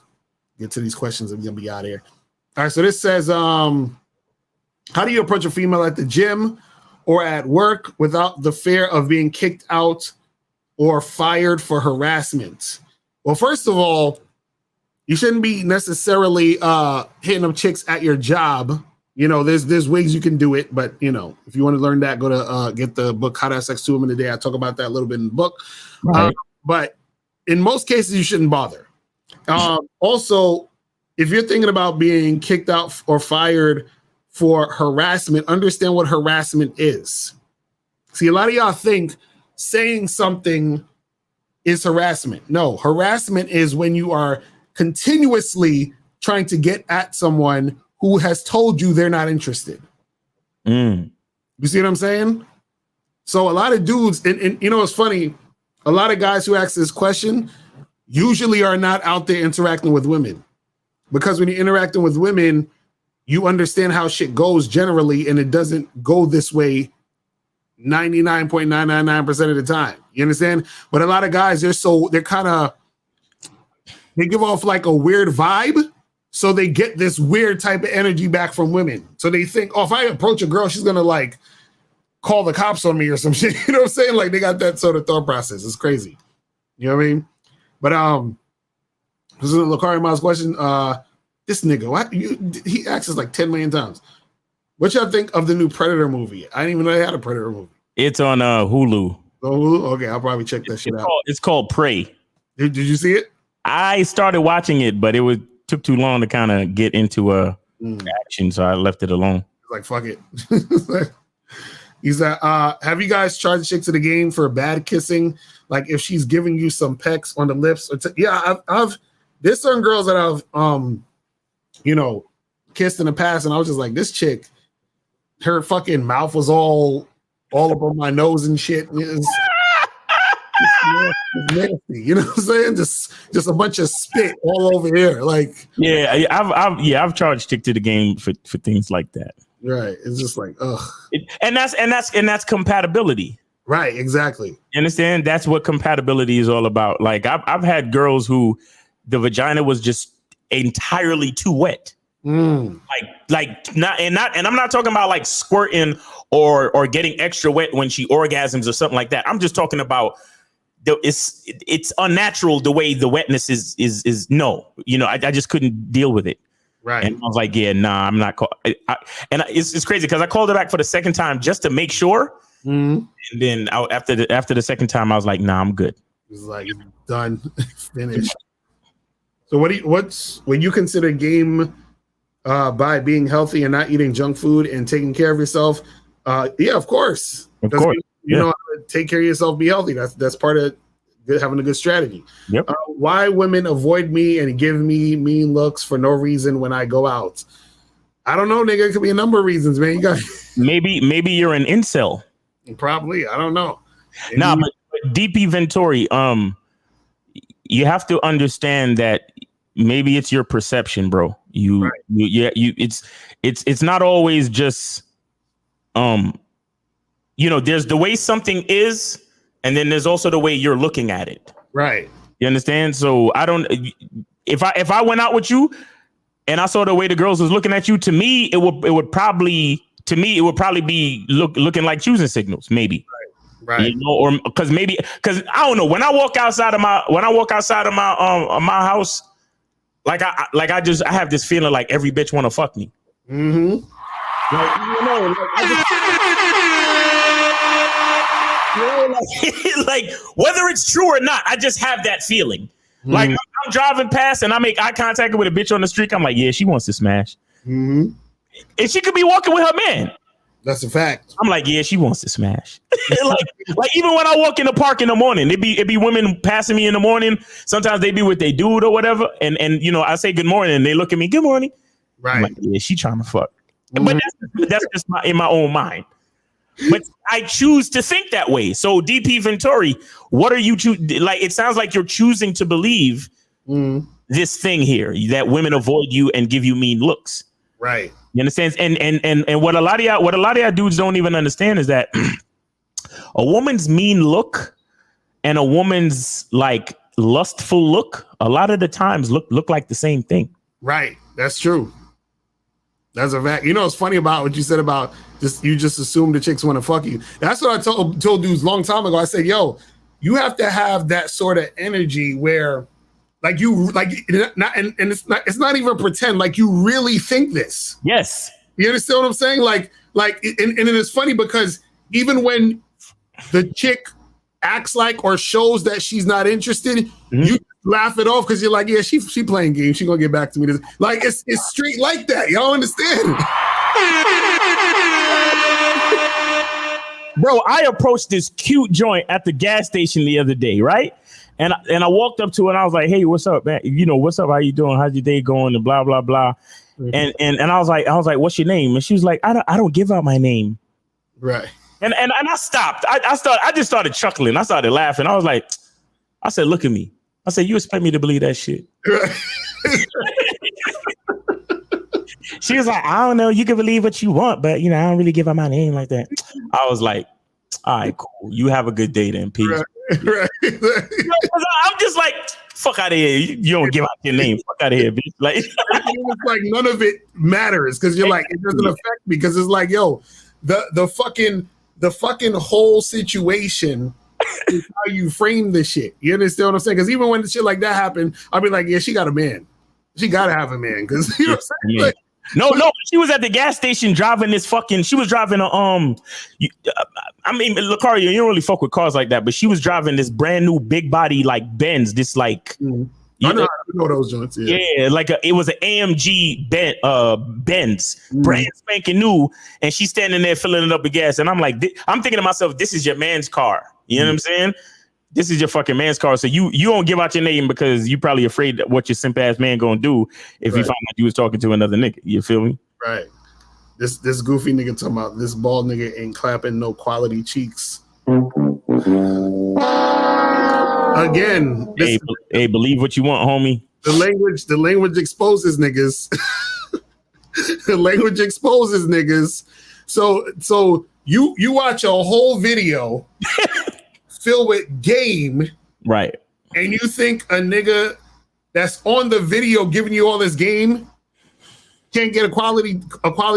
get to these questions and we're going to be out of here. All right, so this says, how do you approach a female at the gym or at work without the fear of being kicked out or fired for harassment? Well, first of all, you shouldn't be necessarily hitting up chicks at your job. There's ways you can do it, but if you want to learn that, go to get the book How to Have Sex 2 Women a Day. I talk about that a little bit in the book. Right. But in most cases, you shouldn't bother. Also, if you're thinking about being kicked out or fired for harassment, understand what harassment is. See, a lot of y'all think saying something is harassment. No, harassment is when you are continuously trying to get at someone who has told you they're not interested. You see what I'm saying? So a lot of dudes, and it's funny, a lot of guys who ask this question usually are not out there interacting with women. Because when you're interacting with women, you understand how shit goes generally, and it doesn't go this way 99.999% of the time. You understand? But a lot of guys, they give off like a weird vibe, so they get this weird type of energy back from women. So they think, if I approach a girl, she's gonna like call the cops on me or some shit. You know what I'm saying? Like they got that sort of thought process. It's crazy. You know what I mean? But this is a Lakari Miles question. This nigga, he asks us like 10 million times. What y'all think of the new Predator movie? I didn't even know they had a Predator movie. It's on Hulu. Oh, Hulu? Okay, I'll probably check that shit out. It's called Prey. Did you see it? I started watching it, but it took too long to kind of get into action, so I left it alone. Like, fuck it. He's like, have you guys charged chicks to the game for bad kissing? Like if she's giving you some pecks on the lips, there's certain girls that I've kissed in the past, and I was just like, this chick, her fucking mouth was all up on my nose and shit. It's nasty, you know what I'm saying? Just a bunch of spit all over here. Like, I've charged chick to the game for things like that. Right. It's just like, ugh. And that's compatibility. Right. Exactly. You understand? That's what compatibility is all about. Like I've had girls who the vagina was just entirely too wet. Like not, and I'm not talking about like squirting or getting extra wet when she orgasms or something like that. I'm just talking about it's unnatural the way the wetness is no, I just couldn't deal with it. Right. And I was like, yeah, nah, I'm not. It's crazy because I called her back for the second time just to make sure. And then after the second time, I was like, nah, I'm good. It's like done, finished. So what's when you consider game by being healthy and not eating junk food and taking care of yourself? Yeah, of course. Of course. You know how to take care of yourself, be healthy. That's part of having a good strategy. Yep. Why women avoid me and give me mean looks for no reason when I go out? I don't know, nigga. It could be a number of reasons, man. You got maybe you're an incel. Probably. I don't know. Nah, but DP Ventori, you have to understand that maybe it's your perception, bro. It's not always just there's the way something is, and then there's also the way you're looking at it. Right. You understand? So if I went out with you and I saw the way the girls was looking at you, to me it would probably be looking like choosing signals, maybe. Right. Or because I don't know, when I walk outside of my my house, like I have this feeling like every bitch want to fuck me. Mm-hmm. Like whether it's true or not, I just have that feeling. Like I'm driving past and I make eye contact with a bitch on the street. I'm like, yeah, she wants to smash. And she could be walking with her man. That's a fact. I'm like, yeah, she wants to smash. like even when I walk in the park in the morning, it be women passing me in the morning. Sometimes they be with their dude or whatever, and I say good morning, and they look at me, good morning. Right. I'm like, yeah, she trying to fuck. But that's just in my own mind. But I choose to think that way. So DP Ventori, what are you like? It sounds like you're choosing to believe this thing here that women avoid you and give you mean looks. Right. You understand? And what a lot of y'all dudes don't even understand is that a woman's mean look and a woman's like lustful look, a lot of the times look like the same thing. Right. That's true. That's a fact. It's funny about what you said about you just assume the chicks want to fuck you. That's what I told dudes a long time ago. I said, yo, you have to have that sort of energy where it's not even pretend, like you really think this. Yes. You understand what I'm saying? And it's funny because even when the chick acts like or shows that she's not interested, you laugh it off because you're like, yeah, she playing games. She gonna get back to me. Like it's straight like that. Y'all understand? Bro, I approached this cute joint at the gas station the other day, right? And I walked up to her and I was like, hey, what's up, man? What's up? How you doing? How's your day going? And blah, blah, blah. And I was like, what's your name? And she was like, I don't give out my name. Right. And I stopped. I just started chuckling. I started laughing. I was like, I said, look at me. I said, you expect me to believe that shit? She was like, I don't know. You can believe what you want, but I don't really give out my name like that. I was like, all right, cool. You have a good day then. Peace. Right. I'm just like, fuck out of here. You don't give out your name. Fuck out of here, bitch. Like, it's like none of it matters because you're like, it doesn't affect me because it's like, yo, the fucking whole situation is how you frame this shit. You understand what I'm saying? Because even when shit like that happened, I'll be like, yeah, she got a man. She gotta have a man because you know what I'm saying. Like, no, she was at the gas station driving this fucking. She was driving a Lucario, you don't really fuck with cars like that, but she was driving this brand new big body like Benz. This like, I know those joints. Yeah, like it was an AMG Benz, brand spanking new, and she's standing there filling it up with gas, and I'm like, I'm thinking to myself, this is your man's car. You know what I'm saying? This is your fucking man's car. So you don't give out your name because you probably afraid that what your simp ass man gonna do if you find out you was talking to another nigga. You feel me? Right. This goofy nigga talking about this bald nigga ain't clapping no quality cheeks. Again, hey, believe what you want, homie. The language exposes niggas. Language exposes niggas. So you watch a whole video filled with game, right? And you think a nigga that's on the video giving you all this game can't get a quality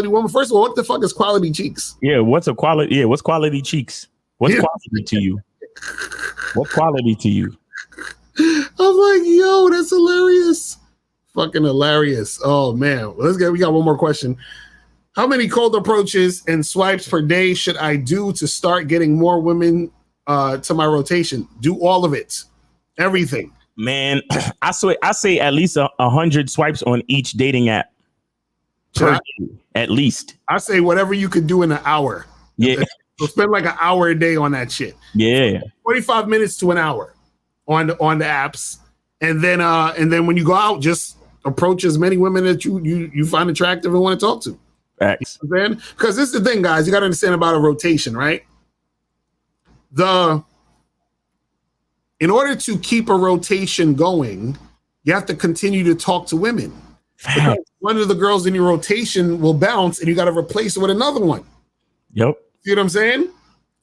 woman? First of all, what the fuck is quality cheeks? Yeah, what's quality cheeks? What's quality to you? What quality to you? I'm like, yo, that's hilarious. Fucking hilarious. Oh man. We got one more question. How many cold approaches and swipes per day should I do to start getting more women to my rotation? Do all of it. Everything. Man, I say at least 100 swipes on each dating app. At least. I say whatever you could do in an hour. Yeah. So spend like an hour a day on that shit. Yeah. 45 minutes to an hour on the apps. And then when you go out, just approach as many women that you find attractive and want to talk to. Facts. Then, because this is the thing, guys, you got to understand about a rotation, right? In order to keep a rotation going, you have to continue to talk to women. Because one of the girls in your rotation will bounce and you got to replace it with another one. Yep. See what I'm saying?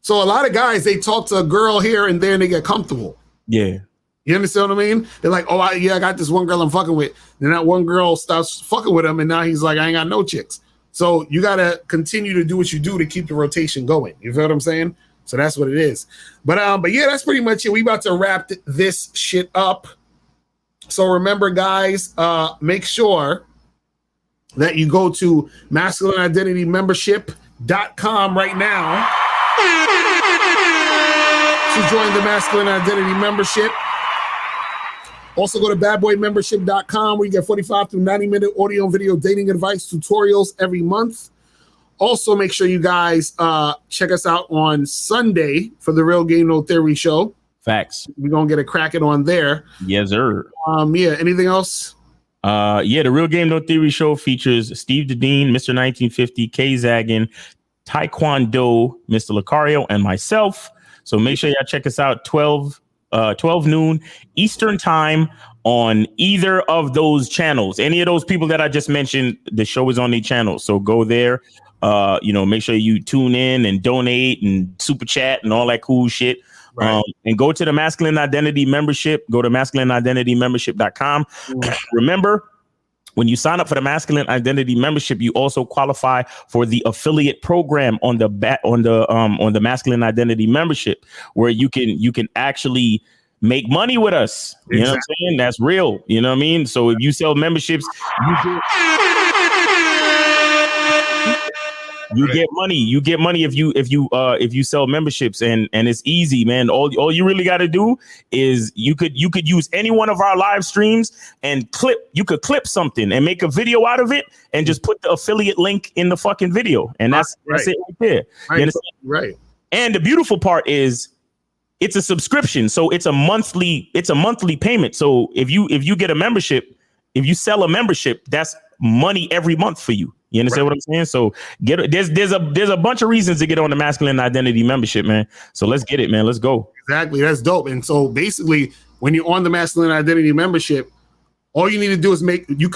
So a lot of guys, they talk to a girl here and there and they get comfortable. Yeah. You understand what I mean? They're like, oh, I got this one girl I'm fucking with. Then that one girl stops fucking with him and now he's like, I ain't got no chicks. So you got to continue to do what you do to keep the rotation going. You feel what I'm saying? So that's what it is. But yeah, that's pretty much it. We about to wrap this shit up. So remember, guys, make sure that you go to masculineidentitymembership.com right now to join the Masculine Identity Membership. Also go to badboymembership.com where you get 45 through 90-minute audio and video dating advice tutorials every month. Also, make sure you guys check us out on Sunday for the Real Game No Theory show. Facts. We're going to get a cracking on there. Yes, sir. Yeah, anything else? Yeah, the Real Game No Theory show features Steve Dedeen, Mr. 1950, Kay Zaggin, Taekwondo, Mr. Lucario, and myself. So make sure y'all check us out 12 noon Eastern time on either of those channels. Any of those people that I just mentioned, the show is on the channel. So go there. Make sure you tune in and donate and super chat and all that cool shit. Right. And go to the Masculine Identity Membership. Go to masculineidentitymembership.com. Remember, when you sign up for the Masculine Identity Membership, you also qualify for the affiliate program on the Masculine Identity Membership, where you can actually make money with us. You know what I'm saying? That's real. You know what I mean? So if you sell memberships, you get money. You get money if you sell memberships, and it's easy, man. All you really got to do is you could use any one of our live streams and you could clip something and make a video out of it and just put the affiliate link in the fucking video, and that's it right there. Right. And the beautiful part is it's a subscription, so it's a monthly payment. So if you get a membership, if you sell a membership, that's money every month for you. You understand what I'm saying? So there's a bunch of reasons to get on the Masculine Identity Membership, man. So let's get it, man. Let's go. Exactly. That's dope. And so basically, when you're on the Masculine Identity Membership, all you need to do is you'll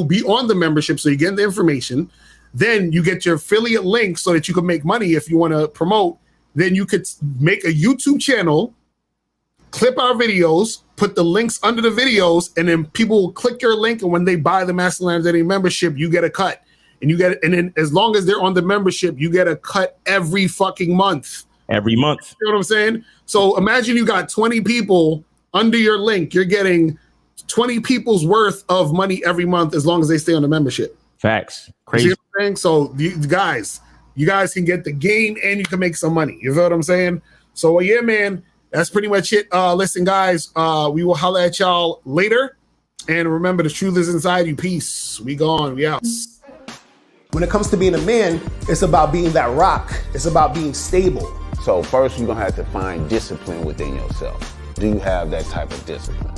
be on the membership, so you get the information. Then you get your affiliate link so that you can make money if you want to promote. Then you could make a YouTube channel, clip our videos, put the links under the videos, and then people will click your link. And when they buy the Masculine Identity Membership, you get a cut. And then as long as they're on the membership, you get a cut every fucking month. Every month. You know what I'm saying? So imagine you got 20 people under your link. You're getting 20 people's worth of money every month as long as they stay on the membership. Facts. Crazy. You see what I'm saying? So you guys can get the game and you can make some money. You feel what I'm saying? So yeah, man. That's pretty much it. Listen, guys, we will holler at y'all later. And remember, the truth is inside you. Peace. We gone. We out. When it comes to being a man, it's about being that rock. It's about being stable. So first, you're going to have to find discipline within yourself. Do you have that type of discipline?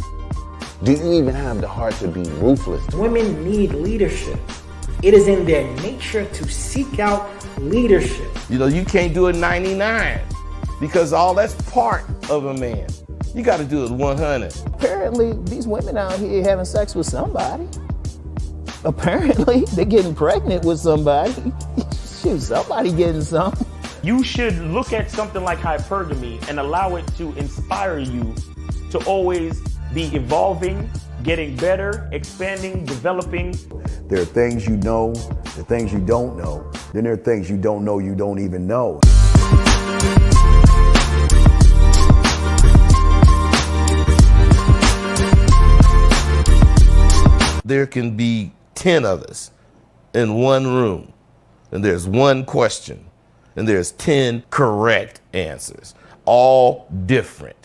Do you even have the heart to be ruthless? Women need leadership. It is in their nature to seek out leadership. You can't do it 99. Because all that's part of a man. You got to do it 100. Apparently, these women out here having sex with somebody. Apparently, they're getting pregnant with somebody. Shoot, somebody getting some. You should look at something like hypergamy and allow it to inspire you to always be evolving, getting better, expanding, developing. There are things you know, the things you don't know. Then there are things you don't know you don't even know. There can be 10 of us in one room, and there's one question, and there's 10 correct answers, all different.